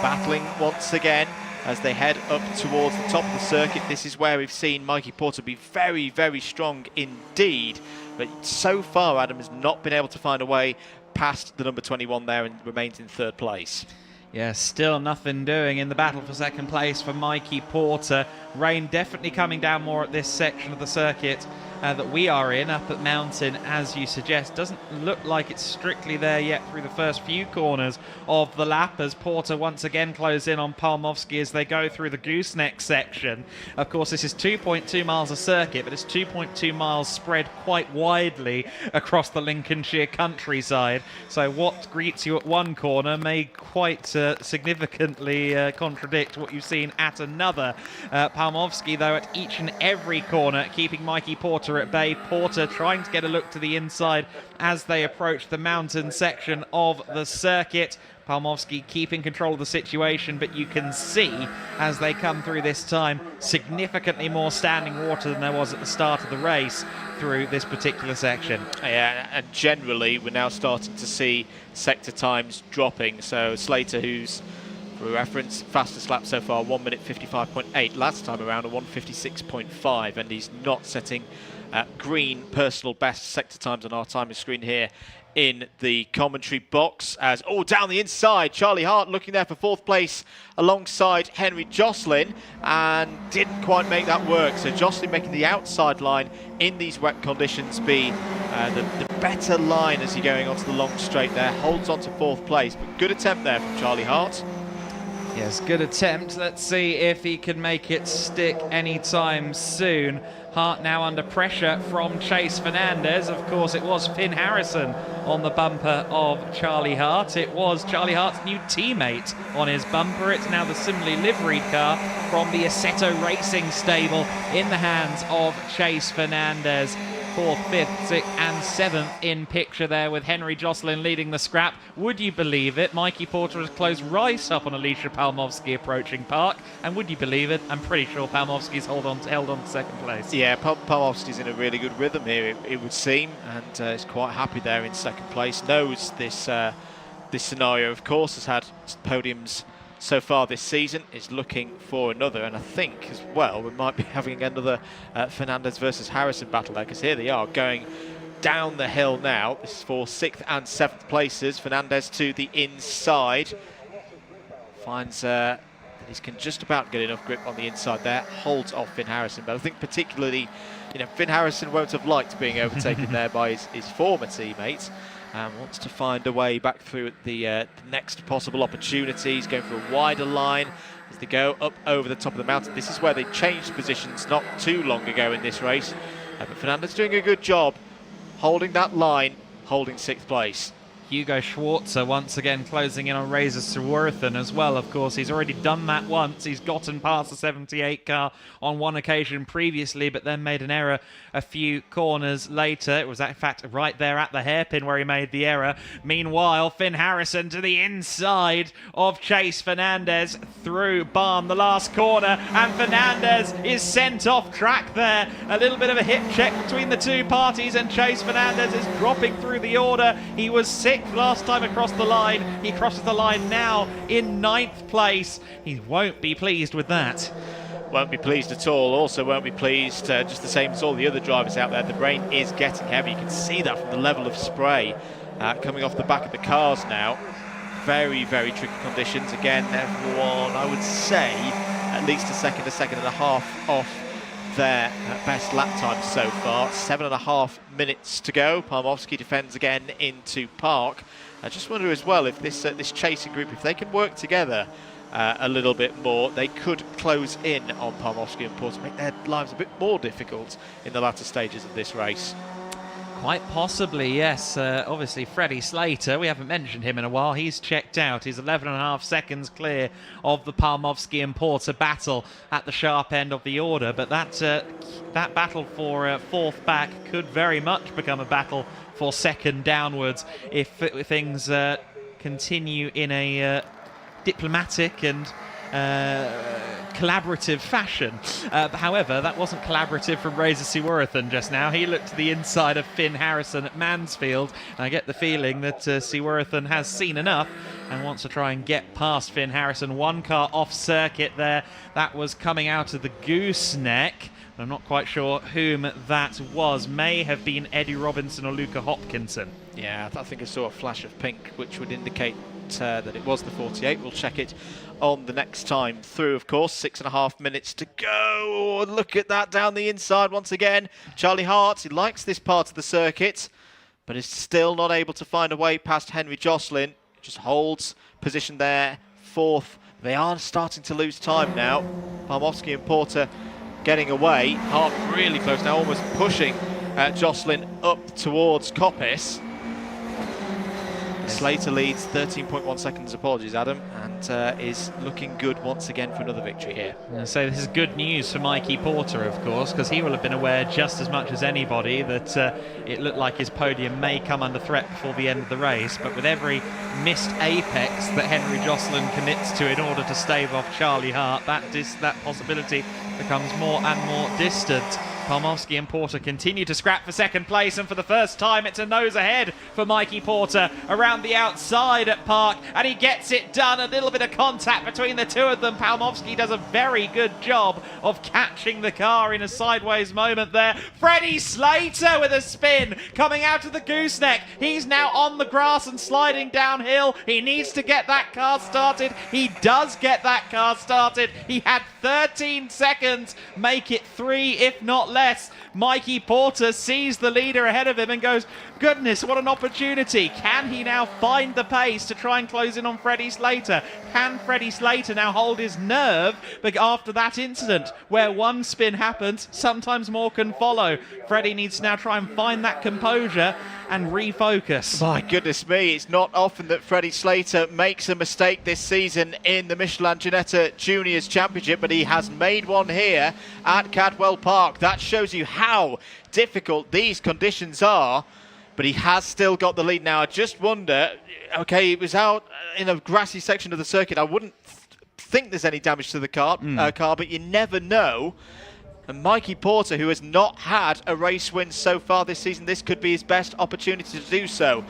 battling once again as they head up towards the top of the circuit. This is where we've seen Mikey Porter be very, very strong indeed. But so far, Adam has not been able to find a way past the number 21 there and remains in third place. Yeah, still nothing doing in the battle for second place for Mikey Porter. Rain definitely coming down more at this section of the circuit that we are in, up at Mountain, as you suggest. Doesn't look like it's strictly there yet through the first few corners of the lap, as Porter once again closes in on Palmowski as they go through the gooseneck section. Of course, this is 2.2 miles of circuit, but it's 2.2 miles spread quite widely across the Lincolnshire countryside. So what greets you at one corner may quite significantly contradict what you've seen at another. Palmowski, though, at each and every corner, keeping Mikey Porter at bay. Porter trying to get a look to the inside as they approach the mountain section of the circuit. Palmowski keeping control of the situation, but you can see as they come through this time significantly more standing water than there was at the start of the race through this particular section. Yeah, and generally we're now starting to see sector times dropping. So Slater, who's, for reference, fastest lap so far, 1 minute 55.8. Last time around a 1:56.5, and he's not setting green personal best sector times on our timing screen here in the commentary box. As down the inside, Charlie Hart looking there for fourth place alongside Henry Jocelyn, and didn't quite make that work. So Jocelyn making the outside line in these wet conditions be the better line as you're going onto the long straight there. Holds on to fourth place, but good attempt there from Charlie Hart. Yes, good attempt. Let's see if he can make it stick anytime soon. Hart now under pressure from Chase Fernandez. Of course, it was Finn Harrison on the bumper of Charlie Hart. It was Charlie Hart's new teammate on his bumper. It's now the similarly liveried car from the Assetto Racing stable in the hands of Chase Fernandez. 4th, 5th, 6th and 7th in picture there with Henry Jocelyn leading the scrap. Would you believe it? Mikey Porter has closed right up on Alicia Palmowski approaching Park. And would you believe it? I'm pretty sure Palmowski's held on to second place. Yeah, Palmowski's in a really good rhythm here, it would seem, and is quite happy there in second place. Knows this scenario, of course, has had podiums so far this season, is looking for another, and I think as well we might be having another Fernandez versus Harrison battle there, because here they are going down the hill now. This is for 6th and 7th places. Fernandez to the inside, finds that he can just about get enough grip on the inside there, holds off Finn Harrison, but I think particularly, Finn Harrison won't have liked being overtaken there by his former teammate. Wants to find a way back through the next possible opportunities, going for a wider line as they go up over the top of the mountain. This is where they changed positions not too long ago in this race. But Fernandez doing a good job holding that line, holding 6th place. Hugo Schwarzer once again closing in on Razor Swarthen as well. Of course, he's already done that once. He's gotten past the 78 car on one occasion previously, but then made an error a few corners later. It was, in fact, right there at the hairpin where he made the error. Meanwhile, Finn Harrison to the inside of Chase Fernandez through Balm, the last corner, and Fernandez is sent off track there. A little bit of a hip check between the two parties, and Chase Fernandez is dropping through the order. He was sixth last time across the line. He crosses the line now in 9th place. He won't be pleased with that. Won't be pleased at all. Also won't be pleased, just the same as all the other drivers out there. The rain is getting heavy. You can see that from the level of spray coming off the back of the cars now. Very, very tricky conditions. Again, everyone, I would say, at least a second and a half off their best lap time so far. 7.5 minutes to go. Palmovsky defends again into Park. I just wonder as well if this chasing group, if they can work together a little bit more, they could close in on Palmovsky and Porter, make their lives a bit more difficult in the latter stages of this race. Quite possibly, yes. Obviously, Freddie Slater, we haven't mentioned him in a while. He's checked out. He's 11.5 seconds clear of the Palmovsky and Porter battle at the sharp end of the order. But that battle for fourth back could very much become a battle for second downwards if things continue in a diplomatic and collaborative fashion. However, that wasn't collaborative from Razor Swarthen just now. He looked to the inside of Finn Harrison at Mansfield. And I get the feeling that Swarthen has seen enough and wants to try and get past Finn Harrison. One car off circuit there. That was coming out of the gooseneck. I'm not quite sure whom that was. May have been Eddie Robinson or Luca Hopkinson. Yeah, I think I saw a flash of pink, which would indicate that it was the 48. We'll check it on the next time through, of course. 6.5 minutes to go. Look at that down the inside once again. Charlie Hart, he likes this part of the circuit, but is still not able to find a way past Henry Jocelyn. Just holds position there, fourth. They are starting to lose time now. Palmovsky and Porter getting away. Hart really close now, almost pushing Jocelyn up towards Coppice. Slater leads 13.1 seconds, apologies Adam, and is looking good once again for another victory here. So this is good news for Mikey Porter, of course, because he will have been aware just as much as anybody that it looked like his podium may come under threat before the end of the race, but with every missed apex that Henry Jocelyn commits to in order to stave off Charlie Hart, that possibility becomes more and more distant. Palmovsky and Porter continue to scrap for second place, and for the first time it's a nose ahead for Mikey Porter around the outside at Park, and he gets it done. A little bit of contact between the two of them. Palmovsky does a very good job of catching the car in a sideways moment there. Freddie Slater with a spin coming out of the gooseneck. He's now on the grass and sliding downhill. He needs to get that car started. He does get that car started. He had 13 seconds, make it 3 if not less. Mikey Porter sees the leader ahead of him and goes, goodness, what an opportunity. Can he now find the pace to try and close in on Freddie Slater? Can Freddie Slater now hold his nerve? But after that incident where one spin happens, sometimes more can follow. Freddie needs to now try and find that composure and refocus. My goodness me, it's not often that Freddie Slater makes a mistake this season in the Michelin Ginetta Juniors Championship, but he has made one here at Cadwell Park. That shows you how difficult these conditions are, but he has still got the lead now. I just wonder, okay, it was out in a grassy section of the circuit. I wouldn't think there's any damage to the car, but you never know. And Mikey Porter, who has not had a race win so far this season, this could be his best opportunity to do so.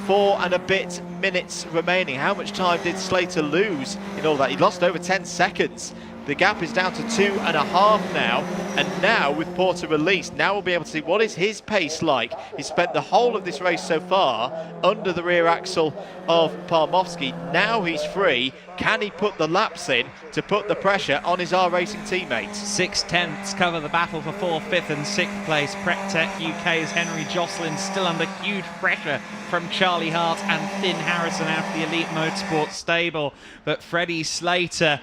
4 and a bit minutes remaining. How much time did Slater lose in all that? He lost over 10 seconds. The gap is down to 2.5 now, and now with Porter released, now we'll be able to see what is his pace like. He's spent the whole of this race so far under the rear axle of Parmovsky. Now he's free. Can he put the laps in to put the pressure on his R Racing teammates? 6/10 cover the battle for 4th, 5th and 6th place. Prep-Tech UK's Henry Jocelyn still under huge pressure from Charlie Hart and Finn Harrison out of the Elite Motorsport stable. But Freddie Slater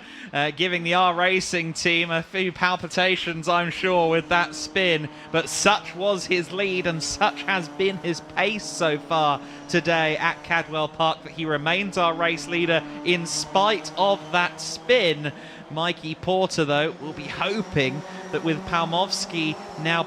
giving the R Racing team a few palpitations, I'm sure, with that spin. But such was his lead and such has been his pace so far today at Cadwell Park that he remains our race leader in spite of that spin. Mikey Porter, though, will be hoping that with Palmovsky now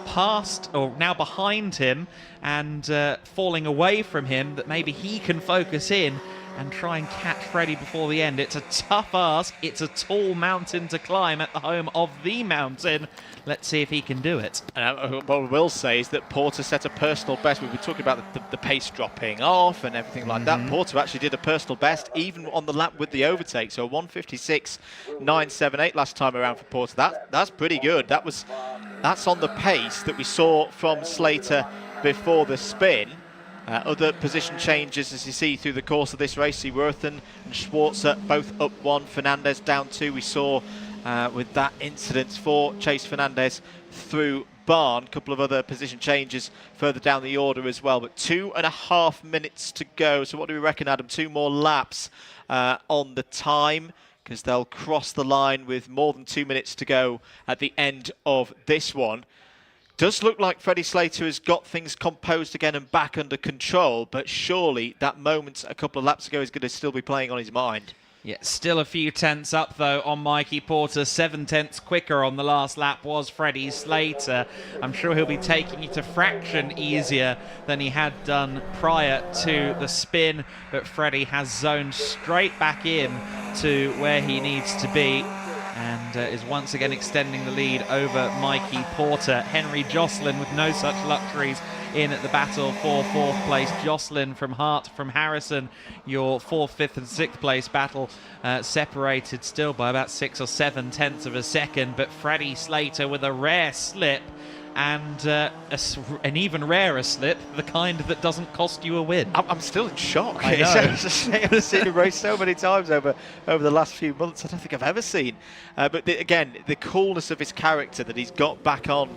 behind him and falling away from him, that maybe he can focus in and try and catch Freddie before the end. It's a tough ask. It's a tall mountain to climb at the home of the mountain. Let's see if he can do it. What I will say is that Porter set a personal best. We've been talking about the pace dropping off and everything like that. Porter actually did a personal best even on the lap with the overtake. So 1:56.978 last time around for Porter. That's pretty good. That's on the pace that we saw from Slater before the spin. Other position changes as you see through the course of this race. Seaworthen and Schwarzer both up 1, Fernandez down 2. We saw with that incident for Chase Fernandez through barn. A couple of other position changes further down the order as well. But 2.5 minutes to go. So what do we reckon, Adam? 2 more laps on the time, because they'll cross the line with more than 2 minutes to go at the end of this one. Does look like Freddie Slater has got things composed again and back under control, but surely that moment a couple of laps ago is going to still be playing on his mind. Yeah, still a few tenths up, though, on Mikey Porter. 7 tenths quicker on the last lap was Freddie Slater. I'm sure he'll be taking it a fraction easier than he had done prior to the spin, but Freddie has zoned straight back in to where he needs to be and is once again extending the lead over Mikey Porter. Henry Jocelyn with no such luxuries in at the battle for 4th place. Jocelyn from Hart, from Harrison, your 4th, 5th and 6th place battle separated still by about 6 or 7 tenths of a second, but Freddie Slater with a rare slip and an even rarer slip, the kind that doesn't cost you a win. I'm still in shock. I know. I've seen him race so many times over the last few months. I don't think I've ever seen. But again, the coolness of his character that he's got back on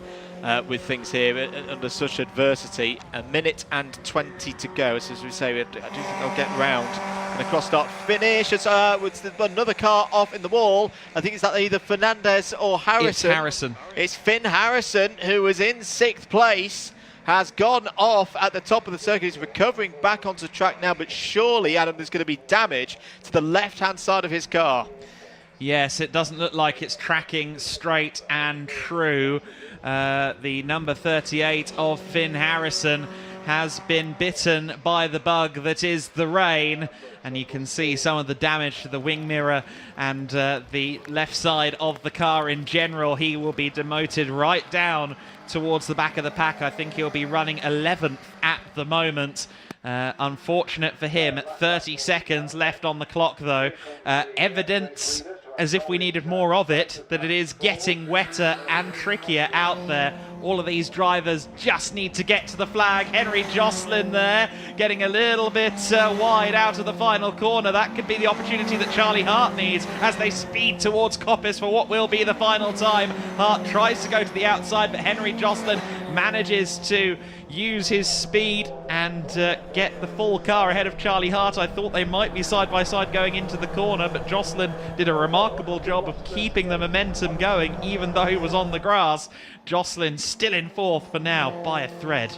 with things here under such adversity. 1:20 to go. So as we say, I do think they'll get round. And a cross-start finish with another car off in the wall. I think it's either Fernandez or Harrison. It's Harrison. It's Finn Harrison, who was in 6th place, has gone off at the top of the circuit. He's recovering back onto track now, but surely, Adam, there's going to be damage to the left-hand side of his car. Yes, it doesn't look like it's tracking straight and true. The number 38 of Finn Harrison has been bitten by the bug that is the rain, and you can see some of the damage to the wing mirror and the left side of the car in general. He will be demoted right down towards the back of the pack. I think he'll be running 11th at the moment. Unfortunate for him. 30 seconds left on the clock, though. Evidence, as if we needed more of it, that it is getting wetter and trickier out there. All of these drivers just need to get to the flag. Henry Jocelyn there, getting a little bit wide out of the final corner. That could be the opportunity that Charlie Hart needs as they speed towards Coppice for what will be the final time. Hart tries to go to the outside, but Henry Jocelyn manages to use his speed and get the full car ahead of Charlie Hart. I thought they might be side by side going into the corner, but Jocelyn did a remarkable job of keeping the momentum going even though he was on the grass. Jocelyn still in 4th for now by a thread.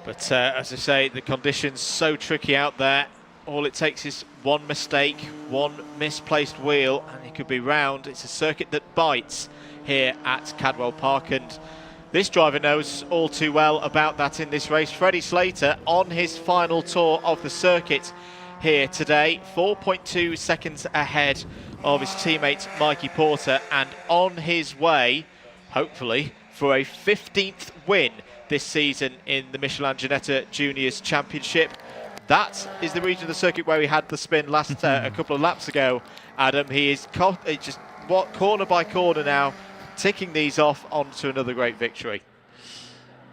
But as I say, the conditions so tricky out there. All it takes is one mistake, one misplaced wheel, and it could be round. It's a circuit that bites here at Cadwell Park, and this driver knows all too well about that in this race. Freddie Slater on his final tour of the circuit here today, 4.2 seconds ahead of his teammate Mikey Porter, and on his way, hopefully, for a 15th win this season in the Michelin Ginetta Juniors Championship. That is the region of the circuit where he had the spin last a couple of laps ago, Adam. He is just corner by corner now, ticking these off onto another great victory.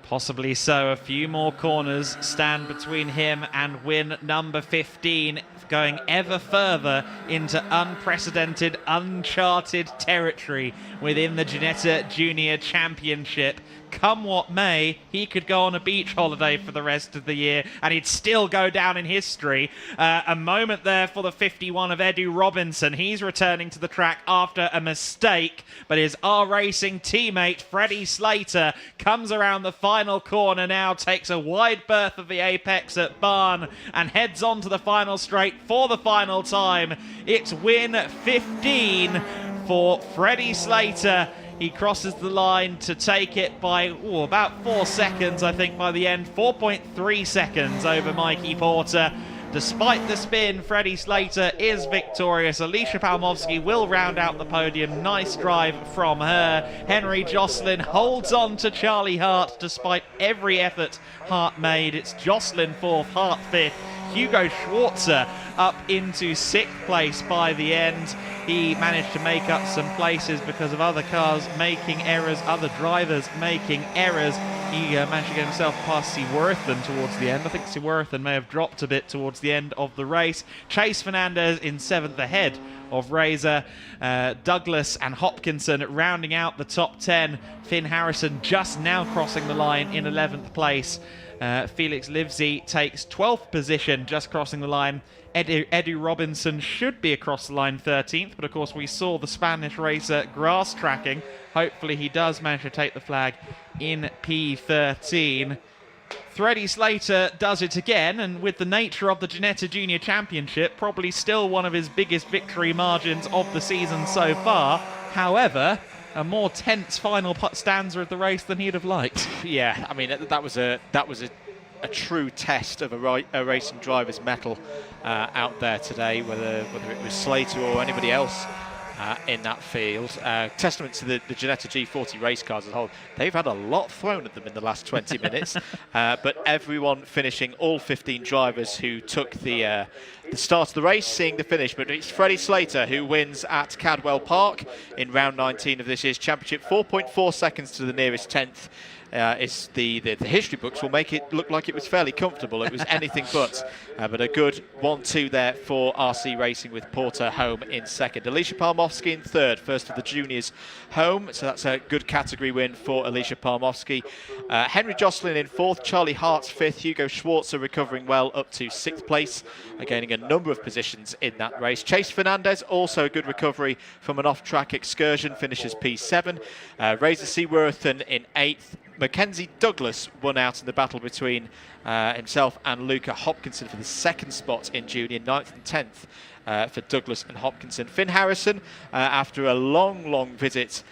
Possibly so. A few more corners stand between him and win number 15, going ever further into unprecedented, uncharted territory within the Ginetta Junior Championship. Come what may, he could go on a beach holiday for the rest of the year and he'd still go down in history. A moment there for the 51 of Eddie Robinson. He's returning to the track after a mistake, but his R-Racing teammate Freddie Slater comes around the final corner now, takes a wide berth of the apex at Barn and heads on to the final straight for the final time. It's win 15 for Freddie Slater. He crosses the line to take it by about 4 seconds, I think, by the end. 4.3 seconds over Mikey Porter. Despite the spin, Freddie Slater is victorious. Alicia Palmovsky will round out the podium. Nice drive from her. Henry Jocelyn holds on to Charlie Hart despite every effort Hart made. It's Jocelyn 4th, Hart 5th. Hugo Schwarzer up into 6th place by the end. He managed to make up some places because of other cars making errors, other drivers making errors. He managed to get himself past Seaworthen towards the end. I think Seaworthen may have dropped a bit towards the end of the race. Chase Fernandez in 7th ahead of Razor. Douglas and Hopkinson rounding out the top 10. Finn Harrison just now crossing the line in 11th place. Felix Livesey takes 12th position, just crossing the line. Eddie Robinson should be across the line 13th, but of course we saw the Spanish racer grass tracking. Hopefully he does manage to take the flag in P13. Freddie Slater does it again, and with the nature of the Ginetta Junior Championship, probably still one of his biggest victory margins of the season so far. However, a more tense final stanza of the race than he'd have liked. Yeah, I mean that was a true test of a racing driver's mettle out there today, whether it was Slater or anybody else in that field. Testament to the Ginetta G40 race cars as a whole. They've had a lot thrown at them in the last 20 minutes, but everyone finishing, all 15 drivers who took the start of the race, seeing the finish. But it's Freddie Slater who wins at Cadwell Park in round 19 of this year's championship. 4.4 seconds to the nearest 10th. It's the history books will make it look like it was fairly comfortable. It was anything but a good 1-2 there for RC Racing with Porter home in second. Alicia Palmovsky in third, first of the juniors home, so that's a good category win for Alicia Palmovsky. Henry Jocelyn in fourth, Charlie Hart's fifth, Hugo Schwarzer recovering well up to sixth place, gaining a number of positions in that race. Chase Fernandez also a good recovery from an off-track excursion, finishes P7. Razor Seaworthen in eighth. Mackenzie Douglas won out in the battle between himself and Luca Hopkinson for the second spot in junior, 9th and 10th for Douglas and Hopkinson. Finn Harrison, after a long visit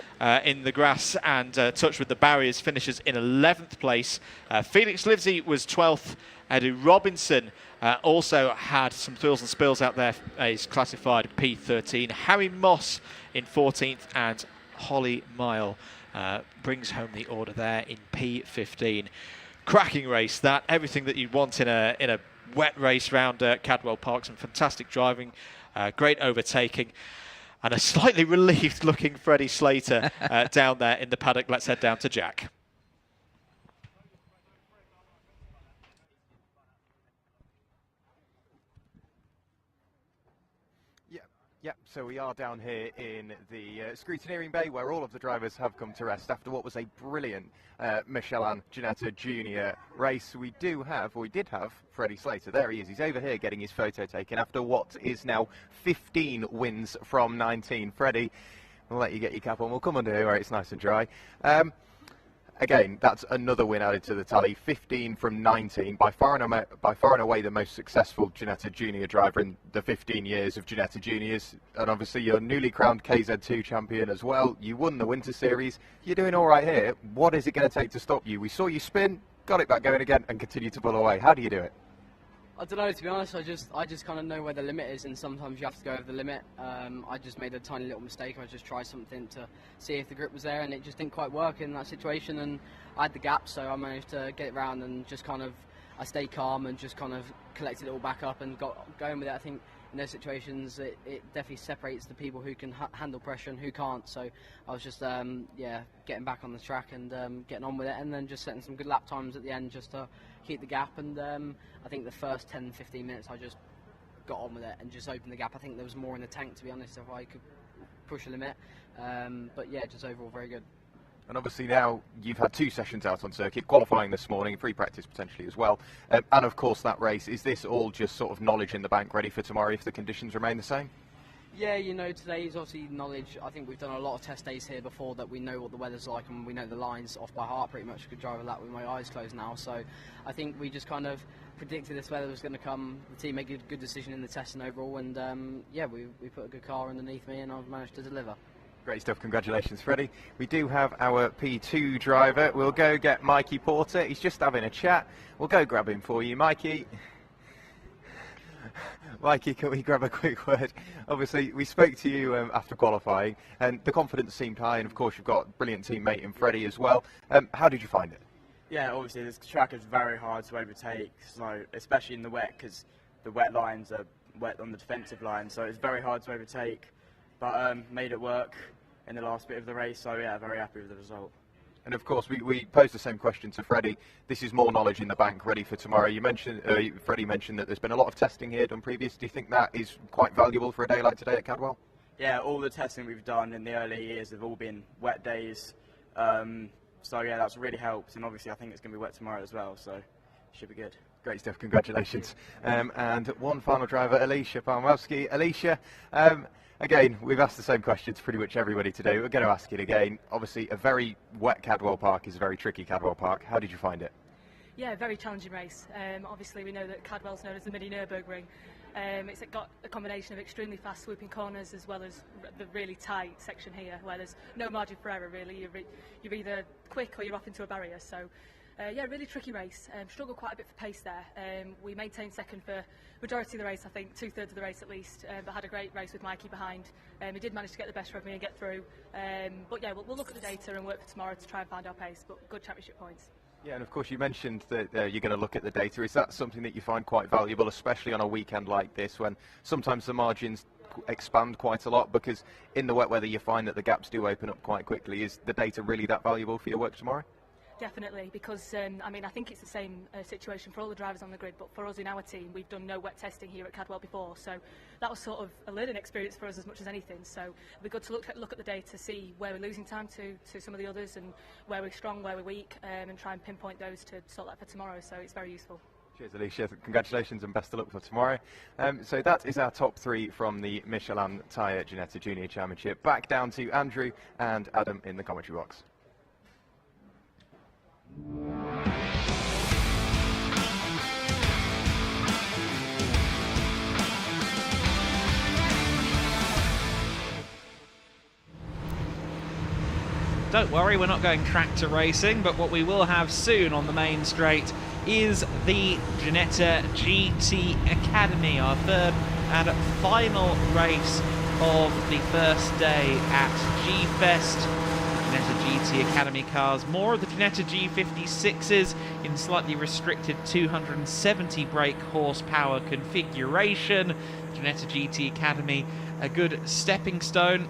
in the grass and touch with the barriers, finishes in 11th place. Felix Livesey was 12th. Eddie Robinson also had some thrills and spills out there. He's classified P13. Harry Moss in 14th, and Holly Mile brings home the order there in P15. Cracking race, that. Everything that you'd want in a wet race round Cadwell Park. Some fantastic driving, great overtaking, and a slightly relieved looking Freddie Slater down there in the paddock. Let's head down to Jack. Yep, so we are down here in the scrutineering bay where all of the drivers have come to rest after what was a brilliant Michelin Ginetta Junior race. We did have Freddie Slater. There he is. He's over here getting his photo taken after what is now 15 wins from 19. Freddie, we'll let you get your cap on. We'll come under here where it's nice and dry. Again, that's another win added to the tally. 15 from 19, by far and away the most successful Ginetta Junior driver in the 15 years of Ginetta Juniors. And obviously you're newly crowned KZ2 champion as well. You won the Winter Series. You're doing all right here. What is it going to take to stop you? We saw you spin, got it back going again, and continue to pull away. How do you do it? I don't know, to be honest. I just kind of know where the limit is, and sometimes you have to go over the limit. I just made a tiny little mistake. I just tried something to see if the grip was there, and it just didn't quite work in that situation. And I had the gap, so I managed to get it round and just I stayed calm and just kind of collected it all back up and got going with it. I think in those situations, it definitely separates the people who can handle pressure and who can't. So I was just getting back on the track and getting on with it, and then just setting some good lap times at the end just to keep the gap. And I think the first 10-15 minutes I just got on with it and just opened the gap. I think there was more in the tank, to be honest, if I could push a limit. But yeah, just overall very good. And obviously now you've had 2 sessions out on circuit, qualifying this morning, free practice potentially as well. And of course that race, is this all just sort of knowledge in the bank ready for tomorrow if the conditions remain the same? Yeah, you know, today's obviously knowledge. I think we've done a lot of test days here before that we know what the weather's like and we know the lines off by heart pretty much. I could drive a lap with my eyes closed now. So I think we just kind of predicted this weather was going to come. The team made a good decision in the testing overall, and we put a good car underneath me and I've managed to deliver. Great stuff, congratulations Freddie. We do have our P2 driver. We'll go get Mikey Porter. He's just having a chat. We'll go grab him for you, Mikey. Mikey, can we grab a quick word? Obviously, we spoke to you after qualifying, and the confidence seemed high, and of course you've got a brilliant teammate in Freddie as well. How did you find it? Yeah, obviously this track is very hard to overtake, so especially in the wet, because the wet lines are wet on the defensive line, so it's very hard to overtake, but made it work in the last bit of the race, so yeah, very happy with the result. And of course, we posed the same question to Freddie. This is more knowledge in the bank, ready for tomorrow. You mentioned, Freddie mentioned that there's been a lot of testing here done previous. Do you think that is quite valuable for a day like today at Cadwell? Yeah, all the testing we've done in the early years have all been wet days. So yeah, that's really helped. And obviously, I think it's going to be wet tomorrow as well, so it should be good. Great stuff, congratulations. And one final driver, Alicia Palmowski. Alicia, again, we've asked the same question to pretty much everybody today. We're going to ask it again. Obviously, a very wet Cadwell Park is a very tricky Cadwell Park. How did you find it? Yeah, very challenging race. Obviously, we know that Cadwell's known as the mini Nürburgring. It's got a combination of extremely fast swooping corners as well as the really tight section here, where there's no margin for error, really. You're either quick or you're off into a barrier. So, yeah, really tricky race. Struggled quite a bit for pace there. We maintained second for majority of the race, I think 2/3 of the race at least, but had a great race with Mikey behind. He did manage to get the best of me and get through. But yeah, we'll look at the data and work for tomorrow to try and find our pace, but good championship points. Yeah, and of course you mentioned that you're going to look at the data. Is that something that you find quite valuable, especially on a weekend like this, when sometimes the margins expand quite a lot? Because in the wet weather you find that the gaps do open up quite quickly. Is the data really that valuable for your work tomorrow? Definitely, because I mean, I think it's the same situation for all the drivers on the grid, but for us in our team, we've done no wet testing here at Cadwell before, so that was sort of a learning experience for us as much as anything. So it'd be good to look at the data, see where we're losing time to some of the others, and where we're strong, where we're weak, and try and pinpoint those to sort that for tomorrow. So it's very useful. Cheers, Alicia. Congratulations and best of luck for tomorrow. So that is our top 3 from the Michelin Tyre Ginetta Junior Championship. Back down to Andrew and Adam in the commentary box. Don't worry, we're not going tractor racing, but what we will have soon on the main straight is the Ginetta GT Academy, our third and final race of the first day at G-Fest. Ginetta GT Academy cars, more of the Ginetta G56s in slightly restricted 270 brake horsepower configuration. Ginetta GT Academy, a good stepping stone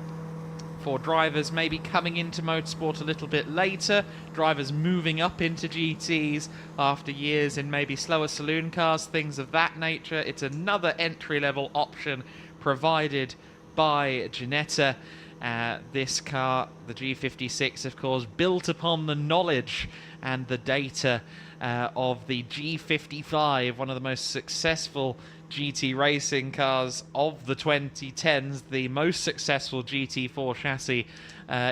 for drivers maybe coming into motorsport a little bit later, drivers moving up into GTs after years in maybe slower saloon cars, things of that nature. It's another entry-level option provided by Ginetta. This car, the G56, of course, built upon the knowledge and the data of the G55, one of the most successful GT racing cars of the 2010s, the most successful GT4 chassis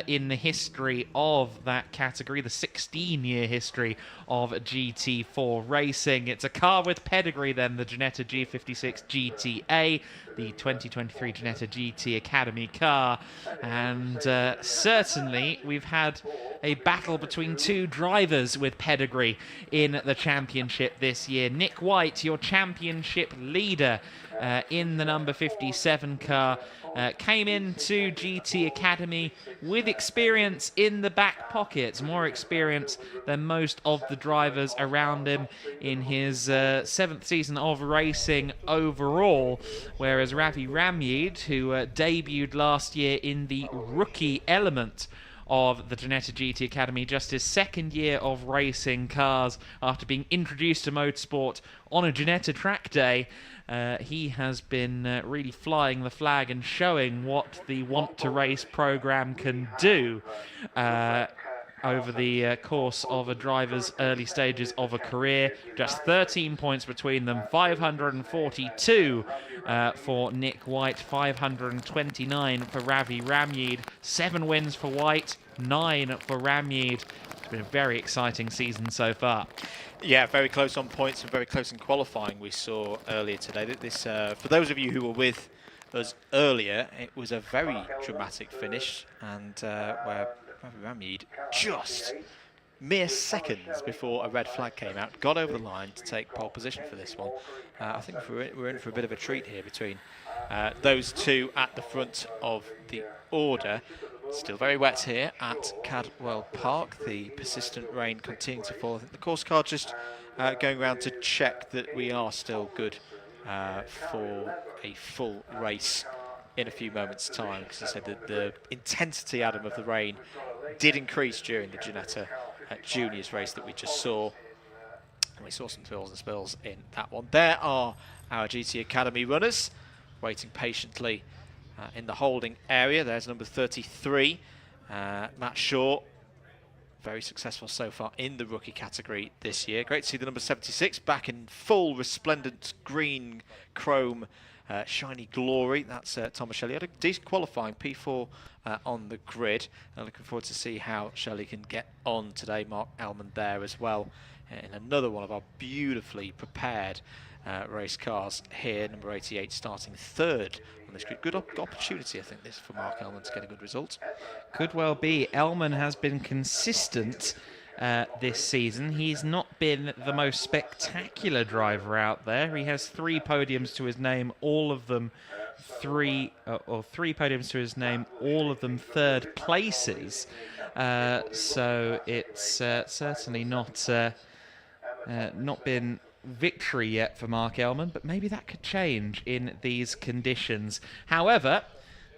in the history of that category, the 16-year history of GT4 racing. It's a car with pedigree then, the Ginetta G56 GTA, the 2023 Ginetta GT Academy car. And certainly we've had a battle between 2 drivers with pedigree in the championship this year. Nick White, your championship leader, in the number 57 car. Came into GT Academy with experience in the back pockets, more experience than most of the drivers around him in his 7th season of racing overall, whereas Ravi Ramyid, who debuted last year in the rookie element of the Ginetta GT Academy, just his 2nd year of racing cars after being introduced to motorsport on a Ginetta track day. He has been really flying the flag and showing what the Want to Race program can do over the course of a driver's early stages of a career. Just 13 points between them, 542 for Nick White, 529 for Ravi Ramyid, 7 wins for White, 9 for Ramyid. It's been a very exciting season so far. Yeah, very close on points and very close in qualifying we saw earlier today. This, for those of you who were with us earlier, it was a very dramatic finish, and where Ravi Ramyid just mere seconds before a red flag came out got over the line to take pole position for this one. I think we're in for a bit of a treat here between those two at the front of the order. Still very wet here at Cadwell Park. The persistent rain continuing to fall. I think the course car just going around to check that we are still good for a full race in a few moments' time, because I said that the intensity, Adam, of the rain did increase during the Ginetta Juniors race that we just saw. And we saw some thrills and spills in that one. There are our GT Academy runners waiting patiently in the holding area. There's number 33, Matt Shaw. Very successful so far in the rookie category this year. Great to see the number 76 back in full resplendent green chrome shiny glory. That's Thomas Shelley. Had a decent qualifying P4 on the grid. Looking forward to see how Shelley can get on today. Mark Elman there as well in another one of our beautifully prepared race cars here. Number 88 starting 3rd on this grid. Good opportunity, I think, this for Mark Elman to get a good result. Could well be. Elman has been consistent this season. He's not been the most spectacular driver out there. He has 3 podiums to his name, all of them three podiums to his name, all of them 3rd places. So it's certainly not been victory yet for Mark Elman, but maybe that could change in these conditions. However,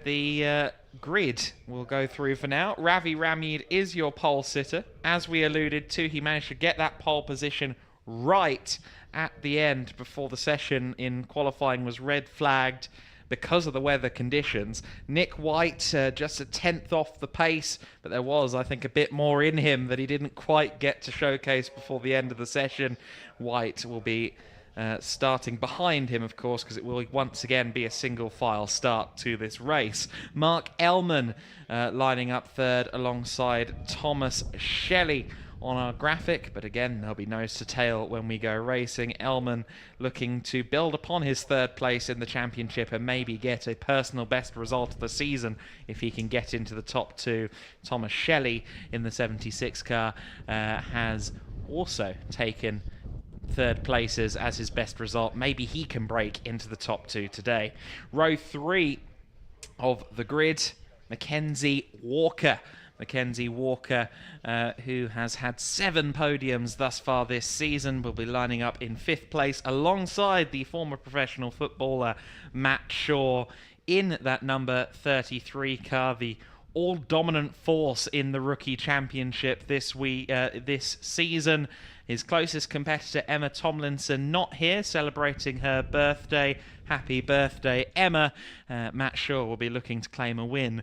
the grid will go through for now. Ravi Ramyid is your pole sitter. As we alluded to, he managed to get that pole position right at the end before the session in qualifying was red flagged because of the weather conditions. Nick White just a 10th off the pace, but there was, I think, a bit more in him that he didn't quite get to showcase before the end of the session. White will be starting behind him, of course, because it will once again be a single file start to this race. Mark Elman lining up 3rd alongside Thomas Shelley on our graphic, but again, there'll be nose to tail when we go racing. Elman looking to build upon his 3rd place in the championship and maybe get a personal best result of the season if he can get into the top 2. Thomas Shelley in the 76 car has also taken 3rd places as his best result. Maybe he can break into the top 2 today. Row 3 of the grid, Mackenzie Walker. Mackenzie Walker, who has had 7 podiums thus far this season, will be lining up in 5th place alongside the former professional footballer Matt Shaw in that number 33 car, the all-dominant force in the rookie championship this season. His closest competitor, Emma Tomlinson, not here, celebrating her birthday. Happy birthday, Emma. Matt Shaw will be looking to claim a win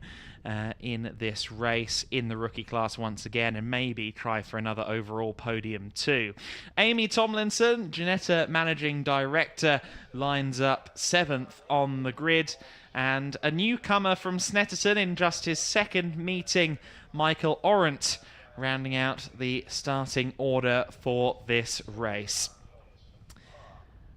in this race in the rookie class once again, and maybe try for another overall podium too. Amy Tomlinson, Ginetta Managing Director, lines up 7th on the grid, and a newcomer from Snetterton in just his 2nd meeting, Michael Orant, rounding out the starting order for this race.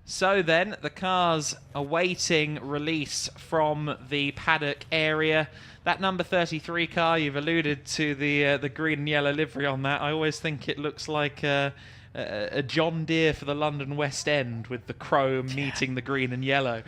So then, the cars awaiting release from the paddock area. That number 33 car, you've alluded to the green and yellow livery on that. I always think it looks like a John Deere for the London West End with the chrome meeting the green and yellow.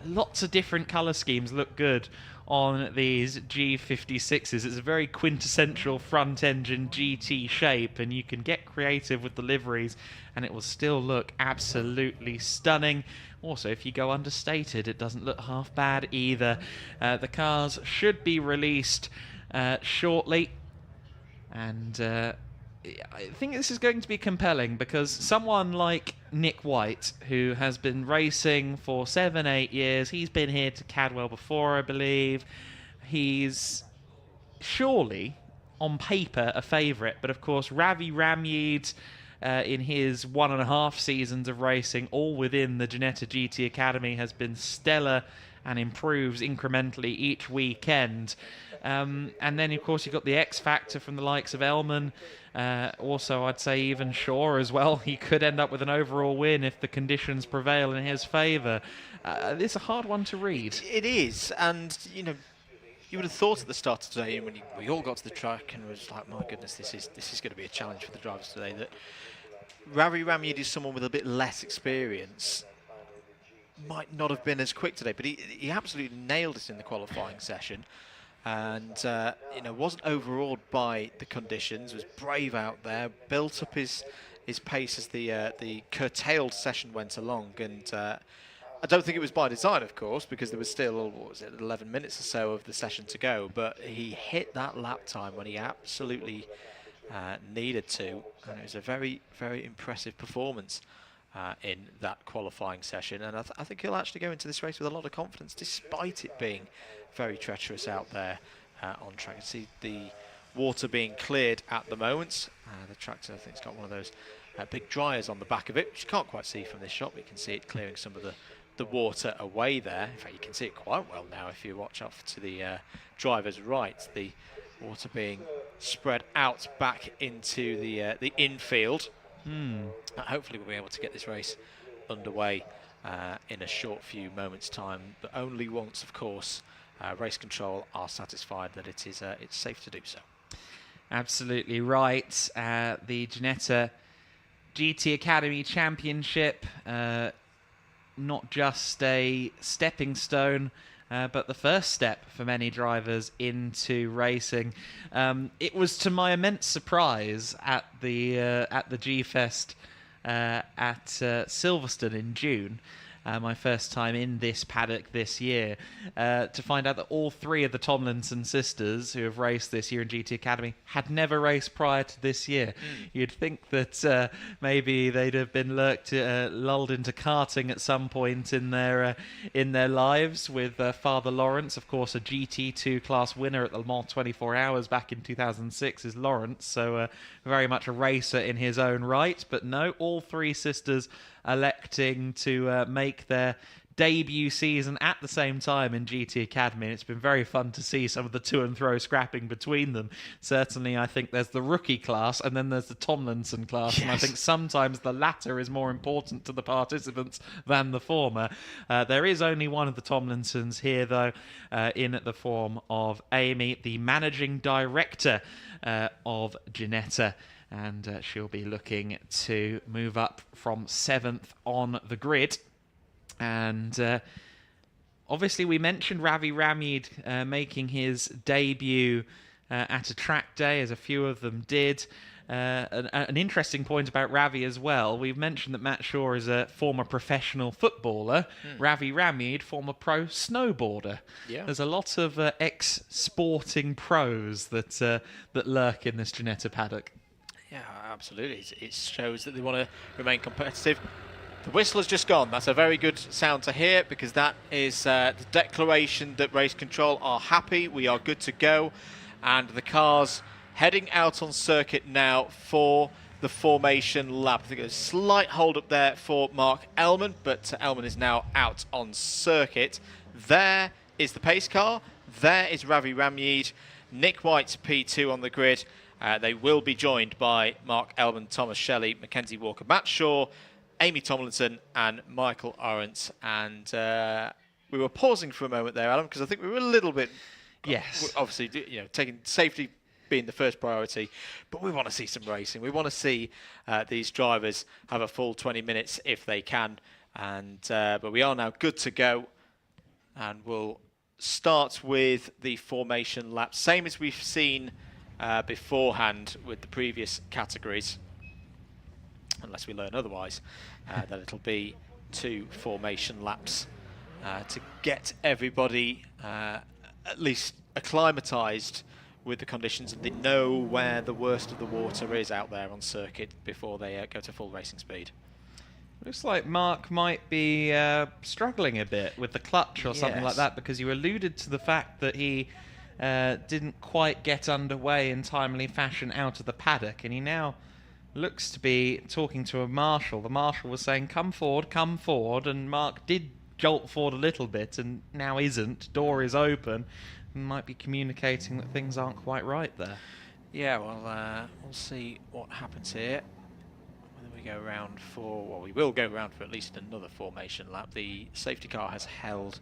Lots of different colour schemes look good on these G56s. It's a very quintessential front-engine GT shape, and you can get creative with the liveries and it will still look absolutely stunning. Also, if you go understated, it doesn't look half bad either. The cars should be released shortly, and I think this is going to be compelling because someone like Nick White, who has been racing for 7-8 years, he's been here to Cadwell before, I believe. He's surely, on paper, a favourite, but of course, Ravi Ramyeed, in his 1.5 seasons of racing, all within the Ginetta GT Academy, has been stellar and improves incrementally each weekend. And then, of course, you've got the X Factor from the likes of Elman. Also, I'd say even Shaw as well. He could end up with an overall win if the conditions prevail in his favour. It's a hard one to read. It is, and, you know, you would have thought at the start of today, when we all got to the track and was like, my goodness, this is going to be a challenge for the drivers today, that Ravi Ramyeed is someone with a bit less experience. Might not have been as quick today, but he absolutely nailed it in the qualifying session, and you know, wasn't overawed by the conditions. Was brave out there, built up his pace as the curtailed session went along, and I don't think it was by design, of course, because there was still, what was it, 11 minutes or so of the session to go, but he hit that lap time when he absolutely needed to, and it was a very, very impressive performance in that qualifying session, and I think he'll actually go into this race with a lot of confidence, despite it being very treacherous out there on track. You see the water being cleared at the moment. The tractor, I think, has got one of those big dryers on the back of it, which you can't quite see from this shot, but you can see it clearing some of the water away there. In fact, you can see it quite well now if you watch off to the driver's right. The water being spread out back into the infield. Hopefully we'll be able to get this race underway in a short few moments' time, but only once, of course, race control are satisfied that it's safe to do so. Absolutely right. The Ginetta GT Academy Championship, not just a stepping stone, but the first step for many drivers into racing. It was to my immense surprise at the G-Fest at Silverstone in June, my first time in this paddock this year, to find out that all 3 of the Tomlinson sisters who have raced this year in GT Academy had never raced prior to this year. You'd think that maybe they'd have been lulled into karting at some point in their lives, with Father Lawrence, of course, a GT2 class winner at the Le Mans 24 Hours back in 2006 is Lawrence, so very much a racer in his own right. But no, all 3 sisters electing to make their debut season at the same time in GT Academy. And it's been very fun to see some of the to and fro scrapping between them. Certainly, I think there's the rookie class and then there's the Tomlinson class. Yes. And I think sometimes the latter is more important to the participants than the former. There is only one of the Tomlinsons here, though, in the form of Amy, the managing director of Ginetta. And she'll be looking to move up from 7th on the grid. And obviously we mentioned Ravi Ramyeed making his debut at a track day, as a few of them did. An interesting point about Ravi as well, we've mentioned that Matt Shaw is a former professional footballer. Ravi Ramyeed, former pro snowboarder. Yeah. There's a lot of ex-sporting pros that lurk in this Ginetta paddock. Yeah, absolutely. It shows that they want to remain competitive. The whistle has just gone. That's a very good sound to hear, because that is the declaration that race control are happy. We are good to go. And the cars heading out on circuit now for the formation lap. I think there's a slight hold up there for Mark Elman, but Elman is now out on circuit. There is the pace car. There is Ravi Ramyeed. Nick White, P2 on the grid. They will be joined by Mark Elman, Thomas Shelley, Mackenzie Walker, Matt Shaw, Amy Tomlinson and Michael Arendts. And we were pausing for a moment there, Adam, because I think we were a little bit, yes, obviously, you know, taking safety being the first priority, but we want to see some racing. We want to see these drivers have a full 20 minutes if they can. And but we are now good to go, and we'll start with the formation lap, same as we've seen beforehand with the previous categories, unless we learn otherwise, that it'll be 2 formation laps to get everybody at least acclimatised with the conditions, and they know where the worst of the water is out there on circuit before they go to full racing speed. Looks like Mark might be struggling a bit with the clutch or something like that, because you alluded to the fact that he didn't quite get underway in timely fashion out of the paddock, and he now looks to be talking to a marshal. The marshal was saying, come forward, and Mark did jolt forward a little bit and now isn't. Door is open. Might be communicating that things aren't quite right there. Yeah, well, we'll see what happens here. Whether we go round for, well, we will go round for at least another formation lap. The safety car has held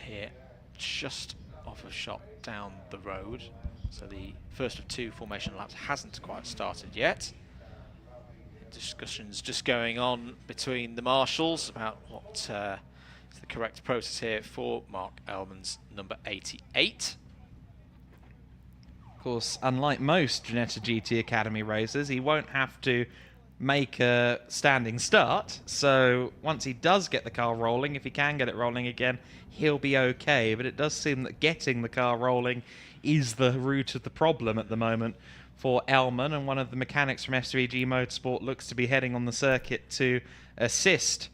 here just off a shot down the road. So the first of 2 formation laps hasn't quite started yet. Discussions just going on between the marshals about what is the correct process here for Mark Elman's number 88. Of course, unlike most Ginetta GT Academy racers, he won't have to make a standing start. So once he does get the car rolling, if he can get it rolling again, he'll be okay. But it does seem that getting the car rolling is the root of the problem at the moment for Elman, and one of the mechanics from S3G Motorsport looks to be heading on the circuit to assist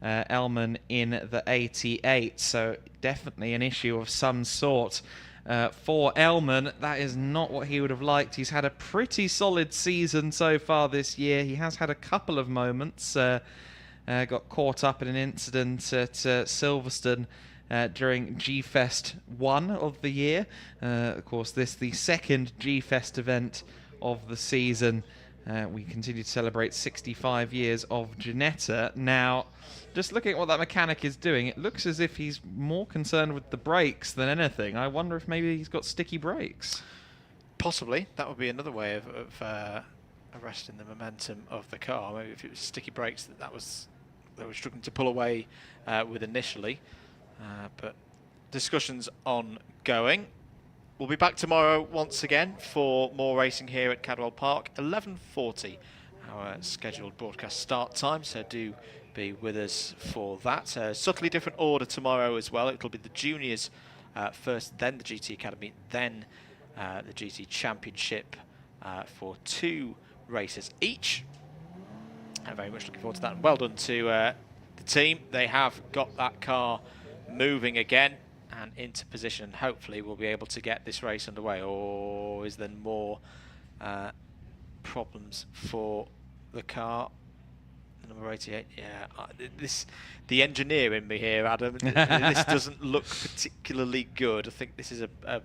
Elman in the 88. So definitely an issue of some sort for Elman. That is not what he would have liked. He's had a pretty solid season so far this year. He has had a couple of moments. Got caught up in an incident at Silverstone during G-Fest 1 of the year. Of course, this the second G-Fest event of the season. We continue to celebrate 65 years of Ginetta. Now, just looking at what that mechanic is doing, it looks as if he's more concerned with the brakes than anything. I wonder if maybe he's got sticky brakes. Possibly. That would be another way of arresting the momentum of the car. Maybe if it was sticky brakes they were struggling to pull away with initially. But discussions ongoing. We'll be back tomorrow once again for more racing here at Cadwell Park. 11:40 our scheduled broadcast start time, so do be with us for that. Subtly different order tomorrow as well. It'll be the juniors first, then the GT Academy, then the GT Championship for 2 races each. I'm very much looking forward to that. And well done to the team. They have got that car moving again and into position. Hopefully we'll be able to get this race underway. Or is there more problems for the car? Number 88. Yeah, the engineer in me here, Adam. This doesn't look particularly good. I think this is I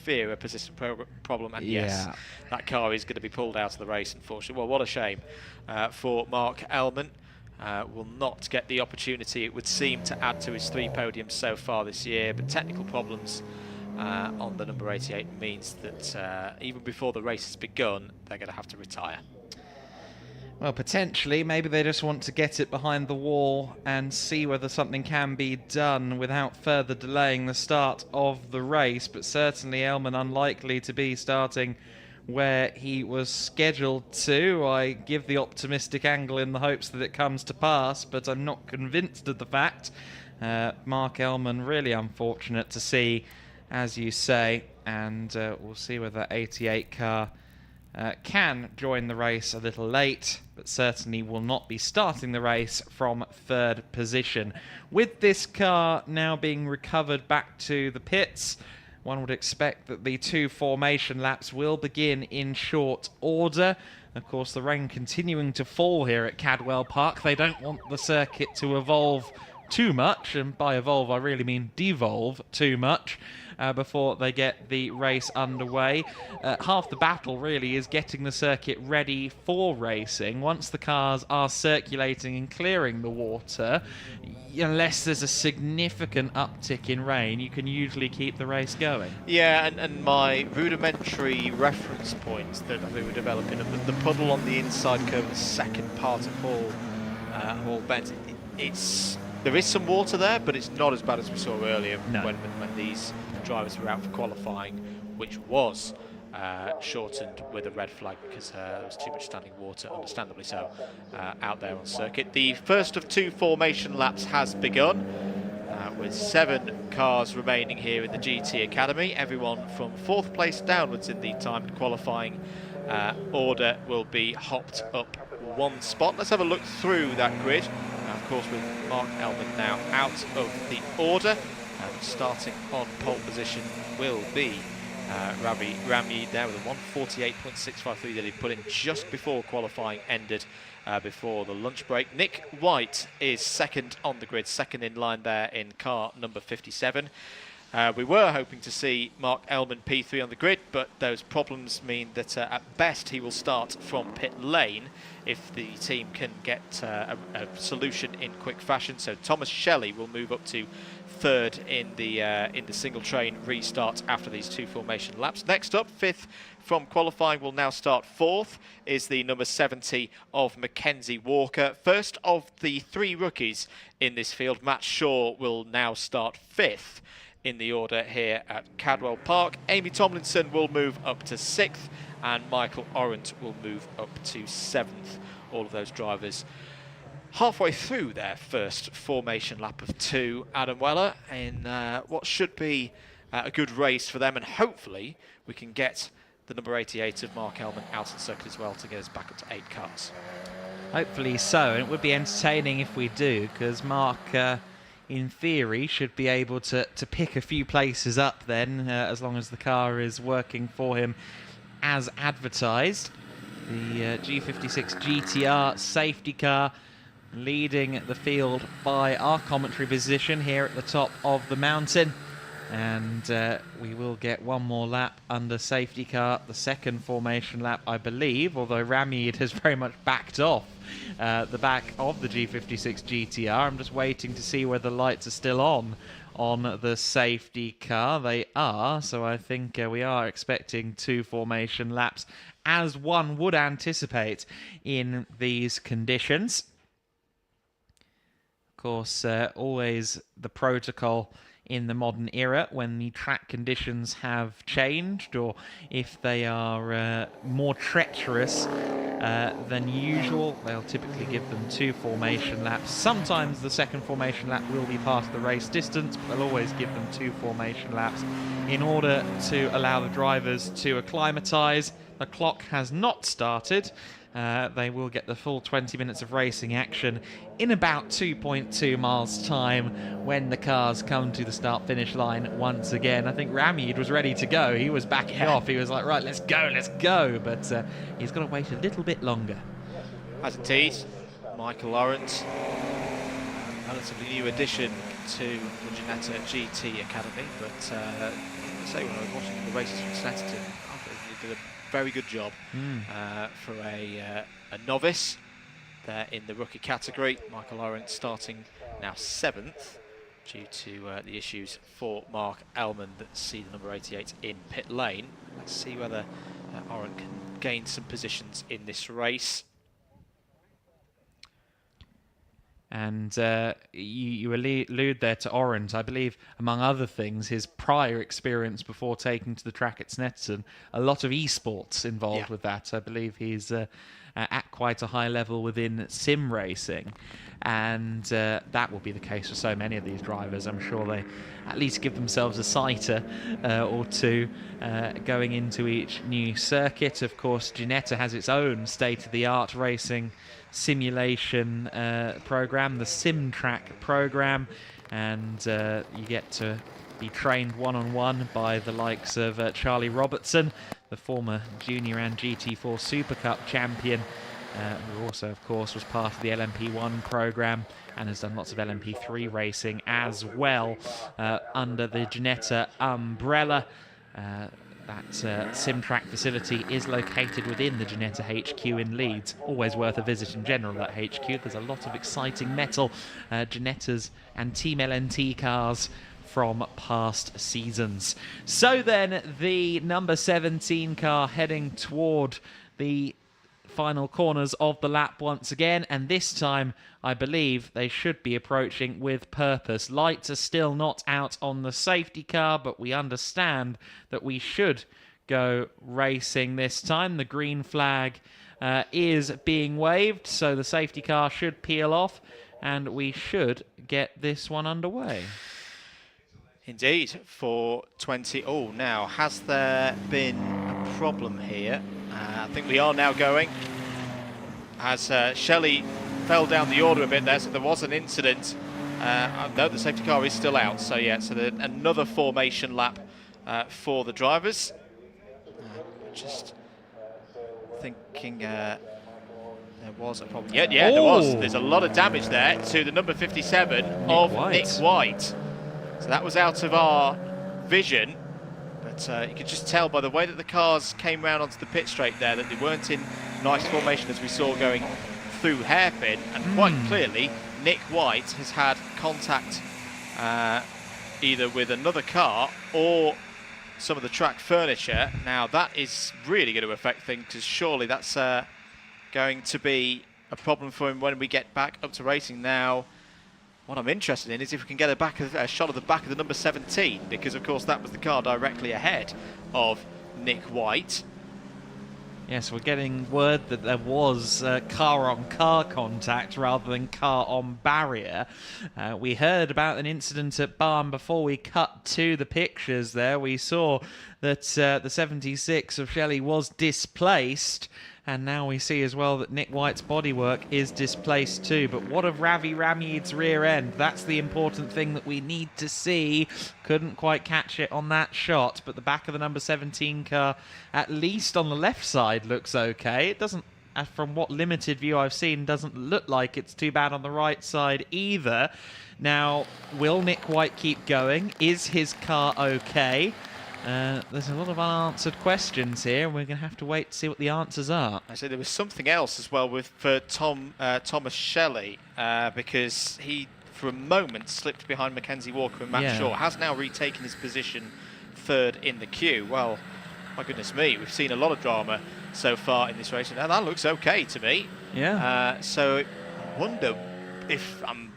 fear a persistent problem, and yes, that car is going to be pulled out of the race, unfortunately. Well, what a shame for Mark Elman. Will not get the opportunity, it would seem, to add to his 3 podiums so far this year, but technical problems on the number 88 means that even before the race has begun, they're going to have to retire. Well, potentially, maybe they just want to get it behind the wall and see whether something can be done without further delaying the start of the race, but certainly Elman unlikely to be starting where he was scheduled to. I give the optimistic angle in the hopes that it comes to pass, but I'm not convinced of the fact. Mark Elman, really unfortunate to see, as you say, and we'll see whether 88 car can join the race a little late, but certainly will not be starting the race from 3rd position. With this car now being recovered back to the pits, one would expect that the 2 formation laps will begin in short order. Of course, the rain continuing to fall here at Cadwell Park. They don't want the circuit to evolve too much, and by evolve I really mean devolve too much. before they get the race underway. Half the battle really is getting the circuit ready for racing. Once the cars are circulating and clearing the water, unless there's a significant uptick in rain, you can usually keep the race going. Yeah, and my rudimentary reference points that we were developing, the puddle on the inside curve of the second part of Hall Bend, there is some water there, but it's not as bad as we saw earlier when these drivers were out for qualifying, which was shortened with a red flag because there was too much standing water, understandably so, out there on circuit. The first of 2 formation laps has begun, with 7 cars remaining here in the GT Academy. Everyone from 4th place downwards in the timed qualifying order will be hopped up 1 spot. Let's have a look through that grid. Of course, with Mark Elman now out of the order, and starting on pole position will be Rami there with a 1:48.653 that he put in just before qualifying ended, before the lunch break. Nick White is second on the grid, second in line there in car number 57. We were hoping to see Mark Elman P3 on the grid, but those problems mean that at best he will start from pit lane if the team can get a solution in quick fashion. So Thomas Shelley will move up to 3rd in the single train restart after these 2 formation laps. Next up, 5th from qualifying will now start 4th, is the number 70 of Mackenzie Walker. First of the 3 rookies in this field, Matt Shaw will now start 5th in the order here at Cadwell Park. Amy Tomlinson will move up to 6th, and Michael Orant will move up to 7th. All of those drivers halfway through their first formation lap of 2, Adam Weller, in what should be a good race for them, and hopefully we can get the number 88 of Mark Elman out on circuit as well to get us back up to 8 cars. Hopefully so, and it would be entertaining if we do, because Mark, in theory, should be able to pick a few places up then, as long as the car is working for him as advertised. The G56 GTR safety car leading the field by our commentary position here at the top of the mountain, and we will get 1 more lap under safety car, the 2nd formation lap, I believe, although Ramid has very much backed off the back of the G56 GTR. I'm just waiting to see whether the lights are still on the safety car. They are, so I think we are expecting 2 formation laps, as one would anticipate in these conditions. Of course, always the protocol in the modern era when the track conditions have changed, or if they are more treacherous than usual, they'll typically give them 2 formation laps. Sometimes the 2nd formation lap will be part of the race distance, but they'll always give them 2 formation laps in order to allow the drivers to acclimatise. The clock has not started. They will get the full 20 minutes of racing action in about 2.2 miles time when the cars come to the start-finish line once again. I think Ramid was ready to go. He was backing off. He was like, right, let's go. But he's got to wait a little bit longer. As indeed, Michael Lawrence, relatively new addition to the Ginetta GT Academy, but I say when I was watching the races from Snetterton, he did a very good job for a novice there in the rookie category. Michael Lawrence starting now 7th due to the issues for Mark Elman that see the number 88 in pit lane. Let's see whether Orant can gain some positions in this race. And you allude there to Orant. I believe, among other things, his prior experience before taking to the track at Snetterton, a lot of esports involved with that. I believe he's at quite a high level within sim racing. And that will be the case for so many of these drivers. I'm sure they at least give themselves a sighter or 2 going into each new circuit. Of course, Ginetta has its own state-of-the-art racing simulation program, the SimTrack program, and you get to be trained one-on-one by the likes of Charlie Robertson, the former Junior and GT4 Super Cup champion, who also, of course, was part of the LMP1 program and has done lots of LMP3 racing as well under the Ginetta umbrella. That sim track facility is located within the Ginetta HQ in Leeds. Always worth a visit in general, that HQ. There's a lot of exciting metal Ginettas and Team LNT cars from past seasons. So then, the number 17 car heading toward the final corners of the lap once again, and this time I believe they should be approaching with purpose. Lights are still not out on the safety car, but we understand that we should go racing this time. The green flag is being waved, so the safety car should peel off and we should get this one underway. Indeed, for 20. Oh, now, has there been a problem here? I think we are now going. As Shelley fell down the order a bit there, so there was an incident. No, the safety car is still out. So yeah, so another formation lap for the drivers. Just thinking there was a problem. Yeah, there was. There's a lot of damage there to the number 57 of Nick White. So that was out of our vision. But you could just tell by the way that the cars came round onto the pit straight there that they weren't in nice formation as we saw going through hairpin, and quite clearly Nick White has had contact either with another car or some of the track furniture. Now that is really going to affect things, because surely that's going to be a problem for him when we get back up to racing. Now what I'm interested in is if we can get a shot of the back of the number 17, because of course that was the car directly ahead of Nick White. Yes, we're getting word that there was car-on-car contact rather than car-on-barrier. We heard about an incident at Barn before we cut to the pictures there. We saw that the 76 of Shelley was displaced, and now we see as well that Nick White's bodywork is displaced too. But what of Ravi Ramyid's rear end? That's the important thing that we need to see. Couldn't quite catch it on that shot, but the back of the number 17 car, at least on the left side, looks okay. It doesn't, from what limited view I've seen, doesn't look like it's too bad on the right side either. Now, will Nick White keep going? Is his car okay? There's a lot of unanswered questions here, and we're going to have to wait to see what the answers are. I say there was something else as well for Thomas Shelley, because he, for a moment, slipped behind Mackenzie Walker and Matt Shaw. Has now retaken his position third in the queue. Well, my goodness me, we've seen a lot of drama so far in this race, and that looks okay to me. Yeah. So I wonder if I'm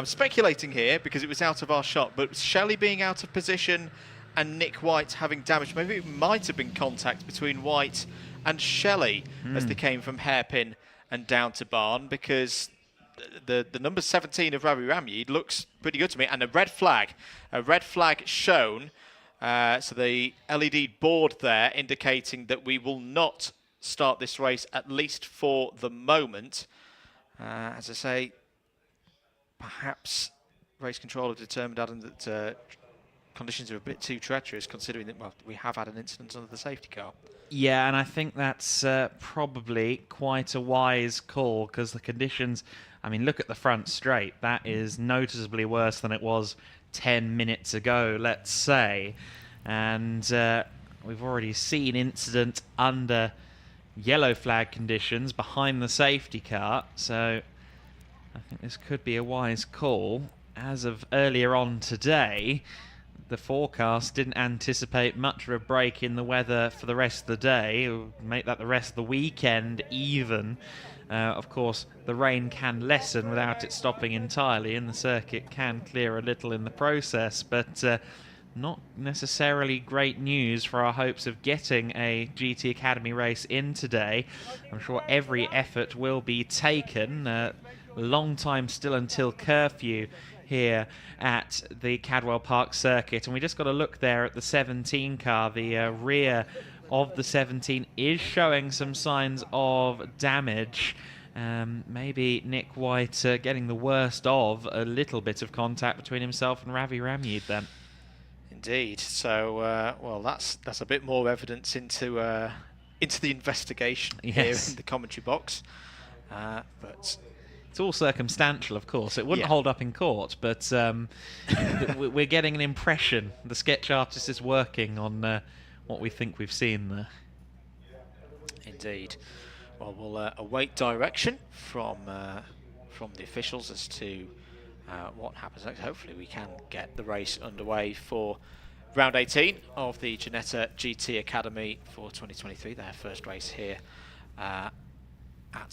speculating here because it was out of our shot, but Shelley being out of position and Nick White having damage, maybe it might have been contact between White and Shelley as they came from hairpin and down to Barn, because the number 17 of Ravi Ramyid looks pretty good to me, and a red flag shown. So the LED board there indicating that we will not start this race, at least for the moment. As I say, perhaps race control have determined, Adam, that conditions are a bit too treacherous, considering that, well, we have had an incident under the safety car. Yeah, and I think that's probably quite a wise call, because the conditions, I mean, look at the front straight. That is noticeably worse than it was 10 minutes ago, let's say. And we've already seen incident under yellow flag conditions behind the safety car, so I think this could be a wise call. As of earlier on today, the forecast didn't anticipate much of a break in the weather for the rest of the day. It would make that the rest of the weekend even. Of course, the rain can lessen without it stopping entirely, and the circuit can clear a little in the process, but not necessarily great news for our hopes of getting a GT Academy race in today. I'm sure every effort will be taken. Long time still until curfew here at the Cadwell Park circuit, and we just got to look there at the 17 car. The rear of the 17 is showing some signs of damage. Maybe Nick White getting the worst of a little bit of contact between himself and Ravi Ramyid then. Indeed. So, well, that's a bit more evidence into into the investigation Yes. here in the commentary box. But it's all circumstantial, of course. It wouldn't Yeah. hold up in court, but we're getting an impression. The sketch artist is working on what we think we've seen there. indeed, well, we'll await direction from the officials as to what happens next. Hopefully we can get the race underway for round 18 of the Ginetta GT Academy for 2023, their first race here at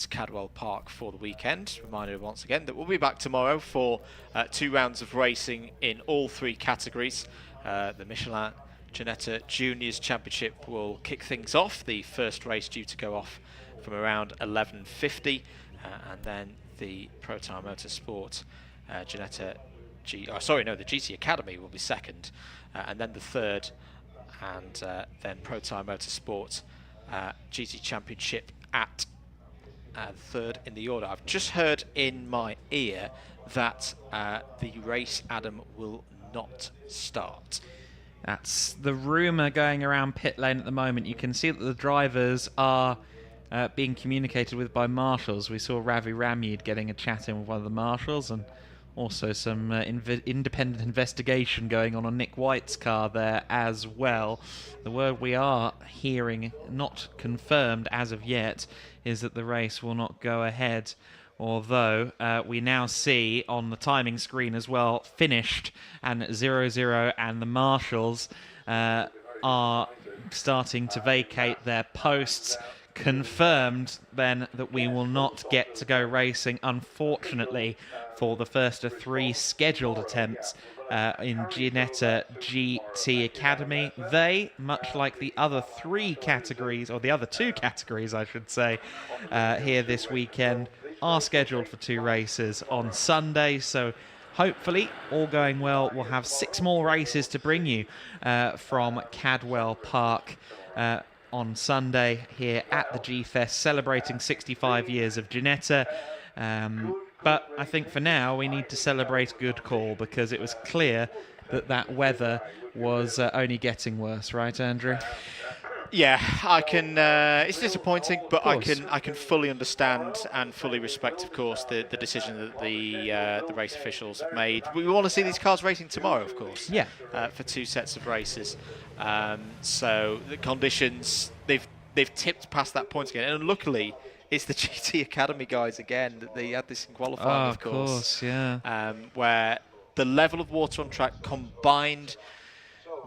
Cadwell Park for the weekend. Reminder once again that we'll be back tomorrow for 2 rounds of racing in all 3 categories. The Michelin Ginetta Juniors Championship will kick things off, the first race due to go off from around 11:50, and then the Pro Tire Motorsport the GT Academy will be second, and then the third, and then Pro Tire Motorsport GT Championship at third in the order. I've just heard in my ear that the race, Adam, will not start. That's the rumour going around pit lane at the moment. You can see that the drivers are being communicated with by marshals. We saw Ravi Ramyud getting a chat in with one of the marshals, and also some independent investigation going on Nick White's car there as well. The word we are hearing, not confirmed as of yet, is that the race will not go ahead. Although we now see on the timing screen as well, finished and 0-0, and the marshals are starting to vacate their posts. Confirmed then that we will not get to go racing, unfortunately, for the first of 3 scheduled attempts in Ginetta GT Academy. They, much like the other 3 categories, or the other 2 categories I should say, here this weekend, are scheduled for 2 races on Sunday. So hopefully, all going well, we'll have 6 more races to bring you from Cadwell Park on Sunday here at the G-Fest, celebrating 65 years of Ginetta. But I think for now we need to celebrate good call, because it was clear that that weather was only getting worse, right, Andrew? Yeah, I can. It's disappointing, but I can fully understand and fully respect, of course, the decision that the race officials have made. We want to see these cars racing tomorrow, of course. Yeah. For 2 sets of races. So the conditions, they've tipped past that point again, and luckily it's the GT Academy guys again that they had this in qualifying, of course. Yeah. Where the level of water on track combined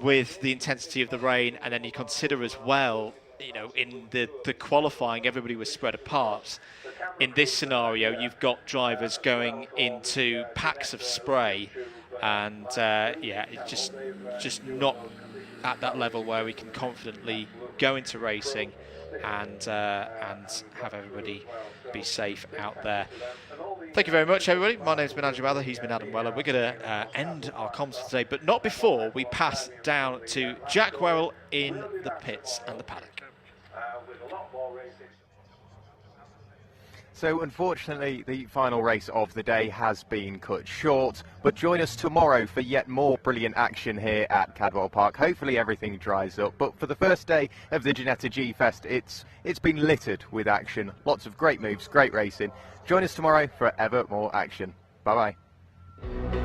with the intensity of the rain, and then you consider as well, you know, in the qualifying, everybody was spread apart. In this scenario, you've got drivers going into packs of spray, and yeah, it's just not at that level where we can confidently go into racing and have everybody be safe out there. Thank you very much, everybody. My name's been Andrew Mather, he's been Adam Weller. We're going to end our comms for today, but not before we pass down to Jack Werrell in the pits and the paddock. So unfortunately, the final race of the day has been cut short, but join us tomorrow for yet more brilliant action here at Cadwell Park. Hopefully everything dries up, but for the first day of the Ginetta G-Fest, it's been littered with action. Lots of great moves, great racing. Join us tomorrow for ever more action. Bye-bye.